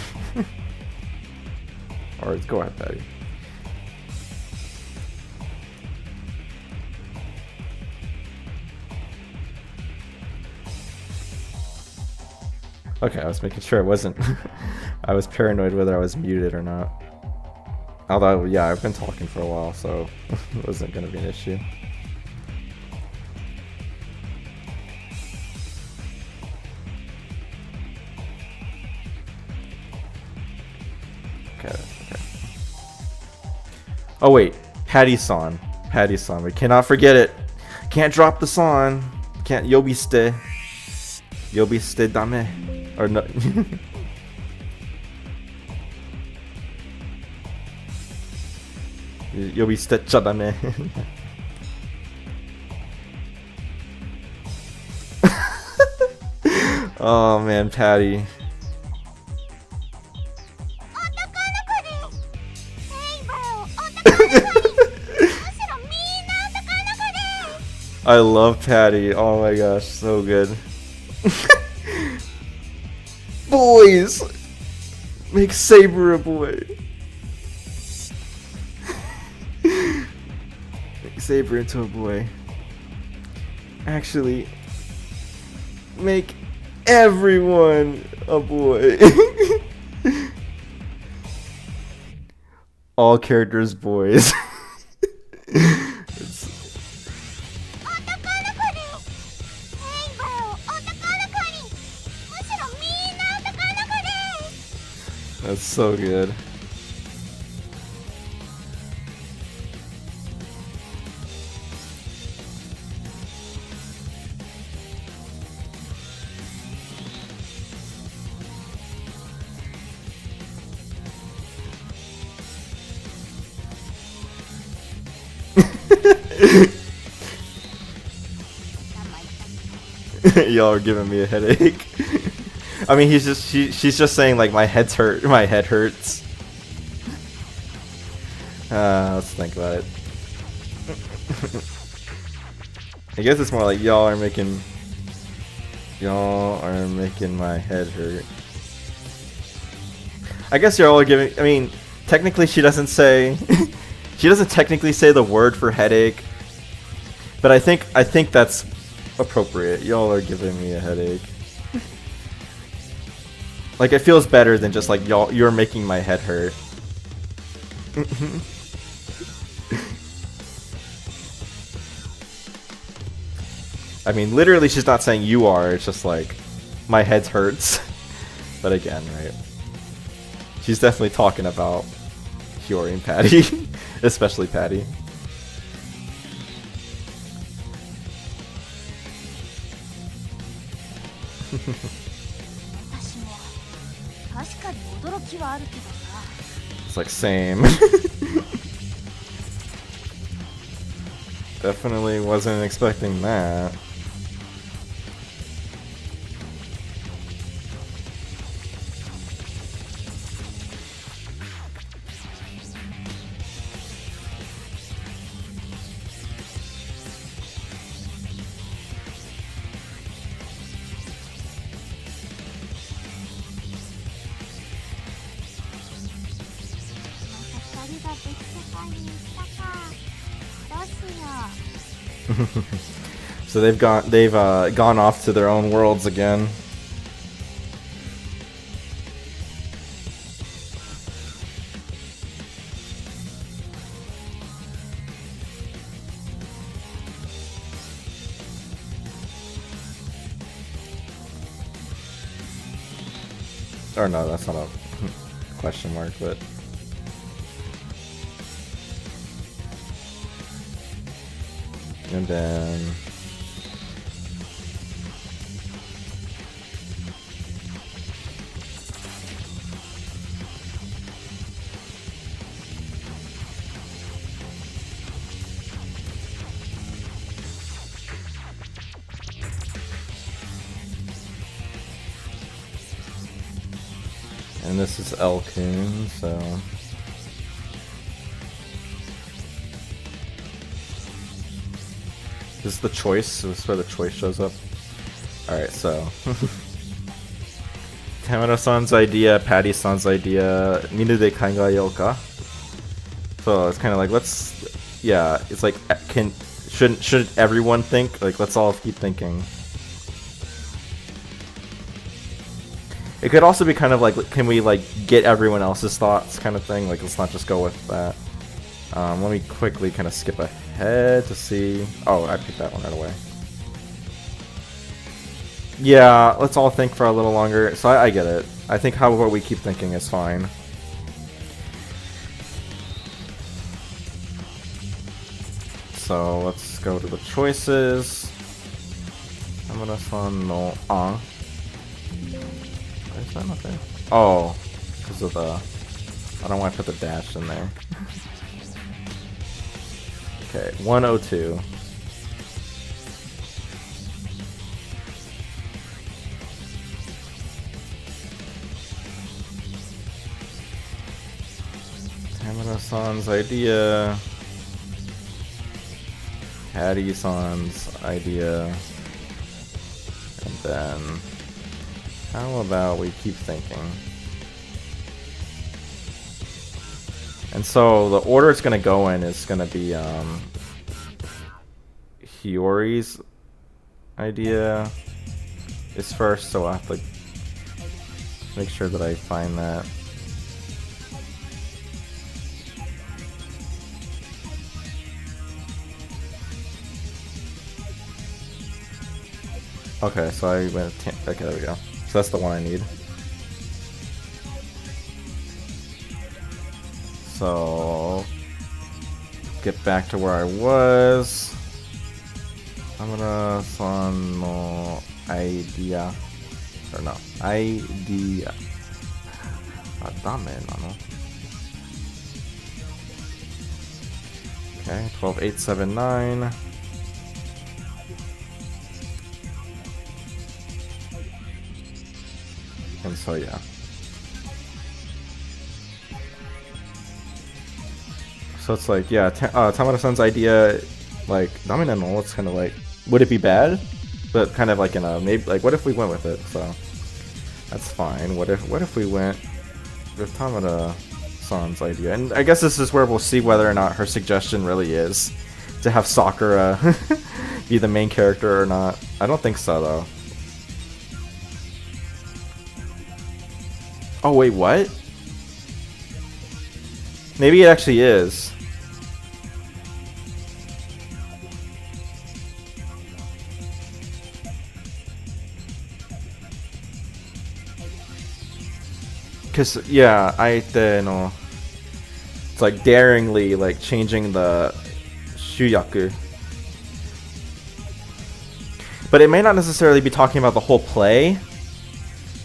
Or go ahead, Patty. Okay, I was making sure I wasn't. I was paranoid whether I was muted or not. Although, yeah, I've been talking for a while, so it wasn't going to be an issue. Okay. Oh wait, Patty-san. Patty-san. We cannot forget it. Can't drop the san. Can't yobiste. Yobiste dame. Or no. Yobiste chadame. Oh man, Patty. I love Patty. Oh my gosh, so good. Boys! Make Saber a boy. Make Saber into a boy. Actually, make everyone a boy. All characters boys. That's so good. Y'all are giving me a headache. I mean, she's just saying like my head hurts. Let's think about it. I guess it's more like y'all are making my head hurt. I guess y'all are giving. I mean, technically she doesn't say. She doesn't technically say the word for headache, but I think that's appropriate. Y'all are giving me a headache. Like, it feels better than just like you're making my head hurt. I mean, literally she's not saying you are, it's just like my head hurts. But again, right? She's definitely talking about Hiyori and Patty. Especially Patty. It's like same. Definitely wasn't expecting that. So they've gone off to their own worlds again. Or no, that's not a question mark, but and then this is Elkun, so This is the choice. This is where the choice shows up. Alright, so. Tamara-san's idea, Patty-san's idea, Minu de kangayoka. So it's kind of like, let's, yeah, it's like, should everyone think? Like, let's all keep thinking. It could also be kind of like, can we like get everyone else's thoughts kind of thing? Like, let's not just go with that. Let me quickly kind of skip ahead to see. Oh, I picked that one right away. Yeah, let's all think for a little longer. So I get it. I think what we keep thinking is fine. So let's go to the choices. Tamara-san no an. Why is that not there? Oh, because of the... I don't want to put the dash in there. Okay, 102. Tamara-san's idea. Patty-san's idea. And then, how about we keep thinking? And so the order it's gonna go in is gonna be Hiyori's idea is first, so I have to make sure that I find that. Okay, so I went. Okay, there we go. So that's the one I need. So get back to where I was. Tamara-san no idea. Or no, idea. Ah, dame nano. Okay, 12879. And so yeah. So it's like, yeah, Tamara-san's idea, like, Damina no, it's kind of like, would it be bad? But kind of like in a, maybe, like, what if we went with it? So, that's fine. What if we went with Tamara-san's idea? And I guess this is where we'll see whether or not her suggestion really is to have Sakura be the main character or not. I don't think so, though. Oh, wait, what? Maybe it actually is. Cause yeah, no. It's like daringly like changing the shuyaku. But it may not necessarily be talking about the whole play.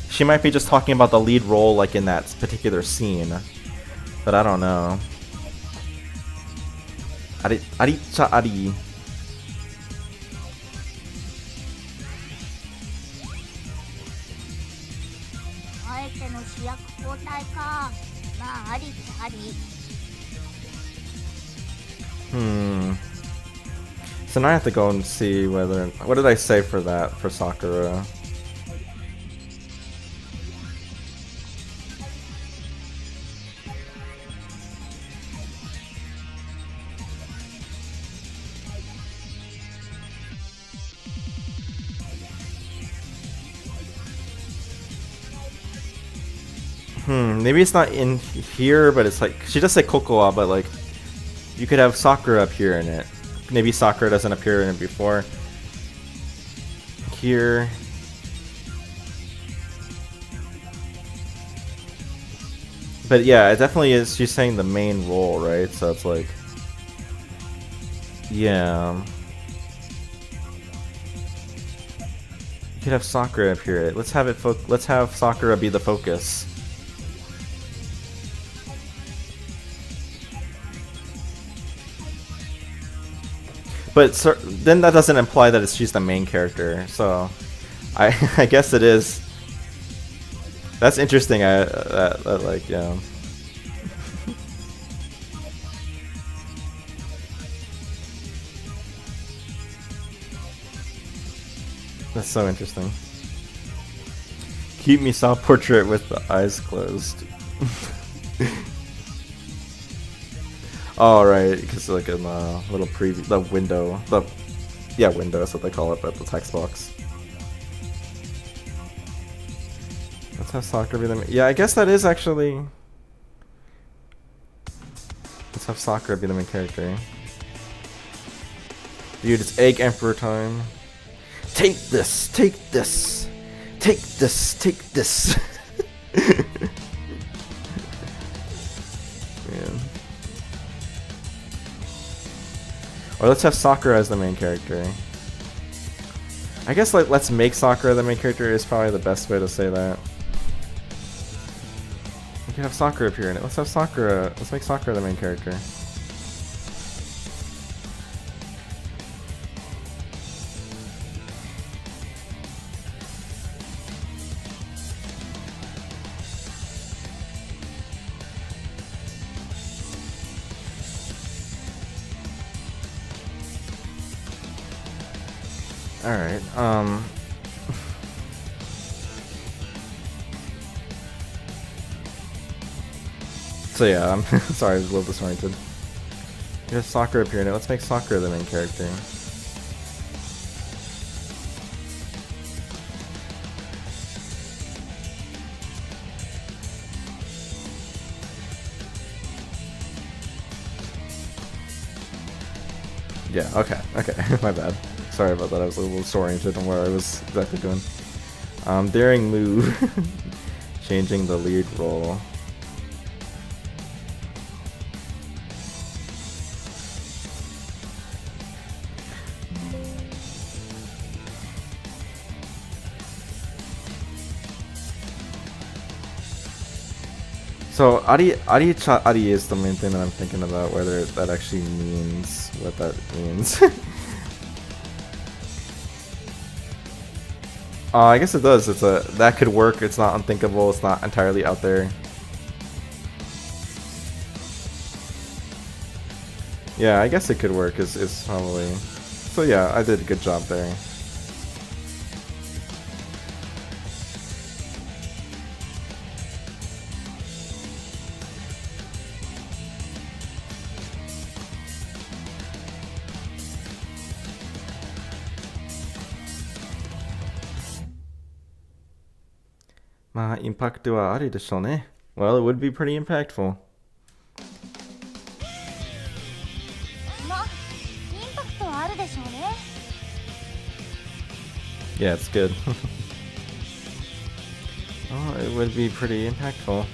She might be just talking about the lead role like in that particular scene. But I don't know. Ari-cha ari. So now I have to go and see whether... What did I say for that, for Sakura? Maybe it's not in here, but it's like... She does say Kokoa, but like... You could have Sakura appear in it. Maybe Sakura doesn't appear in it before. Here... But yeah, it definitely is... She's saying the main role, right? So it's like... Yeah... You could have Sakura appear. Let's have it. Let's have Sakura be the focus. But then that doesn't imply that she's the main character. So, I guess it is. That's interesting. Like yeah. That's so interesting. Keep Misao portrait with the eyes closed. Oh, right, because like in the little preview, the window, window, that's what they call it, but the text box. Let's have Sakura be the I guess that is actually. Let's have Sakura be the main character. Dude, it's Egg Emperor time. Take this, take this, take this, take this. Man. Or let's have Sakura as the main character. I guess like let's make Sakura the main character is probably the best way to say that. We can have Sakura appear in it. Let's have Sakura. Let's make Sakura the main character. Alright, so yeah, I'm sorry, I was a little disoriented. Here's Sakura appearing in it. Let's make Sakura the main character. Yeah, okay, my bad. Sorry about that, I was a little disoriented on what I was exactly doing. Daring move. Changing the lead role. So Ari is the main thing that I'm thinking about, whether that actually means what that means. I guess it does. That could work. It's not unthinkable. It's not entirely out there. Yeah, I guess it could work. Is probably. So yeah, I did a good job there. Impactはありでしょうね. Well, it would be pretty impactful. インパクトはあるでしょうね. Yeah, it's good. Oh, it would be pretty impactful.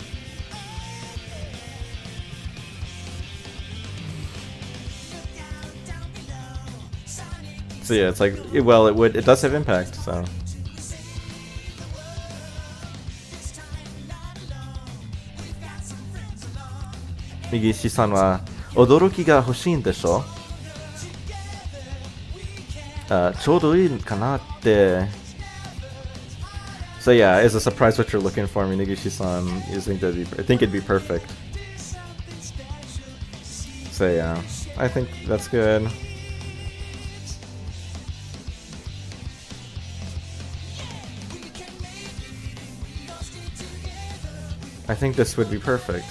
So yeah, it's like, well, it does have impact, so. Migishi-san wa odoroki ga hoshiin desho? ちょうどいいかなって. So yeah, is a surprise what you're looking for, Migishi-san. I think it'd be perfect. So yeah, I think that's good. I think this would be perfect.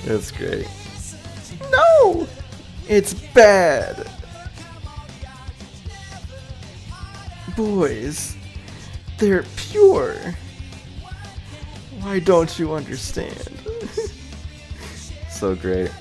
That's great. No! It's bad! Boys, they're pure. Why don't you understand? So great.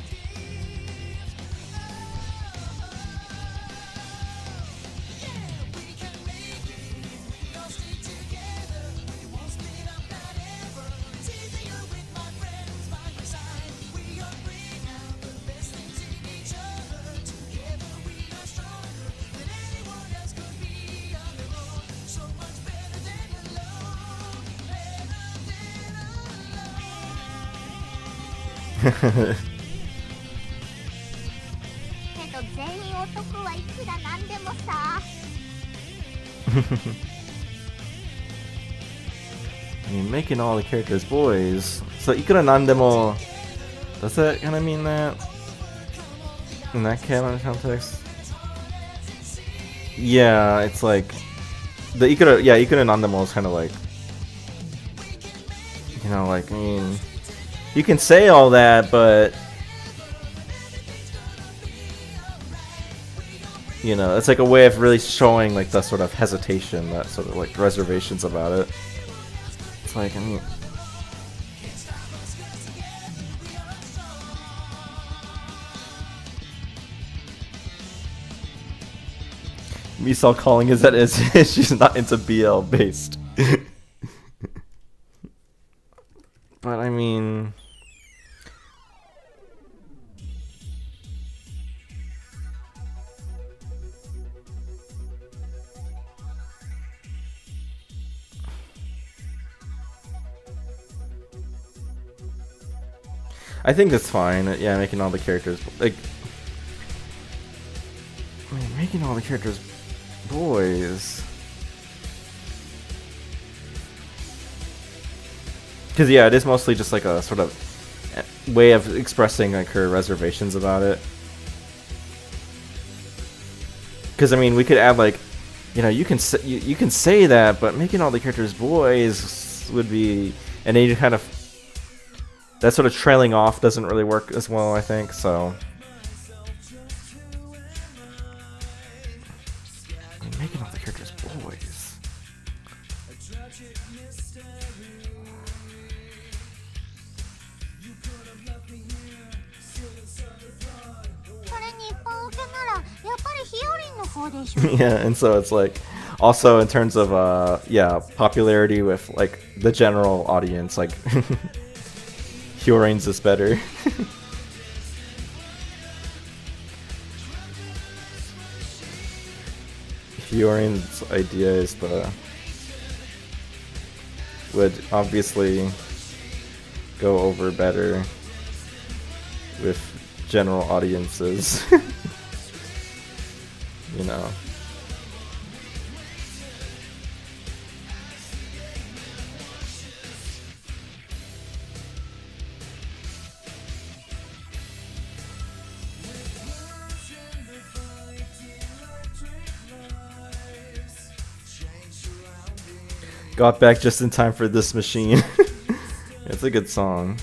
けど全員男はいくらなんでもさ。I mean, making all the characters boys. So, ikura nandemo. Does that kind of mean that? In that canon context? Yeah, it's like. The ikura, yeah, ikura nandemo is kind of like. You know, like, I mean. You can say all that, but. You know, it's like a way of really showing, like, the sort of hesitation, that sort of, like, reservations about it. It's like, I mean... Misao calling is that she's not into BL based. But I mean... I think that's fine. Yeah, making all the characters like. I mean, making all the characters boys. Because yeah, it is mostly just like a sort of way of expressing like her reservations about it. Because I mean, we could add like, you know, you can say that, but making all the characters boys would be, and then you kind of. That sort of trailing off doesn't really work as well, I think, so... I mean, making all the characters boys... Yeah, and so it's like... Also, in terms of, yeah, popularity with, like, the general audience, like... Hyorin's is better. Hyorin's idea is would obviously go over better with general audiences. You know. Got back just in time for this machine. It's a good song.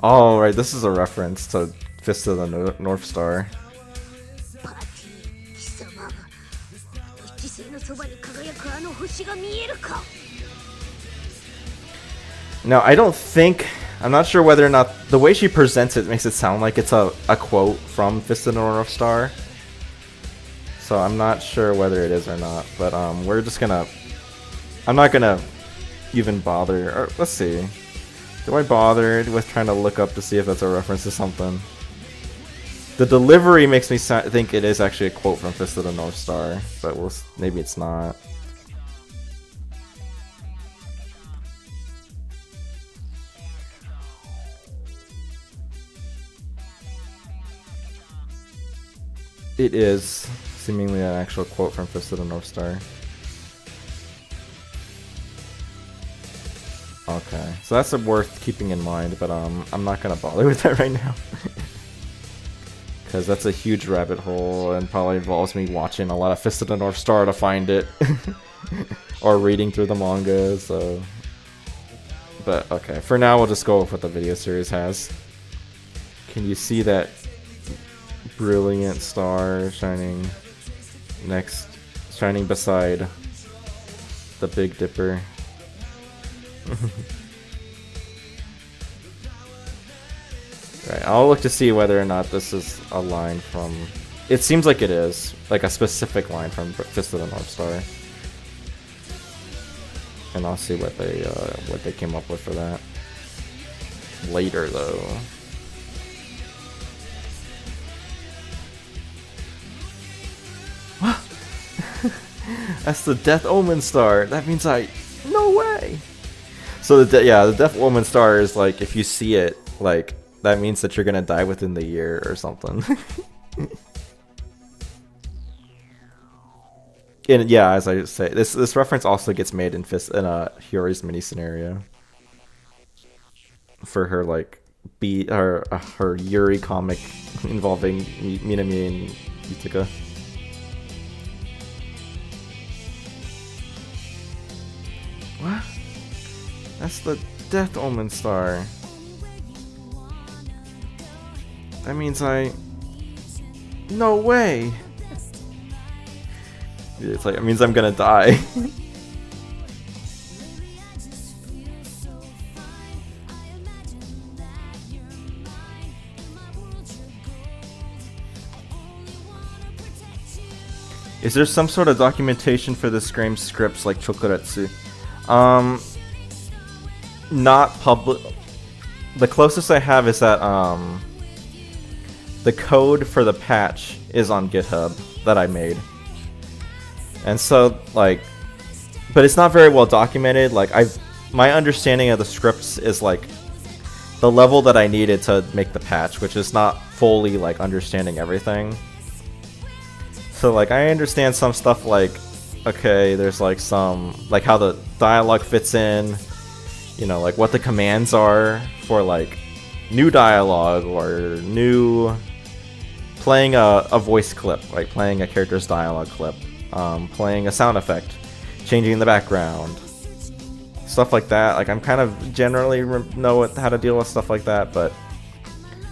Oh, right, this is a reference to Fist of the North Star. Now, I don't think... I'm not sure whether or not... The way she presents it makes it sound like it's a quote from Fist of the North Star. So I'm not sure whether it is or not. But we're just gonna... I'm not gonna even bother... Or, let's see. Do I bother with trying to look up to see if that's a reference to something? The delivery makes me think it is actually a quote from Fist of the North Star. But maybe it's not. It is seemingly an actual quote from Fist of the North Star. Okay, so that's worth keeping in mind, but I'm not gonna bother with that right now. Because that's a huge rabbit hole and probably involves me watching a lot of Fist of the North Star to find it. Or reading through the manga, so... But okay, for now we'll just go with what the video series has. Can you see that brilliant star shining beside the Big Dipper? Right, I'll look to see whether or not this is a line from... It seems like it is, like a specific line from Fist of the North Star. And I'll see what they came up with for that later, though. That's the Death Omen star. That means no way. So the Death Omen star is like, if you see it, like, that means that you're gonna die within the year or something. And yeah, as I say, this reference also gets made in Hiyori's mini scenario for her like her Yuri comic involving Minami and Yutika. What? That's the Death Omen star. That means no way. It's like, it means I'm gonna die. Is there some sort of documentation for this game scripts like Chokuretsu? Not public. The closest I have is that the code for the patch is on GitHub that I made. And so, like, but it's not very well documented. Like, my understanding of the scripts is like the level that I needed to make the patch, which is not fully like understanding everything. So like, I understand some stuff like, okay, there's like some, like how the dialogue fits in, you know, like what the commands are for like new dialogue or new playing a voice clip, like playing a character's dialogue clip. Playing a sound effect, changing the background, stuff like that. Like, I'm kind of generally know how to deal with stuff like that, but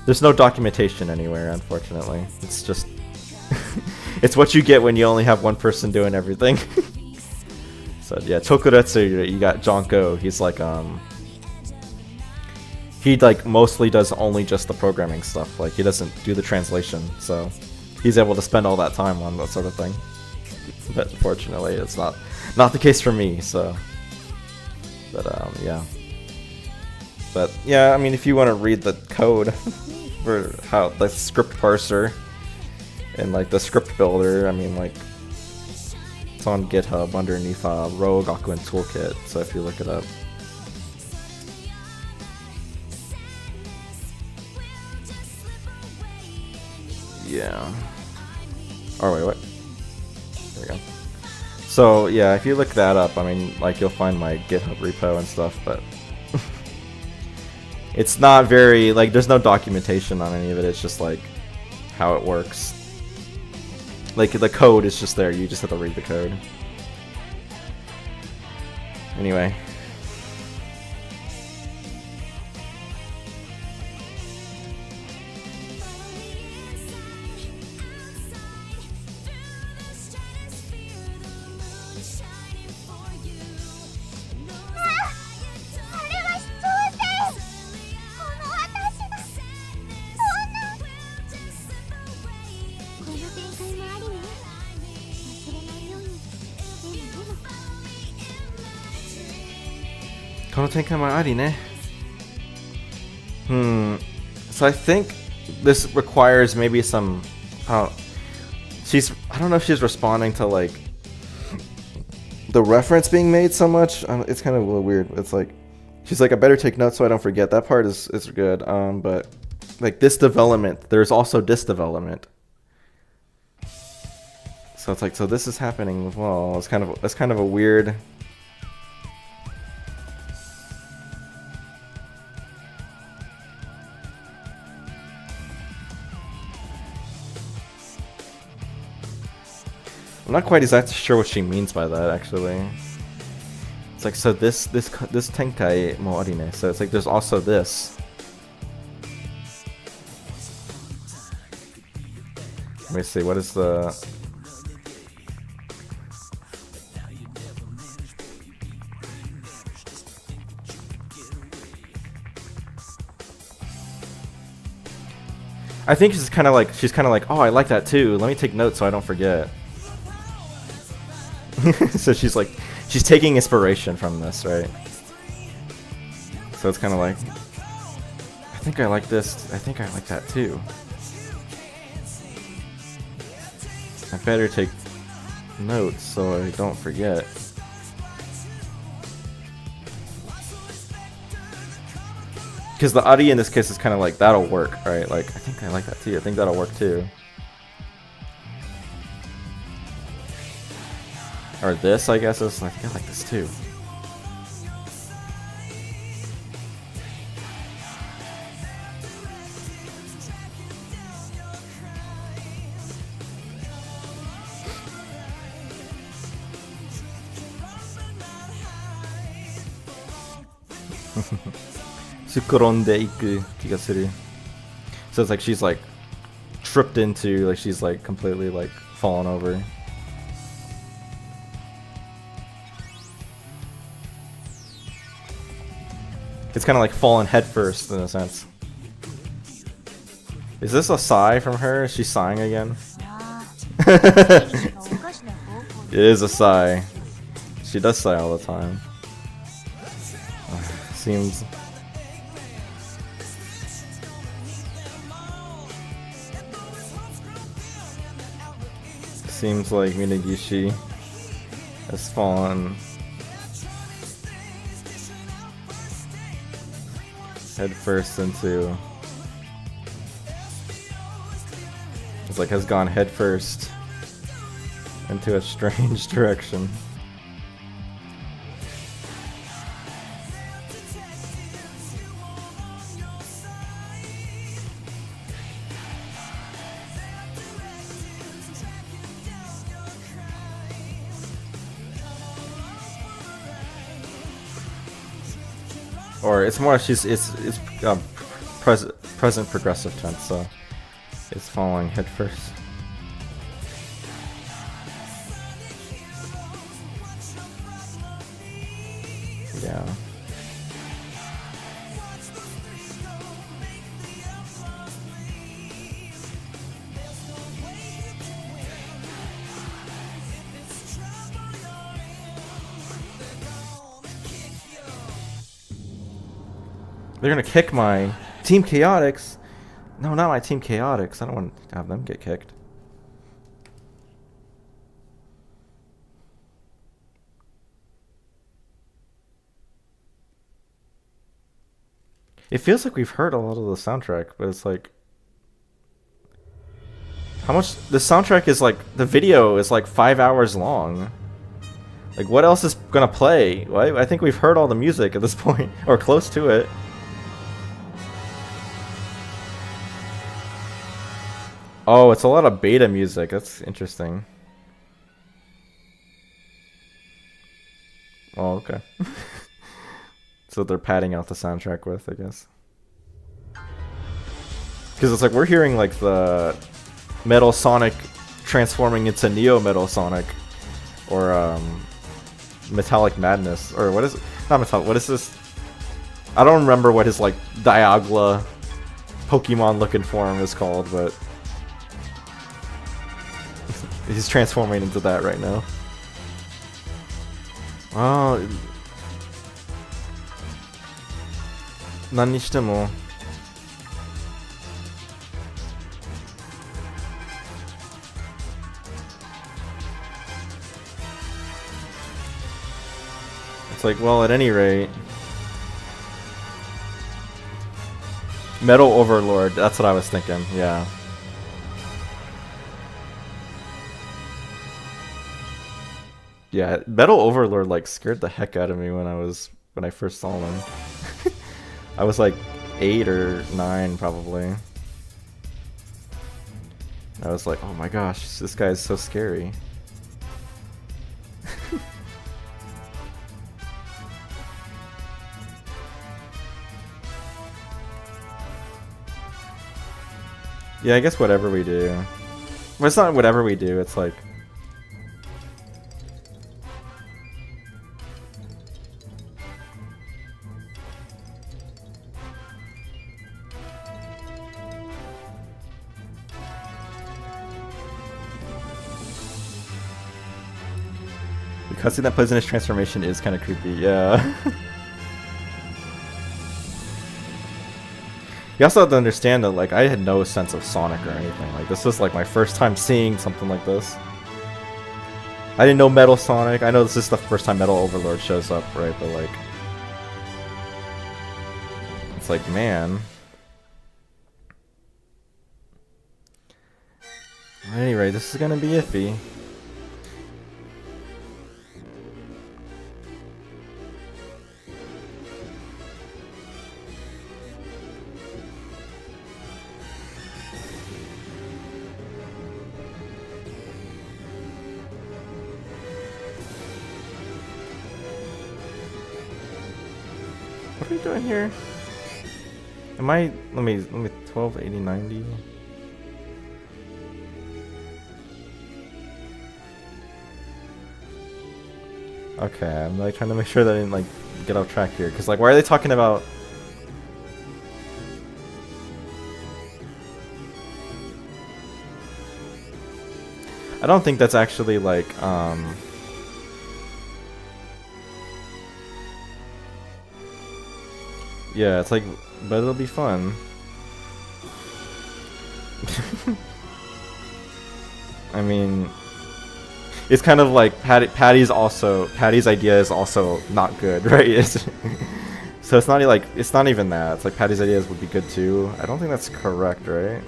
there's no documentation anywhere, unfortunately. It's just it's what you get when you only have one person doing everything. So yeah, Tokuretsu, you got Jonko. He's like he like mostly does only just the programming stuff. Like, he doesn't do the translation, so he's able to spend all that time on that sort of thing. But unfortunately, it's not the case for me. So, but yeah. But yeah, I mean, if you want to read the code for how the script parser and like the script builder, I mean, like, it's on GitHub underneath Ro Gakuen Toolkit. So if you look it up. Yeah. Oh wait, what? There we go. So yeah, if you look that up, I mean, like, you'll find my GitHub repo and stuff, but it's not very, like, there's no documentation on any of it. It's just like how it works. Like, the code is just there. You just have to read the code. Anyway. So I think this requires maybe some. I don't know if she's responding to like the reference being made so much. It's kind of a little weird. It's like she's like, I better take notes so I don't forget. That part is good. But like this development, there's also this development. So it's like, so this is happening as well. It's kind of a weird. I'm not quite exactly sure what she means by that, actually. It's like, so this tenkai mo arine. So it's like there's also this. Let me see, what is the... I think she's kind of like, oh, I like that too. Let me take notes so I don't forget. So she's taking inspiration from this, right? So it's kind of like, I think I like this. I think I like that too. I better take notes so I don't forget. Because the audio in this case is kind of like, that'll work, right? Like, I think I like that too. I think that'll work too. Or this, I guess, is, I think I like this too. Sukuronde iku気がする. So it's like she's like tripped into, like she's like completely like fallen over. It's kind of like fallen headfirst in a sense. Is this a sigh from her? Is she sighing again? It is a sigh. She does sigh all the time. Seems... Seems like Minagishi has fallen head first into... It's like has gone head first into a strange direction. Or it's more it's present progressive tense, so it's falling head first. Yeah. They're gonna kick my Team Chaotix. No, not my Team Chaotix. I don't want to have them get kicked. It feels like we've heard a lot of the soundtrack, but it's like... How much... The soundtrack is like... The video is like 5 hours long. Like, what else is gonna play? Well, I think we've heard all the music at this point. Or close to it. Oh, it's a lot of beta music. That's interesting. Oh, okay. So they're padding out the soundtrack with, I guess. Because it's like we're hearing like the Metal Sonic transforming into Neo Metal Sonic, or Metallic Madness, or what is it? Not Metallic. What is this? I don't remember what his like Diagla Pokemon looking form is called, but he's transforming into that right now. Oh. 何にしても It's like, well, at any rate, Metal Overlord, that's what I was thinking, yeah. Yeah, Metal Overlord like scared the heck out of me when I first saw him. I was like 8 or 9 probably. I was like, oh my gosh, this guy is so scary. Yeah, I guess whatever we do. Well, it's not whatever we do, it's like... The cutscene that plays in his transformation is kind of creepy, yeah. You also have to understand that, like, I had no sense of Sonic or anything. Like, this was like my first time seeing something like this. I didn't know Metal Sonic. I know this is the first time Metal Overlord shows up, right? But like, it's like, man. At any rate, this is gonna be iffy. What are we doing here? Am I? Let me 12, 80, 90. Okay, I'm like trying to make sure that I didn't like get off track here, because like, why are they talking about? I don't think that's actually like yeah, it's like, but it'll be fun. I mean, it's kind of like Patty's idea is also not good, right? So it's not like, it's not even that. It's like Patty's ideas would be good too. I don't think that's correct, right?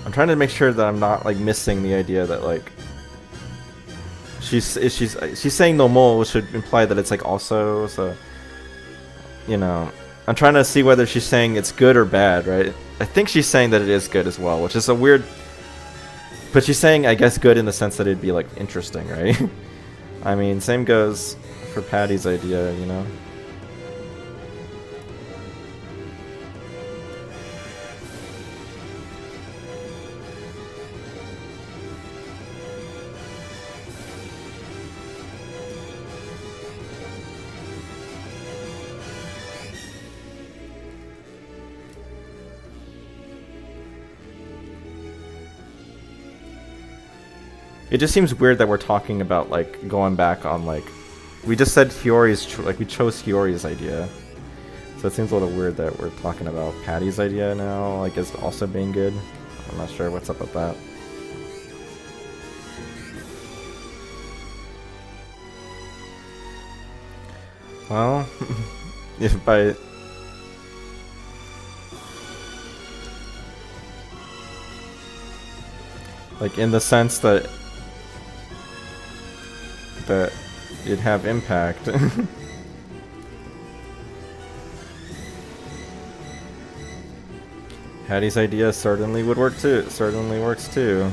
I'm trying to make sure that I'm not like missing the idea that like she's saying no more, which should imply that it's like also, so you know, I'm trying to see whether she's saying it's good or bad, right? I think she's saying that it is good as well, which is a weird, but she's saying, I guess, good in the sense that it'd be like interesting, right? I mean, same goes for Patty's idea, you know. It just seems weird that we're talking about like going back on like, we just said Hiyori's like we chose Hiyori's idea, so it seems a little weird that we're talking about Patty's idea now, like as also being good. I'm not sure what's up with that. Well, if by like in the sense that it'd have impact. Patty's idea certainly would work too. Certainly works too.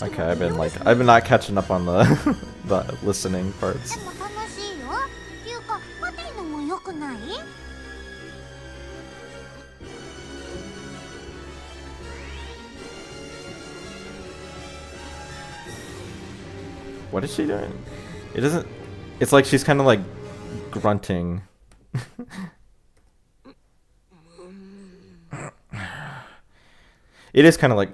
Okay, I've been not catching up on the the listening parts. What is she doing? It doesn't. It's like she's kind of like grunting. It is kind of like.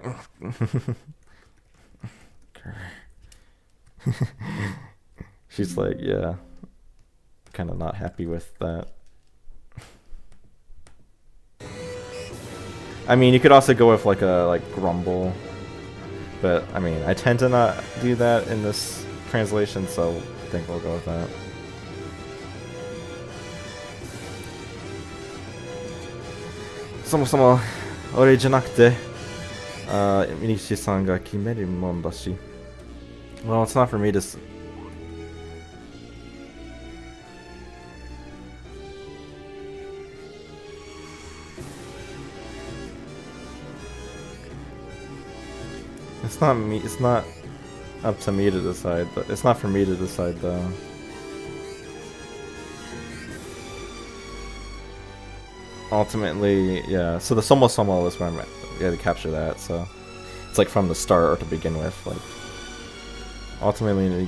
She's like, yeah, kind of not happy with that. I mean, you could also go with like a grumble, but I mean, I tend to not do that in this translation, so I think we'll go with that. Somo ore janakute, Minishi-san ga kimeru mon dashi. Well, it's not for me to It's not me. It's not up to me to decide. But it's not for me to decide though. Ultimately, yeah. So the Somo Somo is where I'm at. We had to capture that. So it's like from the start or to begin with. Like ultimately,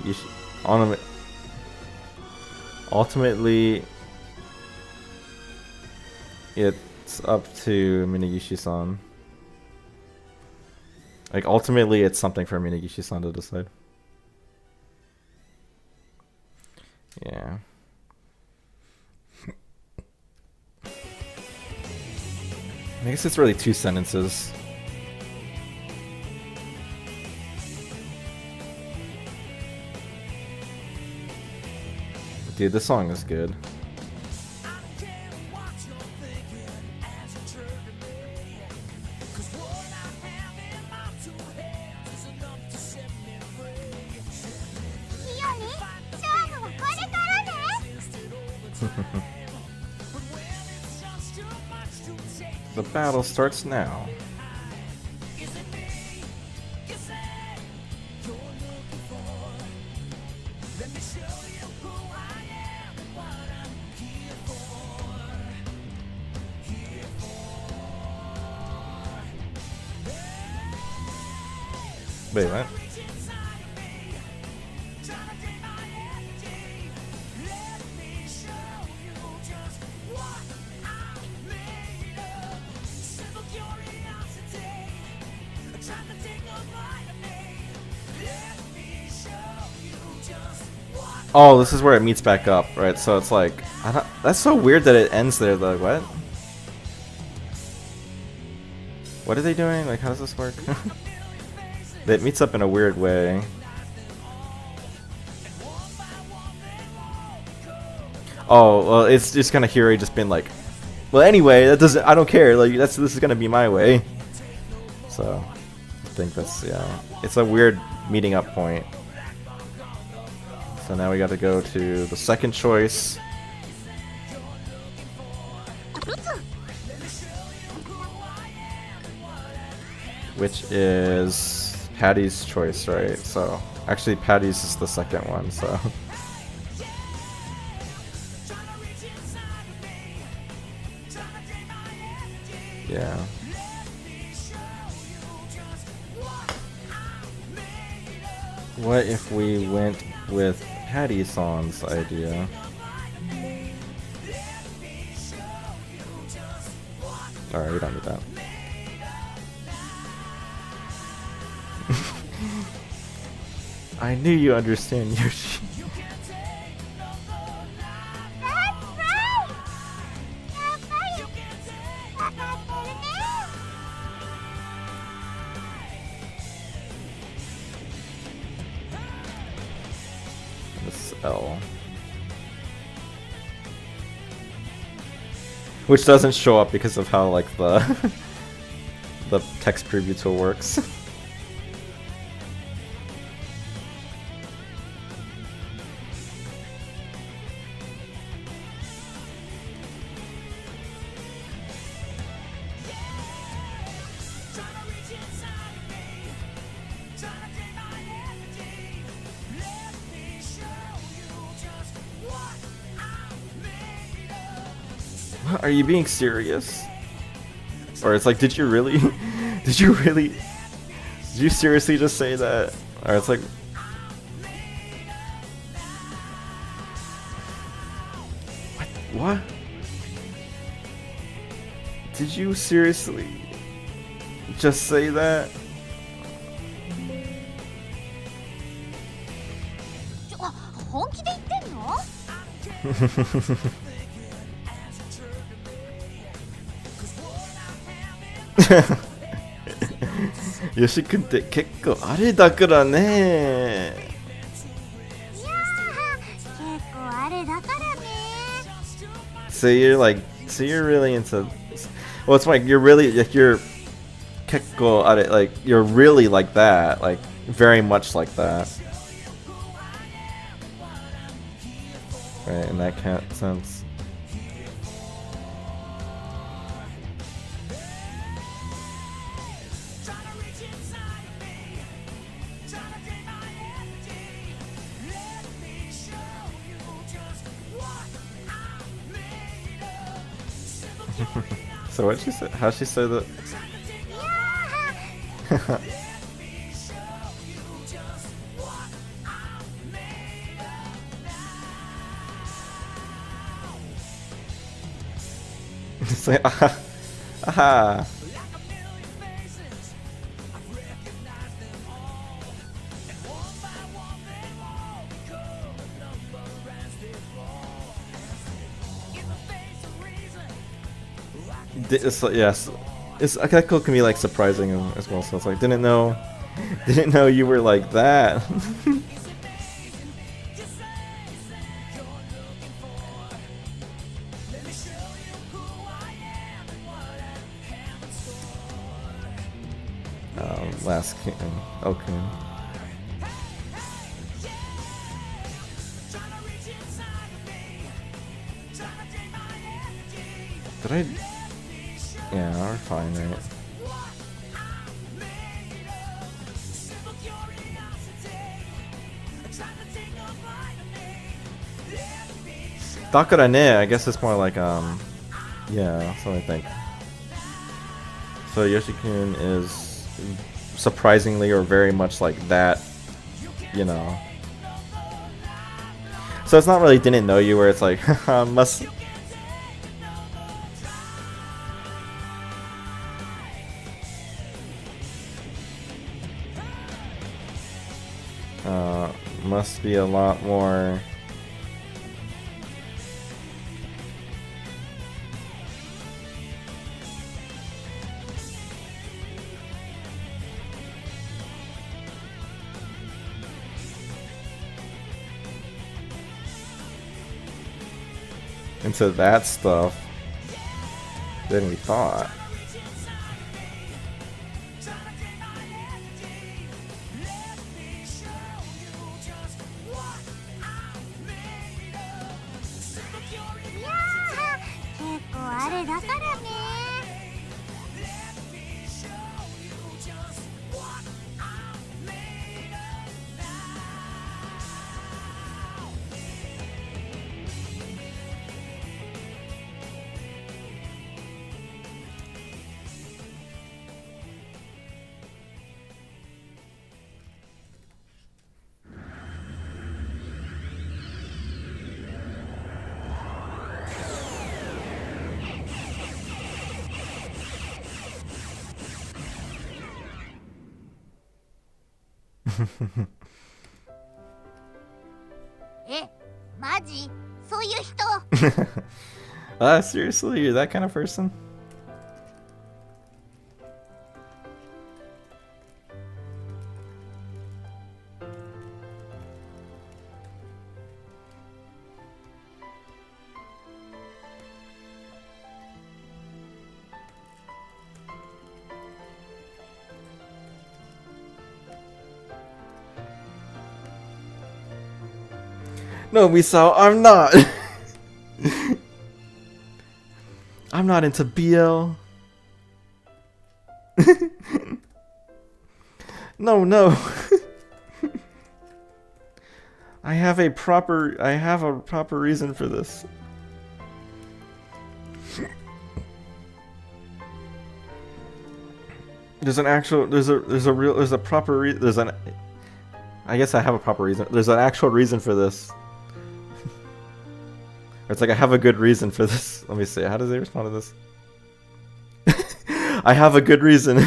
ultimately, it's up to Minagishi-san. Like ultimately, it's something for Minagishi-san to decide. Yeah. I guess it's really 2 sentences. Dude, this song is good. The battle starts now. Wait, what? Oh, this is where it meets back up, right? So it's like, that's so weird that it ends there. Like, what? What are they doing? Like, how does this work? It meets up in a weird way. Oh, well, it's just kind of Hiri just being like, well, anyway, that doesn't. I don't care. Like, this is gonna be my way. So, I think that's, yeah. It's a weird meeting up point. So now we got to go to the second choice. Which is Patty's choice, right? So, actually Patty's is the second one, so. Yeah. What if we went with Patty-san's idea? Alright, we don't need that. I knew you understand, Yoshi. This L. Which doesn't show up because of how, like, the the text preview tool works. Are you being serious? Or it's like, did you really? Did you seriously just say that? Or it's like, what? Did you seriously just say that? Yoshi君って結構あれだからね。So you're really into. Well, it's like you're really like you're 結構あれ like you're really like that, like very much like that. Right, in that sense. So what she said? How she said that? It's like aha, aha. It's like, yes, it's that can be like surprising as well. So it's like didn't know you were like that. Last king. Okay. Did I? Yeah, we're fine, right? Dakarane, I guess it's more like yeah, that's what I think. So Yoshi-kun is surprisingly or very much like that, you know. So it's not really didn't know you where it's like must must be a lot more. Into that stuff than we thought. Seriously, you're that kind of person? No, Misao, I'm not. I'm not into BL. No. I have a proper reason for this. There's a proper reason. I guess I have a proper reason. There's an actual reason for this. It's like I have a good reason for this. Let me see. How does they respond to this? I have a good reason.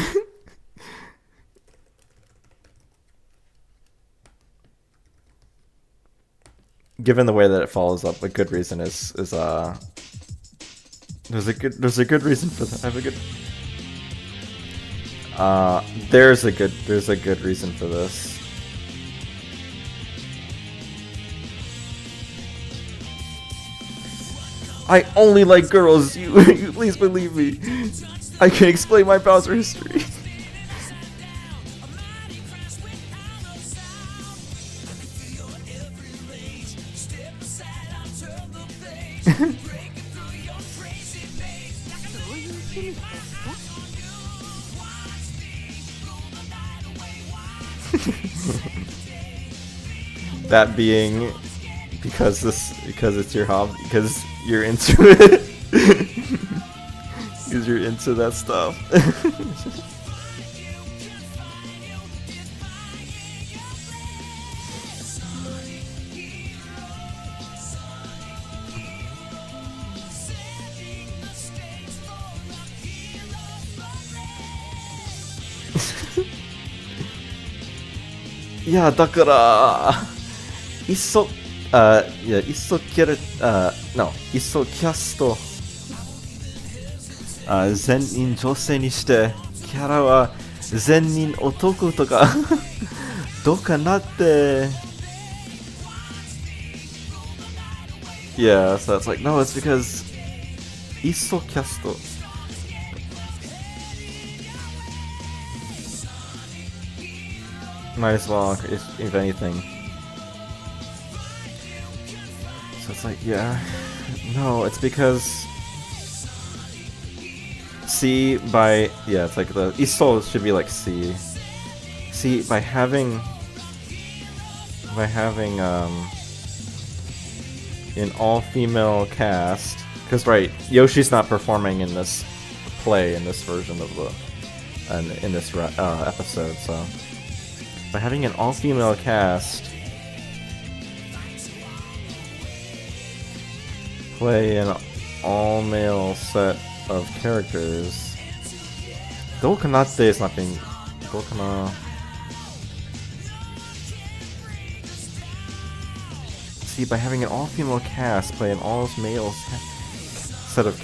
Given the way that it follows up, a good reason is there's a good reason for that. I have a good. There's a good reason for this. I only like girls. You please believe me. I can explain my browser history. That being because it's your hobby, because you're into it. you're into that stuff. Yeah, だからいっそいやいっそキャラno いっそキャスト全人女性にしてキャラは全人男とかどうかなって Yeah, so it's like no, it's because いっそキャストMight as well, if anything. So it's like, yeah. No, it's because... C by... Yeah, it's like the... Isol should be like C. C, by having... an all-female cast... Because, right, Yoshi's not performing in this play, in this version of the... in this episode, so... By having an all-female cast play an all-male set of characters, Doukanate is not being... Doukana... See, by having an all-female cast play an all-male set of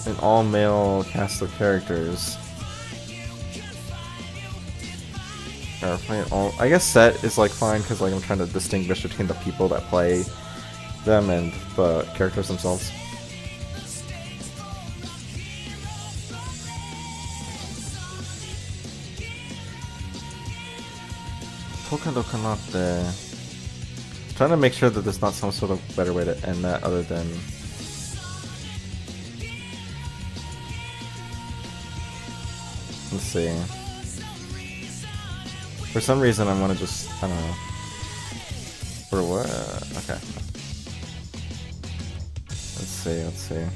an all-male cast of characters... I guess set is like fine because like I'm trying to distinguish between the people that play them and the characters themselves. Trying to make sure that there's not some sort of better way to end that other than let's see. For some reason, I want to just, I don't know. For what? Okay. Let's see.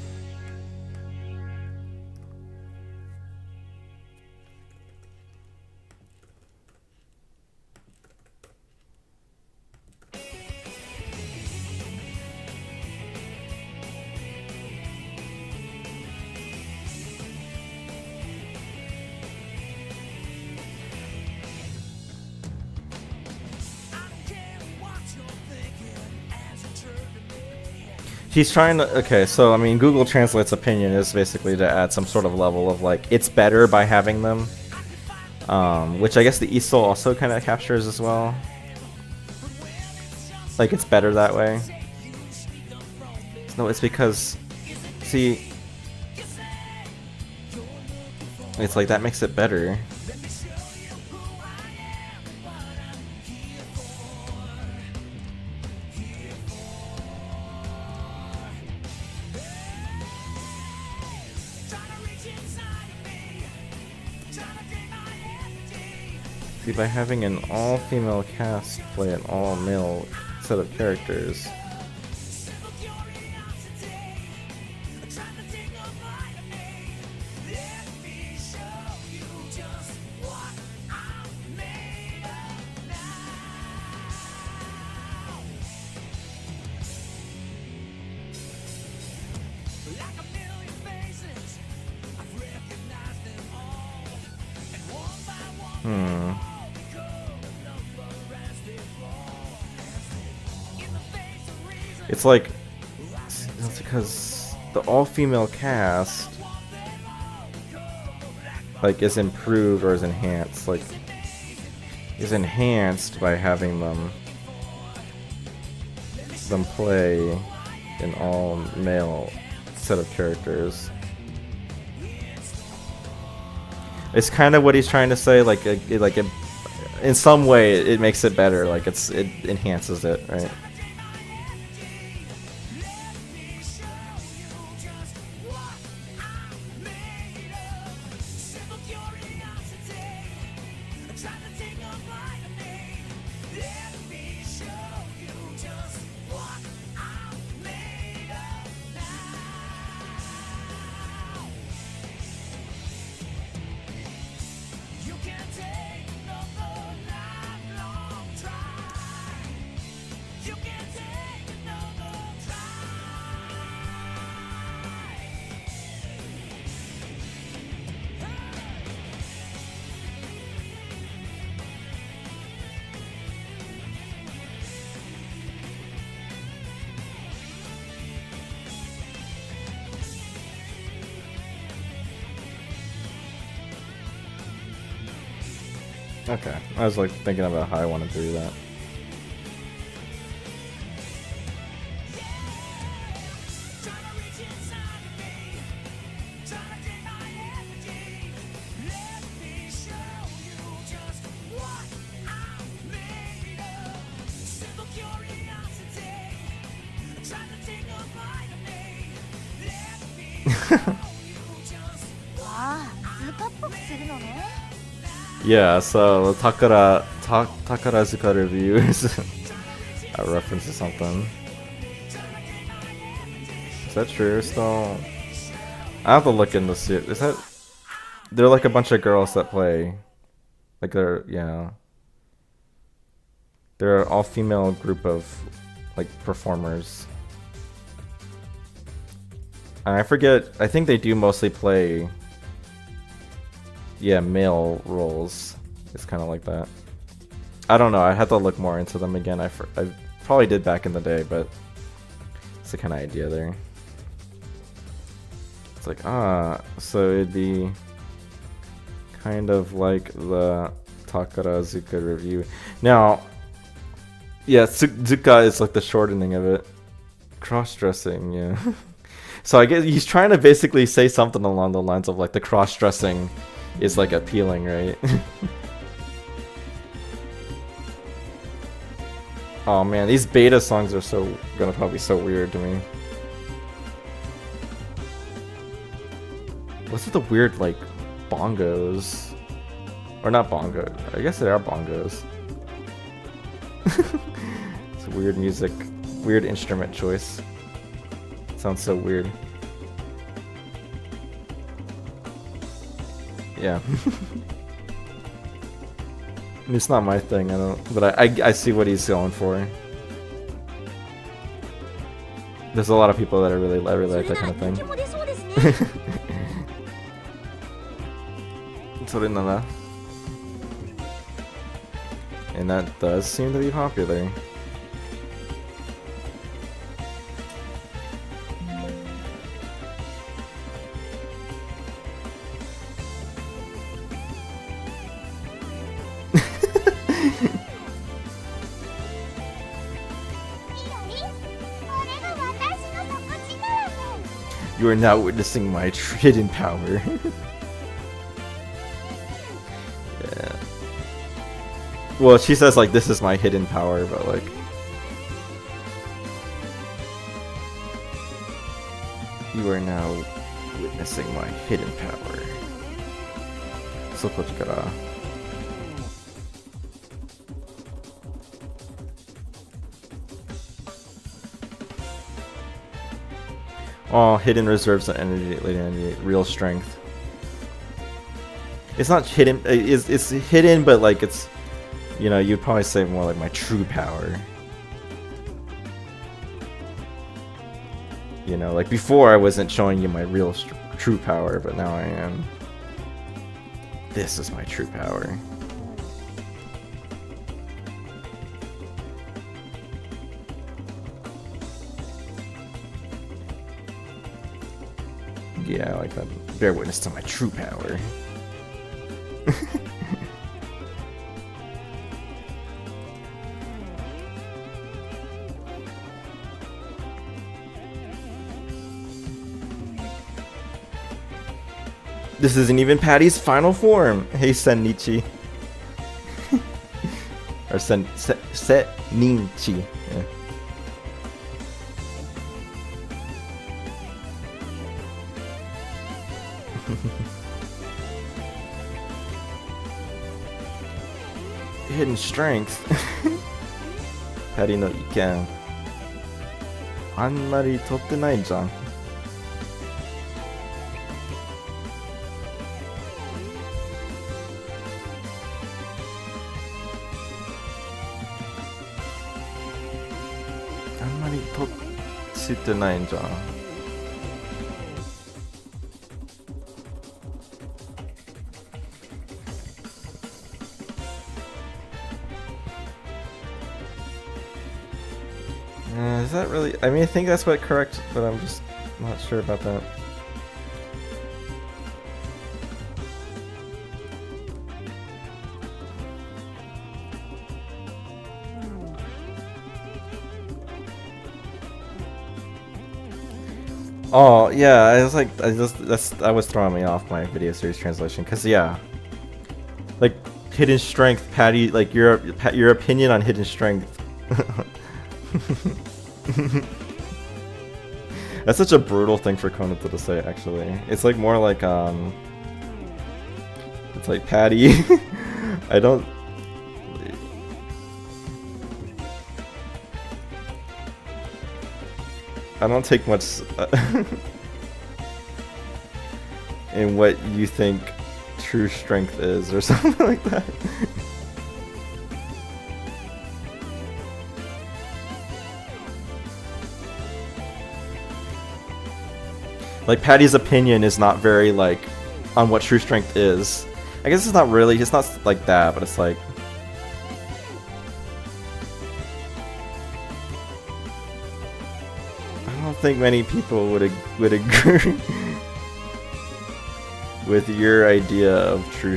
He's trying to... Okay, so, I mean, Google Translate's opinion is basically to add some sort of level of, like, it's better by having them. Which I guess the Isol also kind of captures as well. Like, it's better that way. No, it's because... See... It's like, that makes it better. See, by having an all-female cast play an all-male set of characters. It's like, that's because the all-female cast, like, is improved or is enhanced, like, is enhanced by having them play an all-male set of characters. It's kind of what he's trying to say, like, in some way it makes it better, like, it enhances it, right? Okay, I was like thinking about how I wanted to do that. Yeah, so the Takarazuka review is a reference to something. Is that true still? I have to look into see. Is that they're like a bunch of girls that play, like they're they're an all-female group of like performers. And I forget. I think they do mostly play. Yeah, male roles. It's kind of like that. I don't know. I'd have to look more into them again. I probably did back in the day, but it's the kind of idea there. It's like, so it'd be kind of like the Takarazuka review. Now, yeah, Zuka is like the shortening of it. Cross-dressing, yeah. So I guess he's trying to basically say something along the lines of like the cross-dressing is like appealing, right? Oh man, these beta songs are gonna probably be so weird to me. What's with the weird like bongos? Or not bongos. I guess they are bongos. It's weird music, weird instrument choice. Sounds so weird. Yeah. It's not my thing, but I see what he's going for. There's a lot of people that are really like that kind of thing. And that does seem to be popular. You are now witnessing my hidden power. Yeah. Well, she says like this is my hidden power, but like you are now witnessing my hidden power. So kochikara. Oh, hidden reserves of energy, latent energy, real strength. It's not hidden. It's hidden, but like it's, you know, you'd probably say more like my true power. You know, like before I wasn't showing you my real true power, but now I am. This is my true power. Yeah, I like that. Bear witness to my true power. This isn't even Patty's final form. Hey, Senichi. Or Senichi. Yeah. Hidden strength. Patty no iken. あんまり取ってないじゃん。あんまり取ってないんじゃん。Is that really? I mean, I think that's what correct, but I'm just not sure about that. Oh yeah, I was like, that was throwing me off my video series translation, cause yeah, like hidden strength, Patty, like your opinion on hidden strength. That's such a brutal thing for Konata to say. Actually, it's like more like it's like Patty. I don't. I don't take much in what you think true strength is, or something like that. Like Patty's opinion is not very like on what true strength is. I guess it's not really. It's not like that, but it's like. I don't think many people would agree with your idea of true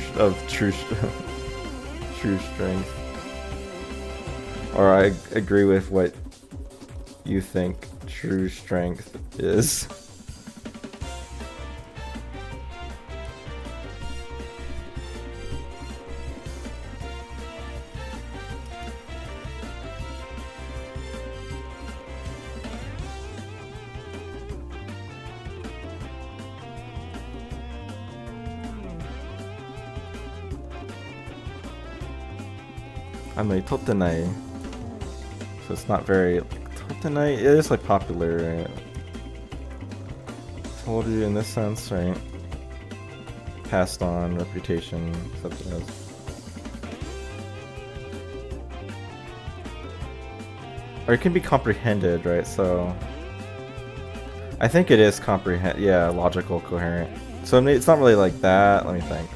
strength, or I agree with what you think true strength is. I mean, Totenai. So it's not very. Totenai, it is like popular, right? Told you in this sense, right? Passed on, reputation, subsidized. Or it can be comprehended, right? So. I think it is yeah, logical, coherent. So I mean, it's not really like that. Let me think.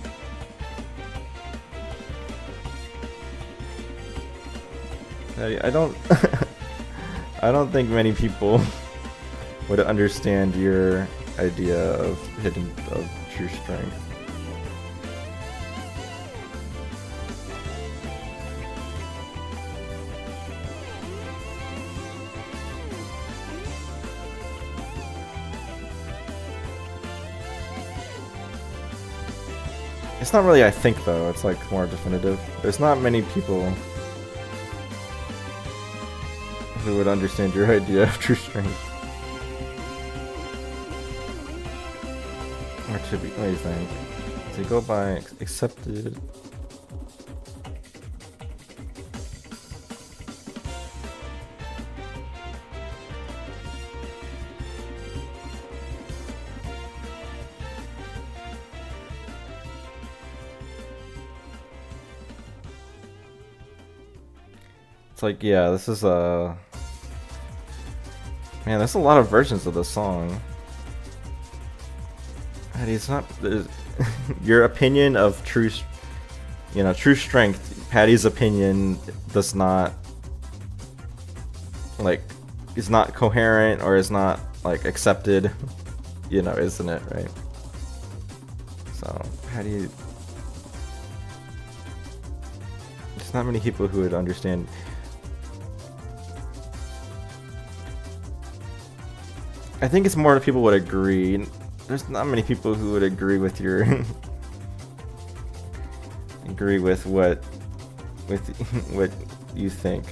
I don't I don't think many people would understand your idea of true strength. It's not really I think though, it's like more definitive. There's not many people who would understand your idea of true strength. Or to be, what do you think? To go by accepted. It's like, yeah, this is a. Man, there's a lot of versions of this song. And it's not your opinion of true strength. Patty's opinion does not like is not coherent or is not like accepted, isn't it, right? So Patty, there's not many people who would understand. I think it's more people would agree. There's not many people who would agree with your agree with what you think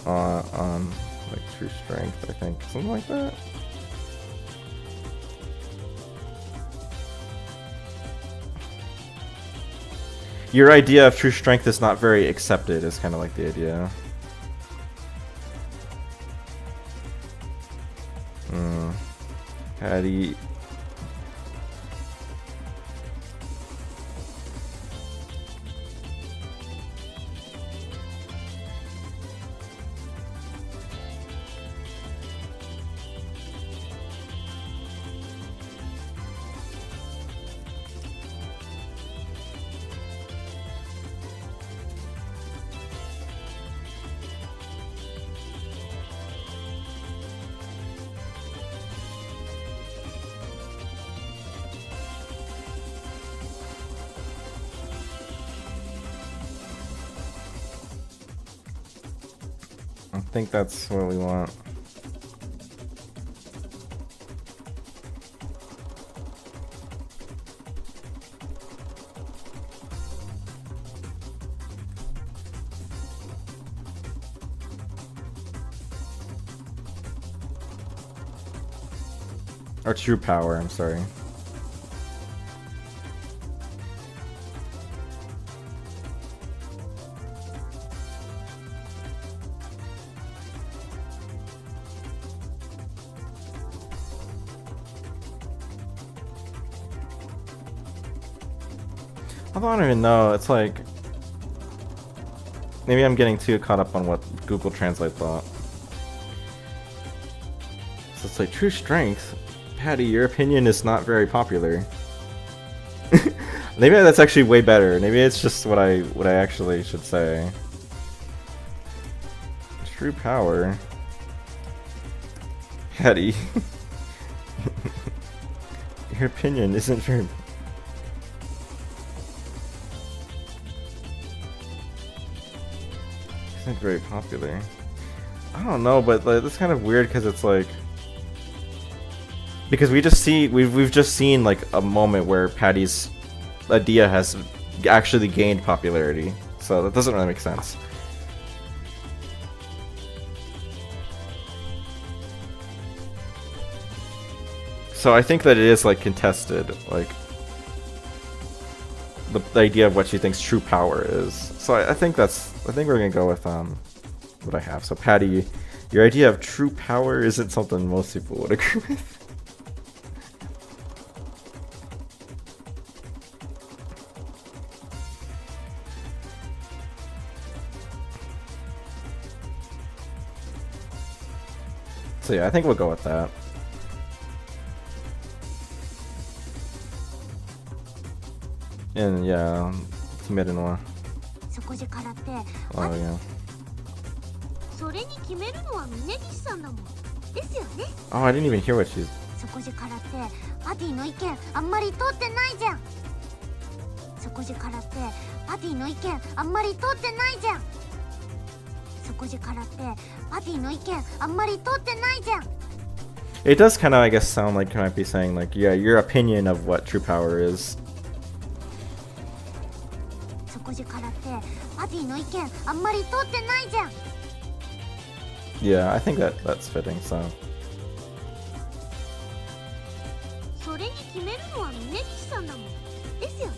on like true strength. I think something like that. Your idea of true strength is not very accepted. Is kind of like the idea. Patty. I think that's what we want. Or true power, I'm sorry. Although I don't even know, it's like... Maybe I'm getting too caught up on what Google Translate thought. So it's like, true strength? Patty, your opinion is not very popular. Maybe that's actually way better. Maybe it's just what I actually should say. True power. Patty. Your opinion isn't very... isn't very popular. I don't know, but like, that's kind of weird because it's like... Because we've just seen like a moment where Patty's idea has actually gained popularity, so that doesn't really make sense. So I think that it is like contested, like the idea of what she thinks true power is. So I think we're gonna go with what I have. So Patty, your idea of true power isn't something most people would agree with. So yeah, I think we'll go with that. And yeah, Kimeru. そこじからって Oh yeah. それに決めるのは峯岸さんだもんですよね Oh, I didn't even hear what she's... そこじからってパティの意見あんまり通ってないじゃんそこじからってパティの意見あんまり通ってないじゃんそこじからってパティの意見あんまり通ってないじゃん It does kind of, I guess, sound like you might be saying, like, yeah, your opinion of what true power is. そこじからってパティの意見あんまり通ってないじゃん Yeah, I think that's fitting, so... それに決めるのは峯岸さんだもんですよね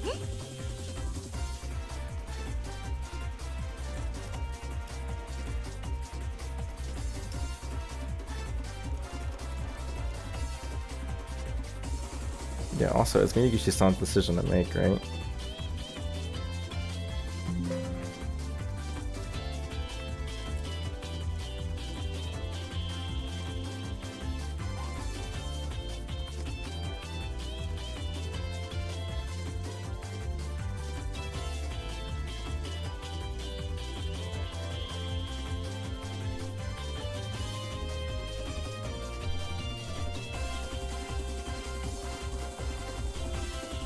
Yeah, also, it's Minegishi-san's decision to make, right?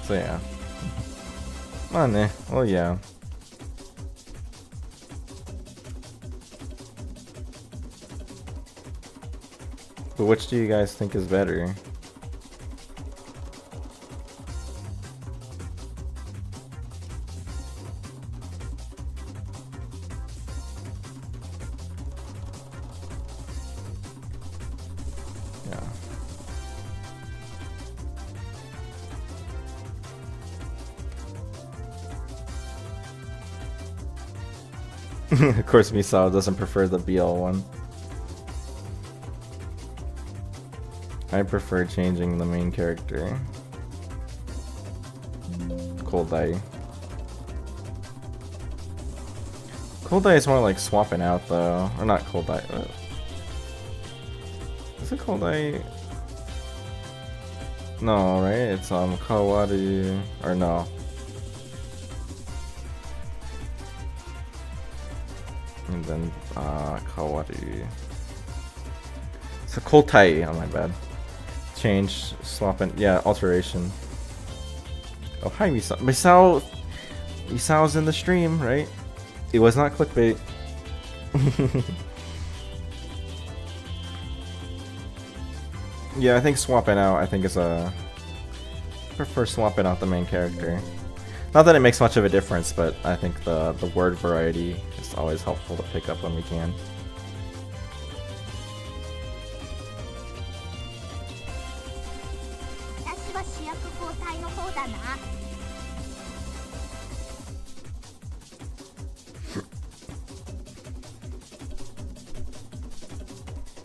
So yeah. Oh yeah. But which do you guys think is better? Of course, Misao doesn't prefer the BL one. I prefer changing the main character. Coldai. Coldai is more like swapping out though. Or not Coldai. Is it Coldai? No, right? It's Kawari. Or no. And then Kawari. So Koltai, oh my bad. Change, swap and yeah, alteration. Oh hi Misao. Misao's in the stream, right? It was not clickbait. Yeah, I think swapping out is a... I prefer swapping out the main character. Not that it makes much of a difference, but I think the word variety is always helpful to pick up when we can.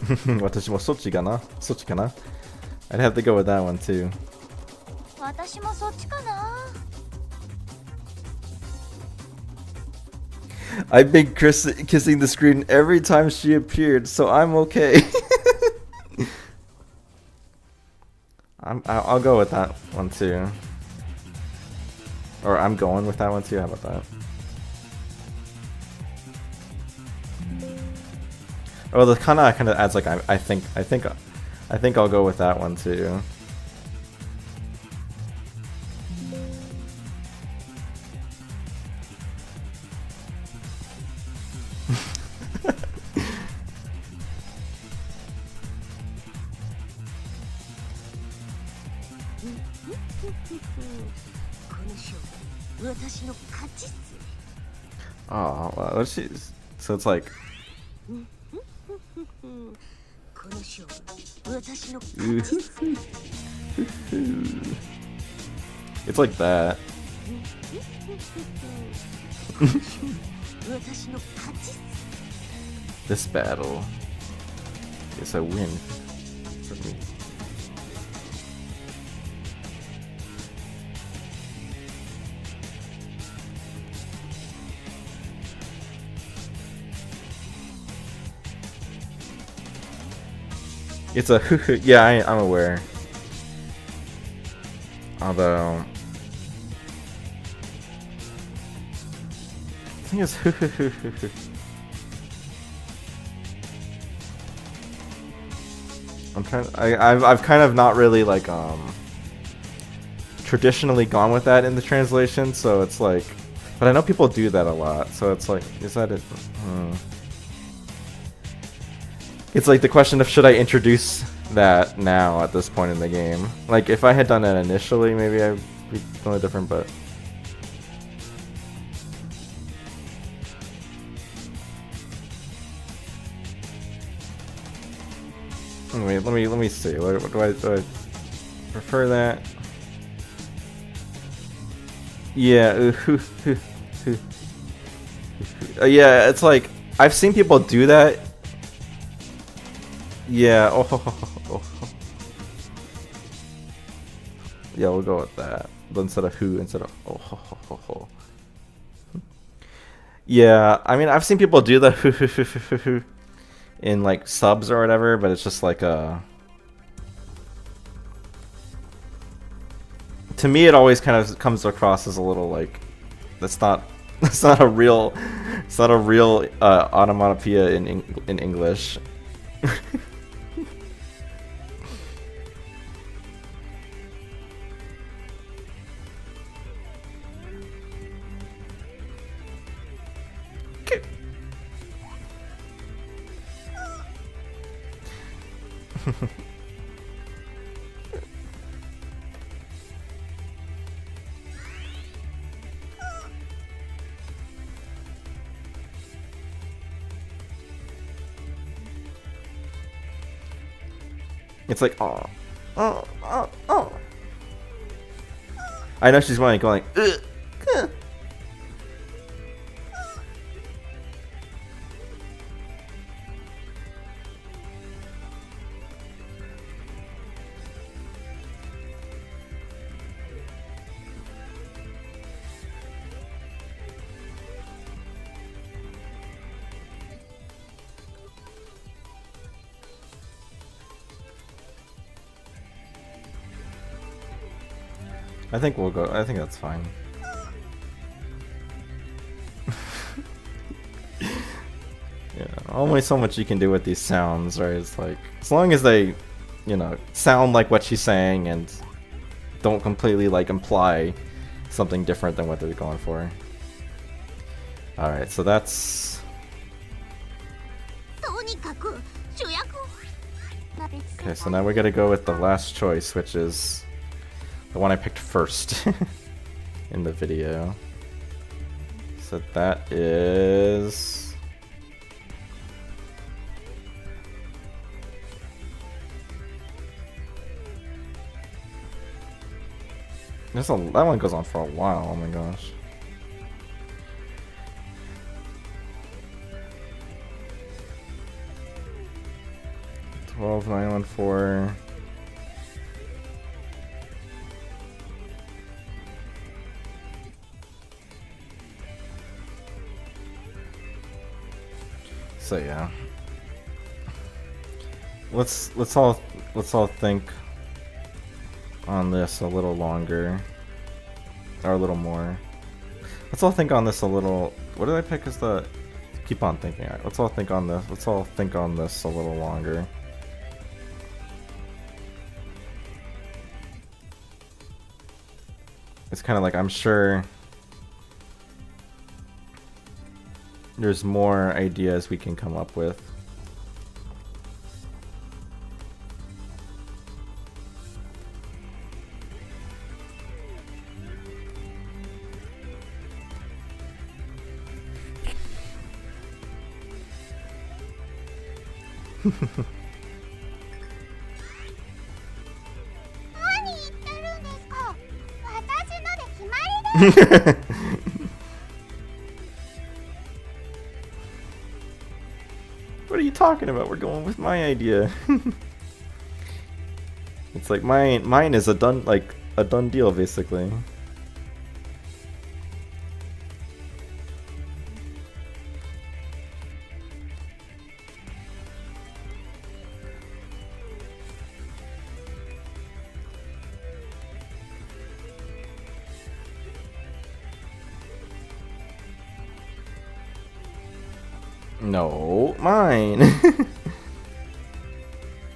Watashi mo sochi kana? Sochi kana? I'd have to go with that one too. 私もそっちかな。 I've been kissing the screen every time she appeared, so I'm okay. I'll go with that one too. Or I'm going with that one too. How about that? Oh, the kana kind of adds like I think I'll go with that one too. Oh, well, she's so it's like. It's like that. This battle is a win for me. It's a yeah, I'm aware. Although I think it's I'm trying. I've kind of not really like traditionally gone with that in the translation, so it's like, but I know people do that a lot, so it's like, is that it? It's like the question of should I introduce that now at this point in the game? Like if I had done that initially, maybe I'd be totally different, but. Wait, let me see. What do I prefer that? Yeah. Yeah, it's like I've seen people do that. Yeah. Oh. Yeah, we'll go with that. But instead of who, instead of oh. Yeah, I mean I've seen people do the in like subs or whatever, but it's just like to me it always kind of comes across as a little like that's not a real onomatopoeia in English. It's like oh. I know she's going like ugh. I think we'll go. I think that's fine. Yeah, only so much you can do with these sounds, right? It's like as long as they, sound like what she's saying and don't completely like imply something different than what they're going for. All right, so that's. Okay, so now we gotta go with the last choice, which is the one I picked first in the video. So that is... that one goes on for a while, oh my gosh. 12914. So yeah. Let's all think on this a little longer. Or a little more. Let's all think on this a little. What did I pick as the keep on thinking? Alright, let's all think on this. Let's all think on this a little longer. It's kind of like I'm sure there's more ideas we can come up with. What are you talking about? We're going with my idea. It's like mine is a done deal basically. No, mine.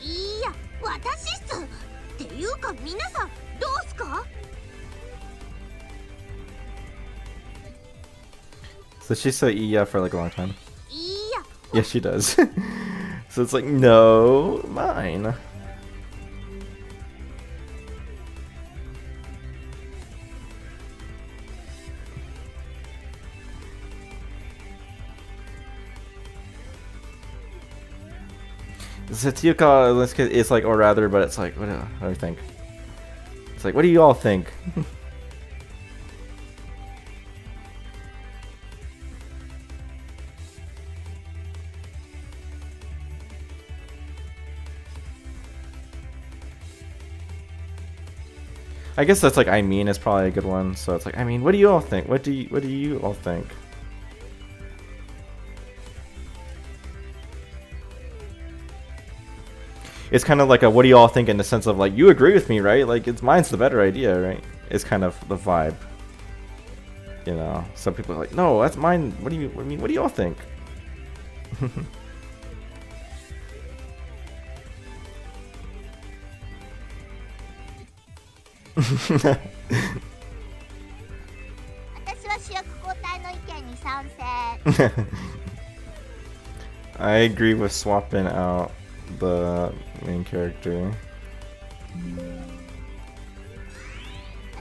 いや、私っす。っていうか皆さんどうすか？ So she said yeah for like a long time. いや。 Yeah, she does. So it's like no, mine. Satsuka in this case it's like, or rather, but it's like, what do I think? It's like, what do you all think? I guess that's like I mean is probably a good one. So it's like, I mean, what do you all think? What do you all think? It's kind of like a what do you all think in the sense of like you agree with me, right? Like it's mine's the better idea, right? It's kind of the vibe. You know, some people are like, no, that's mine. What do you mean? What do you all think? 私は主役交代の意見に賛成。 I agree with swapping out the main character.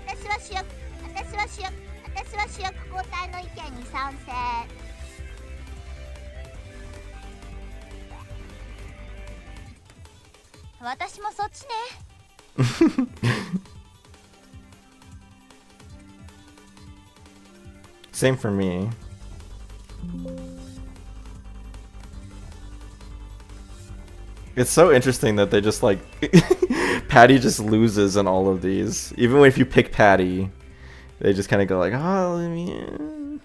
私は主役交代の意見に賛成。私もそっちね。 Same for me. It's so interesting that they just like Patty just loses in all of these. Even if you pick Patty, they just kind of go like, oh, let me.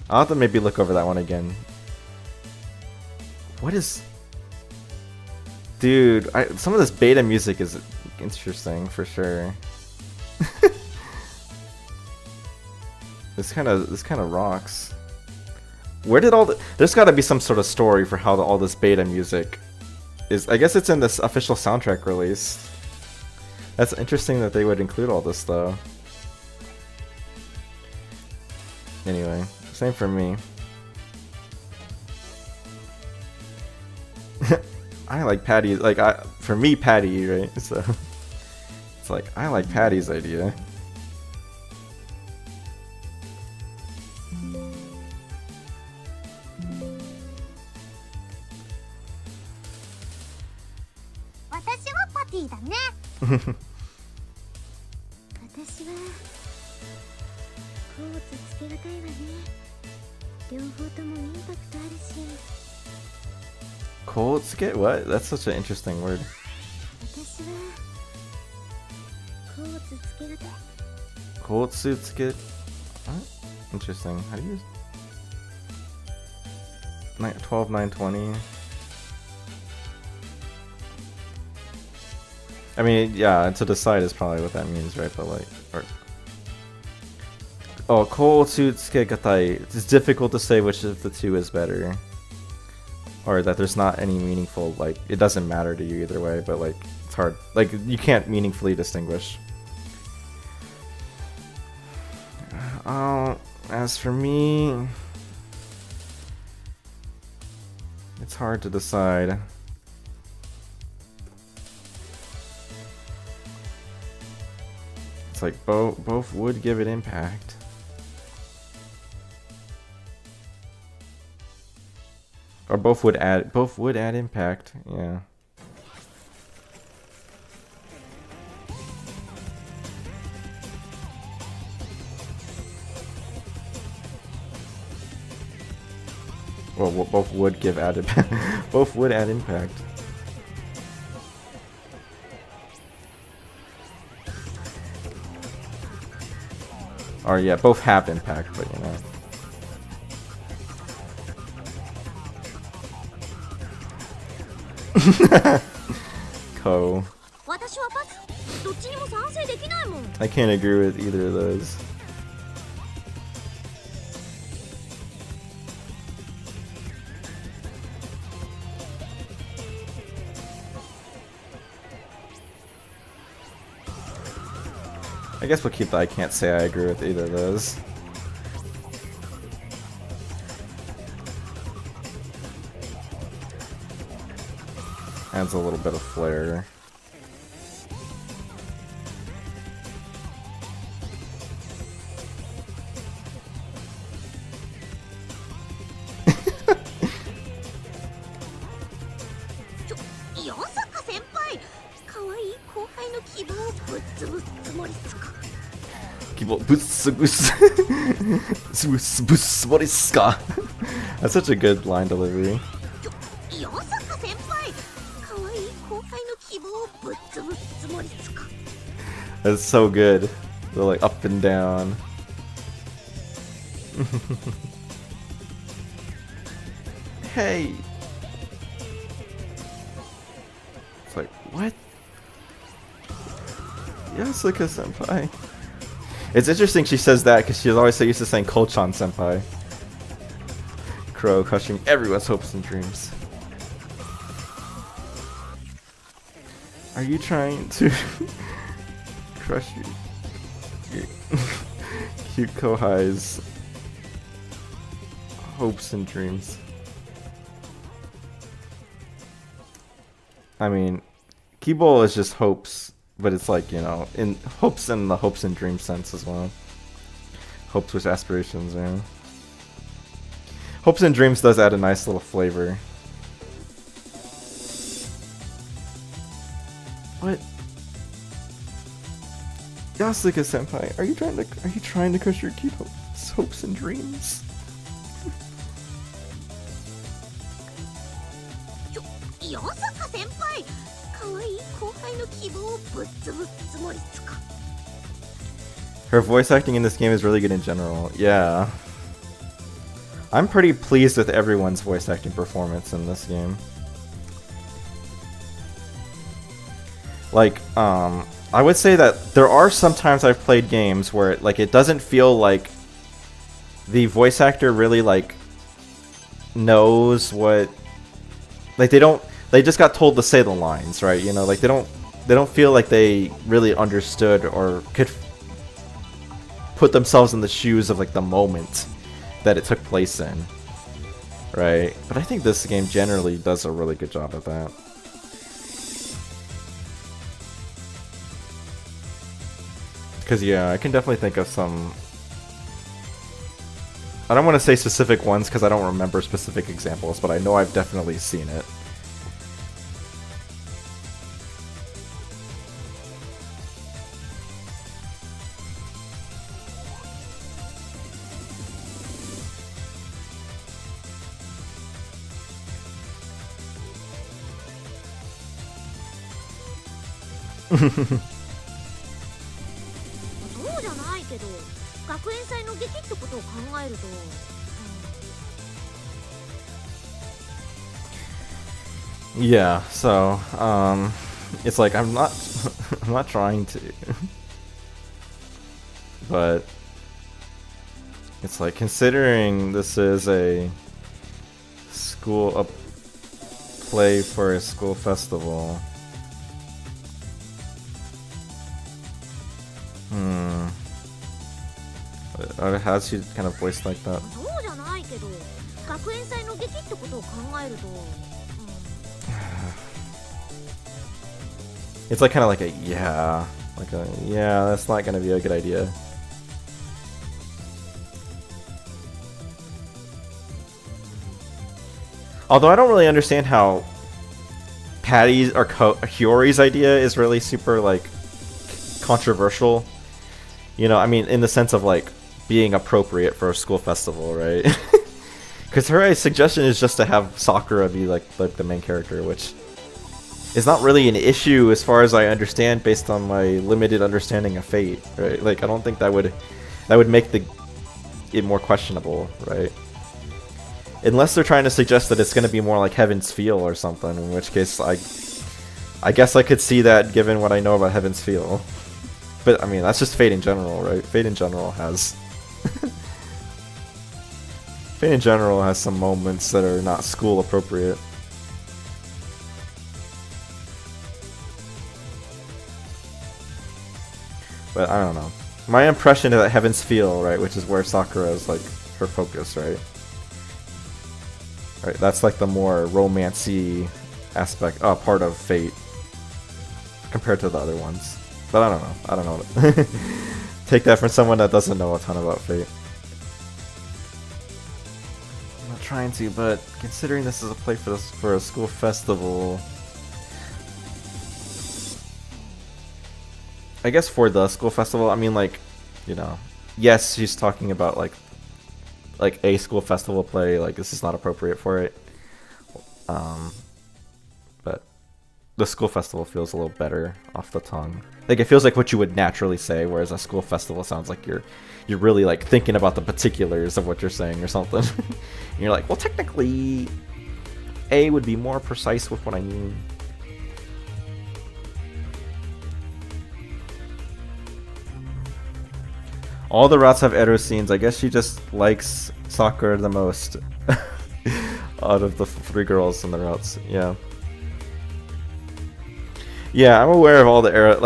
I'll have to maybe look over that one again. What is, dude? Some of this beta music is interesting for sure. This kind of rocks. Where did all the... There's got to be some sort of story for how all this beta music is. I guess it's in this official soundtrack release. That's interesting that they would include all this though. Anyway, same for me. I like Patty. Like for me, Patty, right? So it's like I like Patty's idea.私はコーツつけがたいわね。両方ともインパクトあるし。Kootsuke? What? That's such an interesting word. 私はこうつつけがたい Kootsuke? What? Interesting. How do you use 12, 920? I mean, yeah, to decide is probably what that means, right? But like, oh, Kootsuke gatai. It's difficult to say which of the two is better. Or that there's not any meaningful, like, it doesn't matter to you either way, but like, it's hard. Like, you can't meaningfully distinguish. As for me, it's hard to decide. It's like both would give it impact. Or both would add impact, yeah. Well, both would give added both would add impact. Or yeah, both have impact, but you know. Ko. I can't agree with either of those. I guess we'll keep that. I can't say I agree with either of those. Adds a little bit of flair. That's such a good line delivery. That's so good. They're like up and down. Hey! It's like, what? Yasuka senpai. It's interesting she says that because she's always so used to saying Kolchan senpai. Crow crushing everyone's hopes and dreams. Are you trying to crush your cute Kohai's hopes and dreams? I mean, Kibo is just hopes, but it's like, you know, in hopes in the hopes and dreams sense as well. Hopes with aspirations, yeah. Hopes and dreams does add a nice little flavor. What? Yasuka senpai, are you trying to crush your cute hopes and dreams? Her voice acting in this game is really good in general. Yeah. I'm pretty pleased with everyone's voice acting performance in this game. Like, I would say that there are some times I've played games where like it doesn't feel like the voice actor really like knows what, like they just got told to say the lines, right? You know, like they don't feel like they really understood or could put themselves in the shoes of like the moment that it took place in, right? But I think this game generally does a really good job of that. Because yeah, I can definitely think of some, I don't want to say specific ones because I don't remember specific examples, but I know I've definitely seen it. そうじゃないけど、学園祭の劇ってことを考えると、Yeah, so it's like I'm not I'm not trying to, but it's like considering this is a play for a school festival. How's she kind of voiced like that? そうじゃないけど、学園祭の劇ってことを考えると、It's like kind of like a yeah, that's not gonna be a good idea. Although I don't really understand how Patty's or Hiyori's idea is really super like controversial. You know, I mean, in the sense of like being appropriate for a school festival, right? Because her suggestion is just to have Sakura be like the main character, which is not really an issue as far as I understand based on my limited understanding of Fate, right? Like, I don't think that would make it more questionable, right? Unless they're trying to suggest that it's going to be more like Heaven's Feel or something, in which case I guess I could see that given what I know about Heaven's Feel. But I mean, that's just Fate in general, right? Fate in general has Fate in general has some moments that are not school appropriate. But I don't know. My impression is that Heaven's Feel, right, which is where Sakura is like her focus, right? Right, that's like the more romancy aspect, part of Fate compared to the other ones. But I don't know. I don't know. Take that from someone that doesn't know a ton about Fate. I'm not trying to, but considering this is a play for a school festival, I guess for the school festival, I mean, like, you know, yes, she's talking about like a school festival play, like this is not appropriate for it. But the school festival feels a little better off the tongue. Like, it feels like what you would naturally say, whereas a school festival sounds like you're really like thinking about the particulars of what you're saying or something. And you're like, well, technically, A would be more precise with what I mean. All the routes have ero scenes. I guess she just likes Sakura the most out of the three girls in the routes. Yeah. Yeah, I'm aware of all the ero.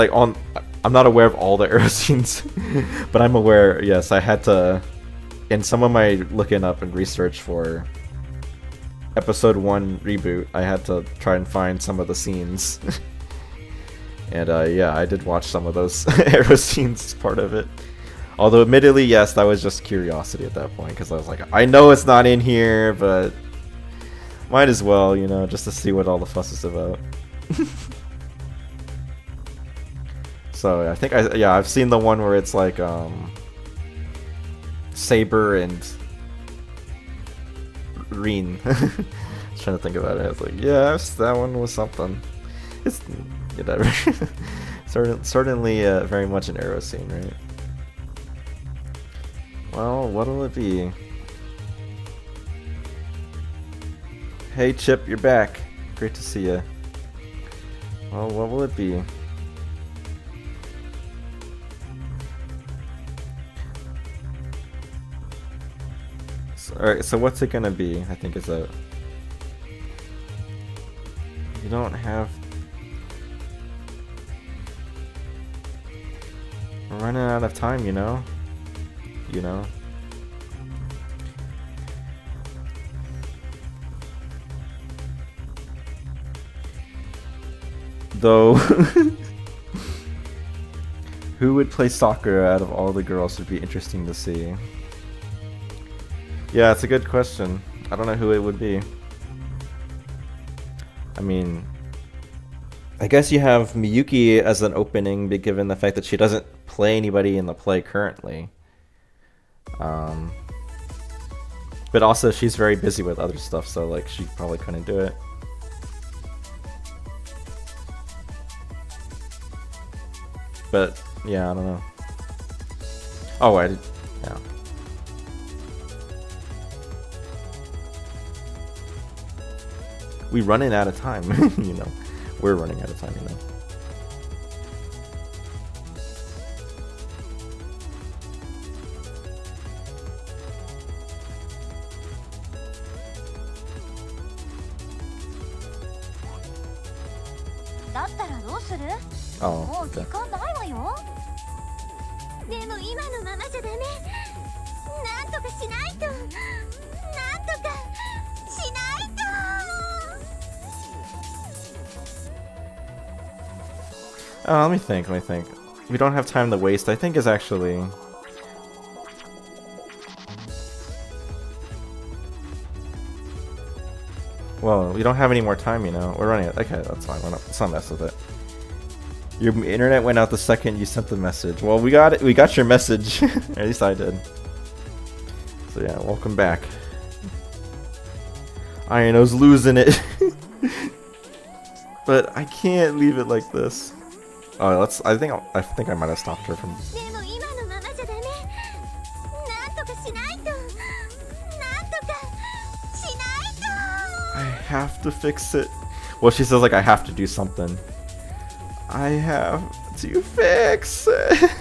I'm not aware of all the ero scenes, but I'm aware. Yes, I had to, in some of my looking up and research for episode 1 reboot, I had to try and find some of the scenes. And yeah, I did watch some of those ero scenes as part of it. Although, admittedly, yes, that was just curiosity at that point, because I was like, I know it's not in here, but might as well, you know, just to see what all the fuss is about. So, I think, I've seen the one where it's like, Saber and Rin. I was trying to think about it. I was like, yes, that one was something. It's, whatever. Certainly very much an arrow scene, right? Well, what'll it be? Hey Chip, you're back. Great to see you. Well, what will it be? Alright, so what's it gonna be? I think it's a... You don't have... We're running out of time, you know? You know? Though, who would play Sakura out of all the girls would be interesting to see. Yeah, it's a good question. I don't know who it would be. I mean, I guess you have Miyuki as an opening, given the fact that she doesn't play anybody in the play currently. But also she's very busy with other stuff, so like she probably couldn't do it. But yeah, I don't know. Oh, I did. Yeah. We running out of time, you know. We're running out of time, you know. Oh, okay. でも今のままじゃダメ。なんとかしないと。なんとかしないと。Let me think, let me think. We don't have time to waste, I think is actually... Well, we don't have any more time, you know. We're running it. Okay, that's fine. Let's not mess with it. Your internet went out the second you sent the message. Well, we got it. We got your message. At least I did. So yeah, welcome back. Ayano's losing it. But I can't leave it like this. Oh, let's. I think I might have stopped her from. I have to fix it. Well, she says like I have to do something. I have to fix it.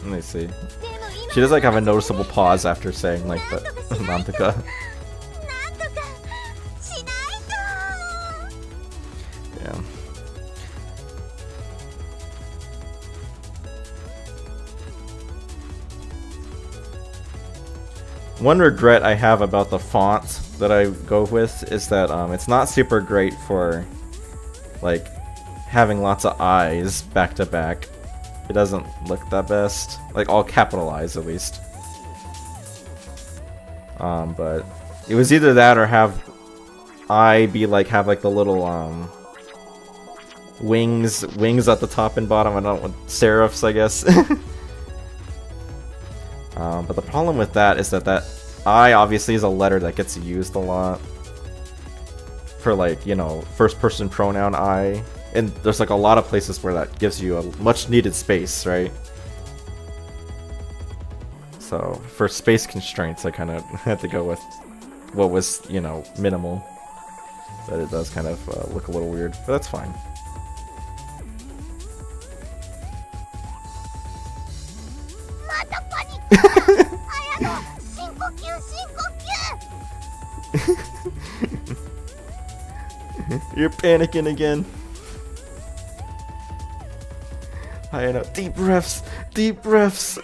Let me see. She does like have a noticeable pause after saying like the Nantuka. Yeah. One regret I have about the font that I go with is that it's not super great for like having lots of eyes back to back. It doesn't look that best, like all capitalized at least. But it was either that or have I be like have like the little wings at the top and bottom. I don't want serifs, I guess. But the problem with that is that I obviously is a letter that gets used a lot for like, you know, first person pronoun I. And there's like a lot of places where that gives you a much needed space, right? So for space constraints, I kind of had to go with what was, you know, minimal. But it does kind of look a little weird, but that's fine. You're panicking again. I know. Deep breaths. Deep breaths.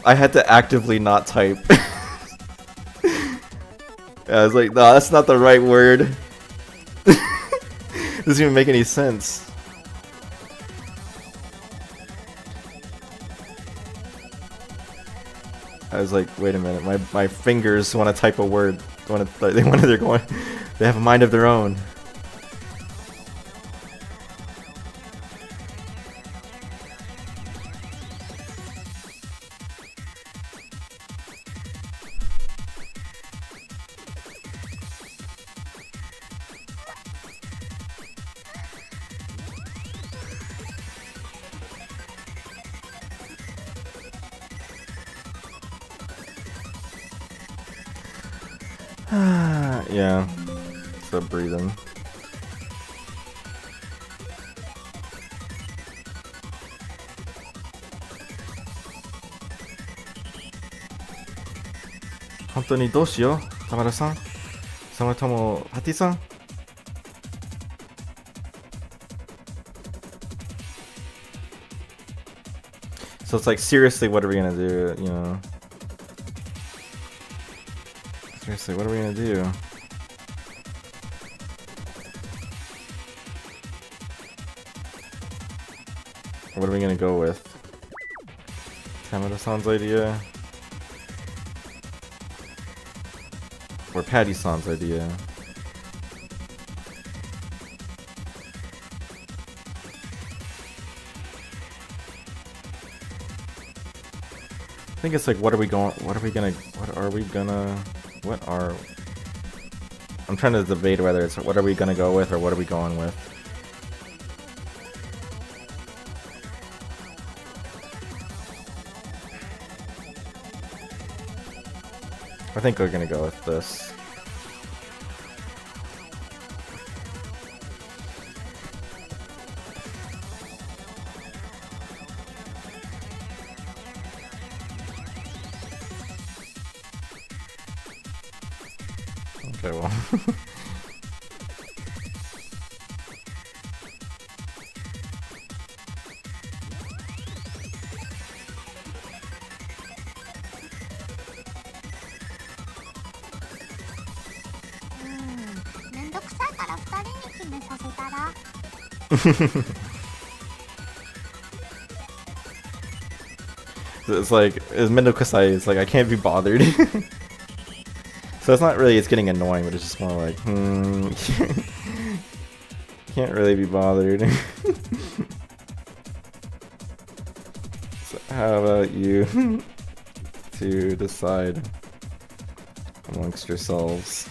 I had to actively not type. I was like, no, that's not the right word. Doesn't even make any sense. I was like, wait a minute, my fingers want to type a word. They have a mind of their own. Yeah, so breathing. 本当にどうしよう田村さんそれともパティさん So it's like, seriously, what are we gonna do, you know? Seriously, what are we gonna do? What are we gonna go with? Tamada-san's idea? Or Patty-san's idea? I think it's like, what are we gonna, I'm trying to debate whether it's what are we gonna go with or what are we going with. I think we're gonna go with this. Okay, well. It's like, it's Mendokasai, it's like, I can't be bothered. So it's not really, it's getting annoying, but it's just more like, can't really be bothered. So how about you to decide amongst yourselves?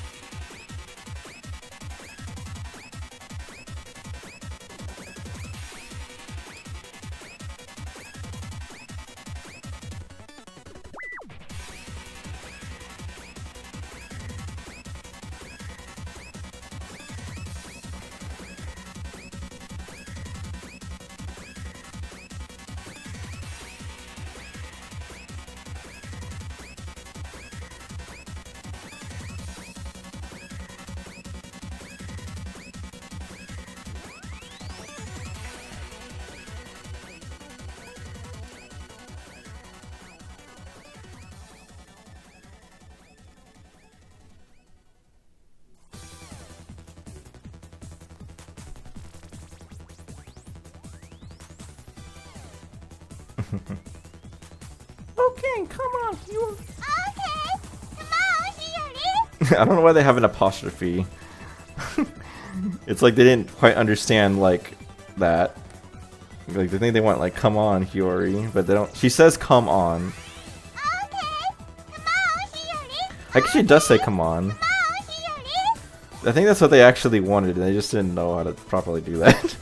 Okay, come on, you. Okay, come on, Hiyori. I don't know why they have an apostrophe. It's like they didn't quite understand like that. Like they think they want like come on, Hiyori, but they don't. She says come on. Okay, come on, Hiyori. I guess she does say come on. Come on, Hiyori. I think that's what they actually wanted, and they just didn't know how to properly do that.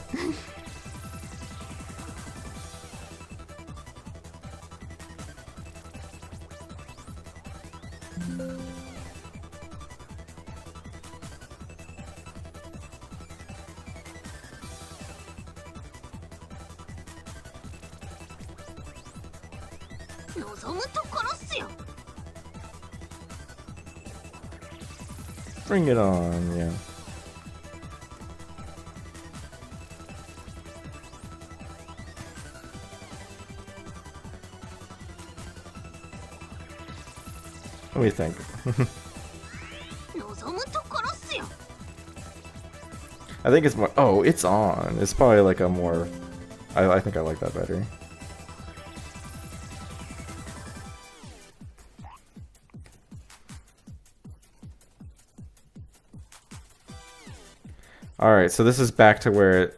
Bring it on, yeah. What do you think? I think it's more. Oh, it's on. It's probably like a more. I think I like that better. Alright, so this is back to where.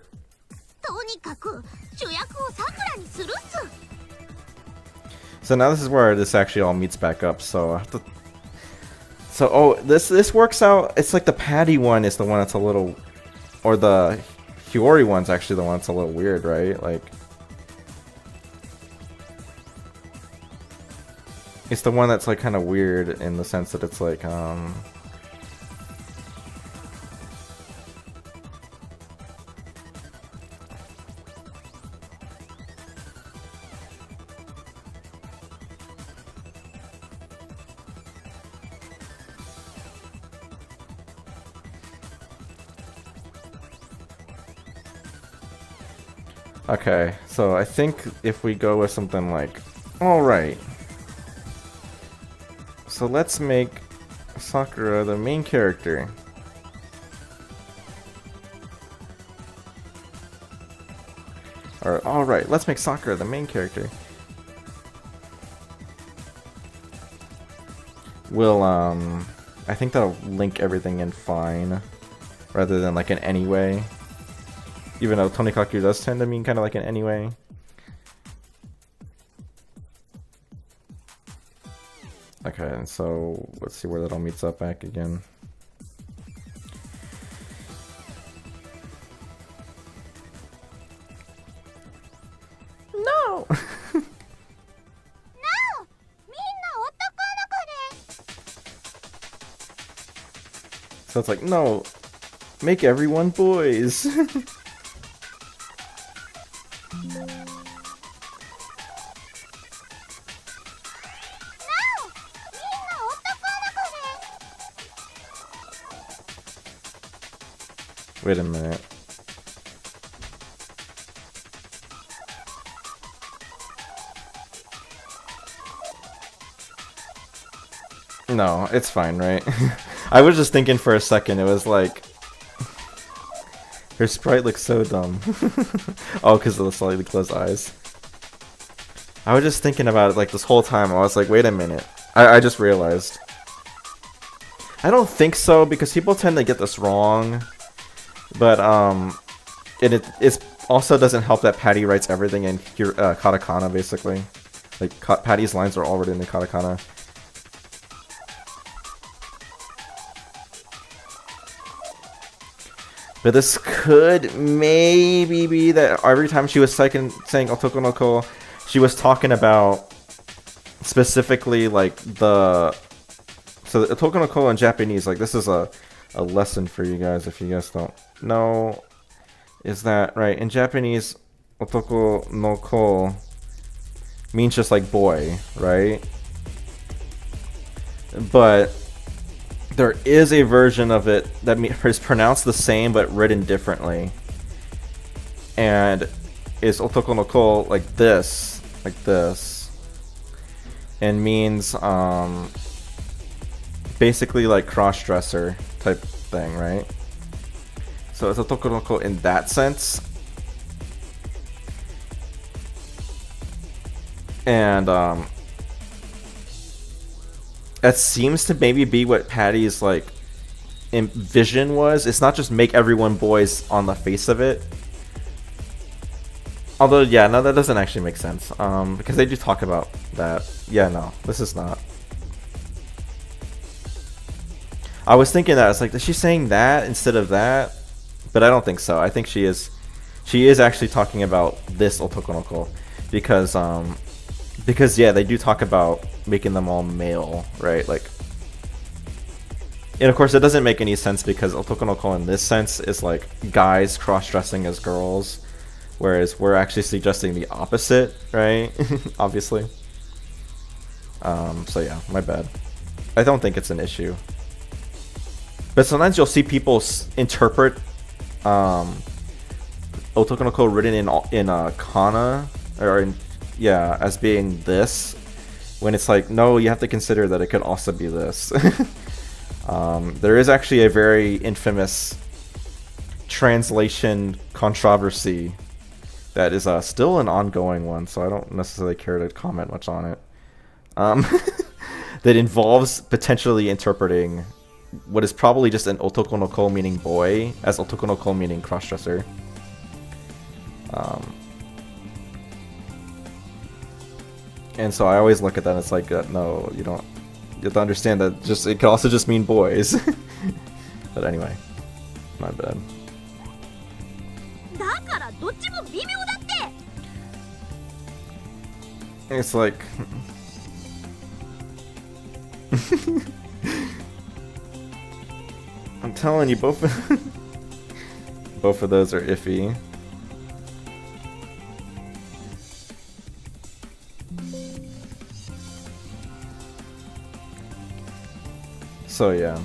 So now this is where this actually all meets back up, so I have to. So, oh, this works out. It's like the Patty one is the one that's a little. Or the Hiyori one's actually the one that's a little weird, right? Like. It's the one that's like kind of weird in the sense that it's like, Okay, so I think if we go with something like, alright, so let's make Sakura the main character. Or, alright, let's make Sakura the main character. We'll, I think that'll link everything in fine, rather than like an anyway. Even though Tonikaku does tend to mean kind of like an anyway. Okay, and so let's see where that all meets up back again. No! So it's like, no, make everyone boys. Wait a minute. No, it's fine, right? I was just thinking for a second, it was like... Her sprite looks so dumb. Oh, because of the slightly closed eyes. I was just thinking about it like this whole time. I was like, wait a minute. I just realized. I don't think so, because people tend to get this wrong. But, it also doesn't help that Patty writes everything in katakana, basically. Like, Patty's lines are all written in katakana. But this could maybe be that every time she was saying Otoko no Ko, she was talking about specifically like the... So the Otoko no Ko in Japanese, like this is a lesson for you guys if you guys don't know. Is that, right, in Japanese, Otoko no Ko means just like boy, right? But there is a version of it that is pronounced the same but written differently. And is Otoko no Ko like this. And means basically like cross-dresser type thing, right? So it's Otoko no Ko in that sense. And that seems to maybe be what Patty's like vision was. It's not just make everyone boys on the face of it. Although, yeah, no, that doesn't actually make sense. Because they do talk about that. Yeah, no, this is not. I was thinking that. It's like, is she saying that instead of that? But I don't think so. I think she is actually talking about this Otoko no Ko. Because yeah, they do talk about making them all male, right? Like, and of course it doesn't make any sense because Otoko no Ko in this sense is like guys cross-dressing as girls, whereas we're actually suggesting the opposite, right? Obviously. So yeah, my bad. I don't think it's an issue. But sometimes you'll see people interpret Otoko no Ko written in kana or in, yeah, as being this, when it's like, no, you have to consider that it could also be this. There is actually a very infamous translation controversy that is still an ongoing one, so I don't necessarily care to comment much on it. That involves potentially interpreting what is probably just an Otoko no Ko meaning boy as Otoko no Ko meaning crossdresser. And so I always look at that and it's like, no, you don't. You have to understand that it could also just mean boys. But anyway, my bad. It's like... I'm telling you, both of those are iffy. So yeah.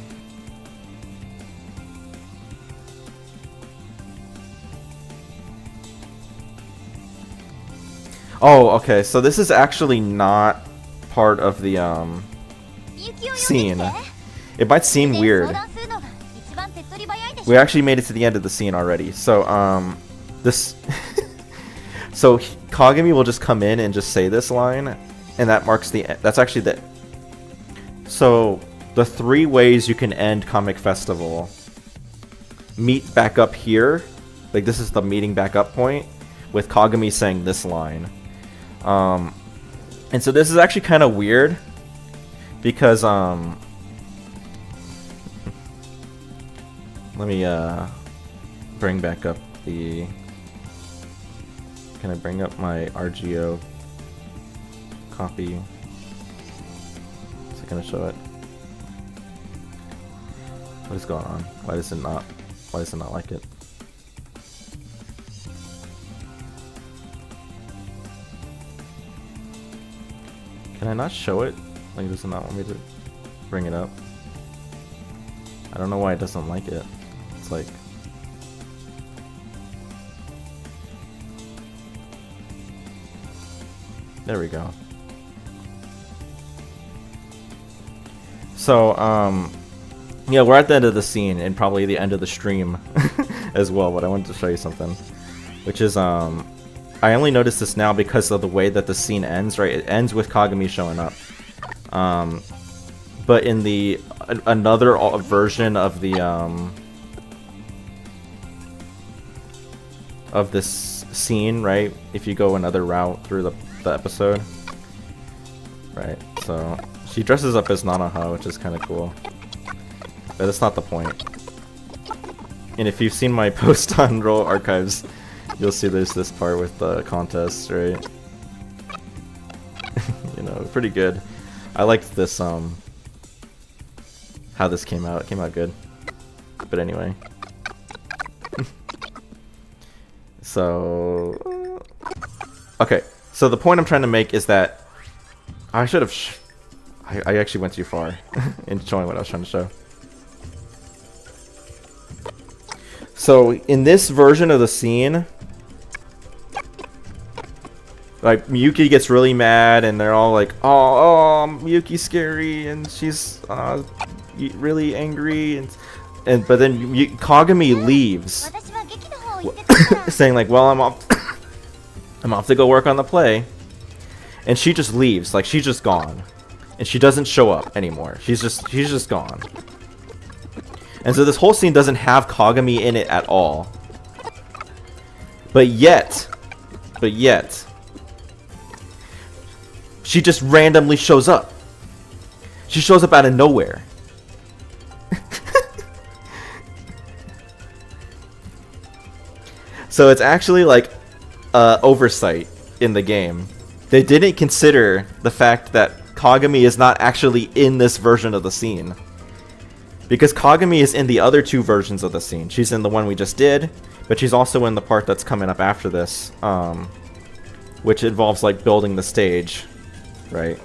Oh, okay. So this is actually not part of the scene. It might seem weird. We actually made it to the end of the scene already. So this so Kagami will just come in and just say this line, and that marks the end. That's actually the So the 3 ways you can end Comic Festival meet back up here. Like this is the meeting back up point with Kagami saying this line. And so this is actually kind of weird because let me bring back up the can I bring up my RGO copy? Is it gonna show it? What is going on? Why does it not like it? Can I not show it? Like, does it not want me to bring it up? I don't know why it doesn't like it. It's like... There we go. So, yeah, we're at the end of the scene and probably the end of the stream as well, but I wanted to show you something. Which is, I only noticed this now because of the way that the scene ends, right? It ends with Kagami showing up. But in the another version of the of this scene, right? If you go another route through the episode, right? So she dresses up as Nanaha, which is kind of cool. But that's not the point. And if you've seen my post on Roll Archives, you'll see there's this part with the contest, right? You know, pretty good. I liked this, how this came out. It came out good. But anyway. So... okay, so the point I'm trying to make is that... I should have... I actually went too far in showing what I was trying to show. So, in this version of the scene... like, Miyuki gets really mad, and they're all like, oh, Miyuki's scary, and she's really angry, and but then Kagami leaves, saying like, well, I'm off to go work on the play, and she just leaves, like she's just gone, and she doesn't show up anymore. She's just gone, and so this whole scene doesn't have Kagami in it at all, but yet. She just randomly shows up. She shows up out of nowhere. So it's actually like oversight in the game. They didn't consider the fact that Kagami is not actually in this version of the scene. Because Kagami is in the other 2 versions of the scene. She's in the one we just did, but she's also in the part that's coming up after this, which involves like building the stage. Right,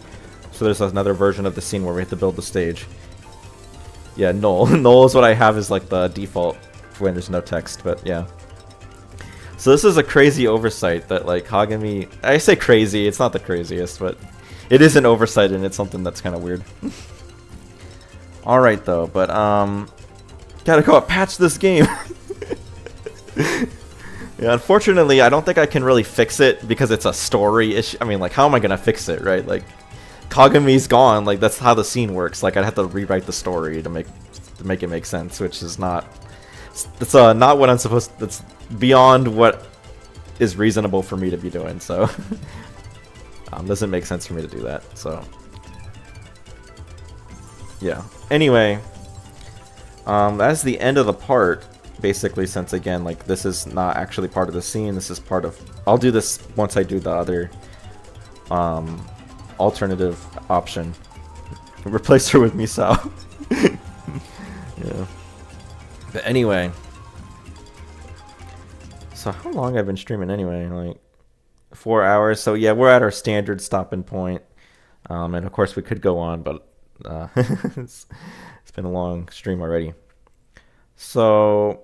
so there's another version of the scene where we have to build the stage. Yeah, null. Null is what I have as like the default when there's no text, but yeah. So this is a crazy oversight that like Kagami... I say crazy, it's not the craziest, but it is an oversight and it's something that's kind of weird. Alright though, but gotta go patch this game. Yeah, unfortunately, I don't think I can really fix it because it's a story issue. I mean, like, how am I gonna fix it, right? Like, Kagami's gone. Like, that's how the scene works. Like, I'd have to rewrite the story to make it make sense, which is not. It's not what I'm supposed. That's beyond what is reasonable for me to be doing. So, doesn't make sense for me to do that. So, yeah. Anyway, that's the end of the part. Basically, since again, like, this is not actually part of the scene, this is part of... I'll do this once I do the other alternative option. Replace her with Misao. Yeah. But anyway. So how long I've been streaming anyway? Like 4 hours. So yeah, we're at our standard stopping point. And of course we could go on, but it's been a long stream already. So,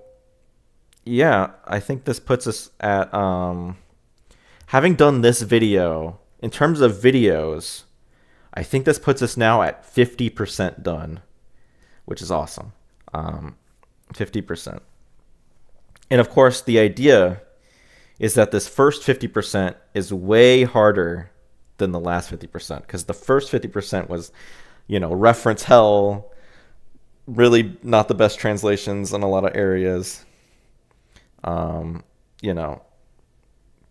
yeah, I think this puts us at, how having done this video, in terms of videos, I think this puts us now at 50% done, which is awesome. 50%. And of course, the idea is that this first 50% is way harder than the last 50%, because the first 50% was, reference hell, really not the best translations in a lot of areas.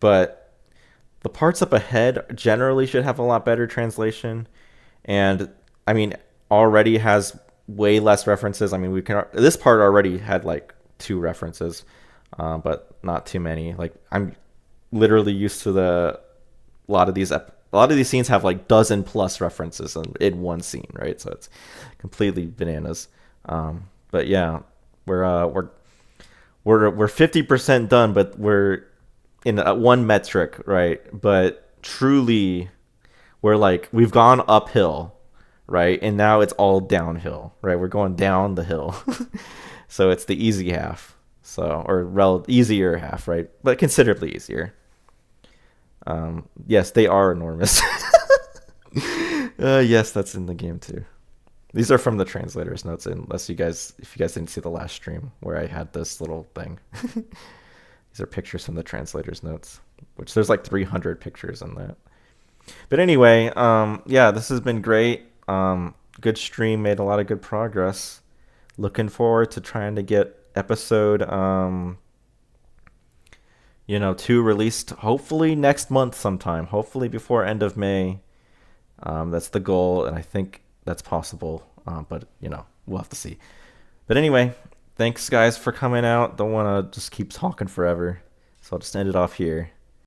But the parts up ahead generally should have a lot better translation. And I mean, already has way less references. I mean, this part already had like 2 references, but not too many. Like, I'm literally used to a lot of these scenes have like dozen plus references in one scene, right? So it's completely bananas. But yeah, we're 50% done, but we're in one metric, right? But truly, we've gone uphill, right? And now it's all downhill, right? We're going down the hill. So it's the easy half, easier half, right? But considerably easier. Yes, they are enormous. Yes, that's in the game too. These are from the translator's notes, if you guys didn't see the last stream where I had this little thing. These are pictures from the translator's notes, which there's like 300 pictures in that. But anyway, yeah, this has been great. Good stream, made a lot of good progress. Looking forward to trying to get episode 2 released hopefully next month sometime, hopefully before end of May. That's the goal, and I think that's possible, but we'll have to see. But anyway, thanks guys for coming out. Don't want to just keep talking forever, so I'll just end it off here.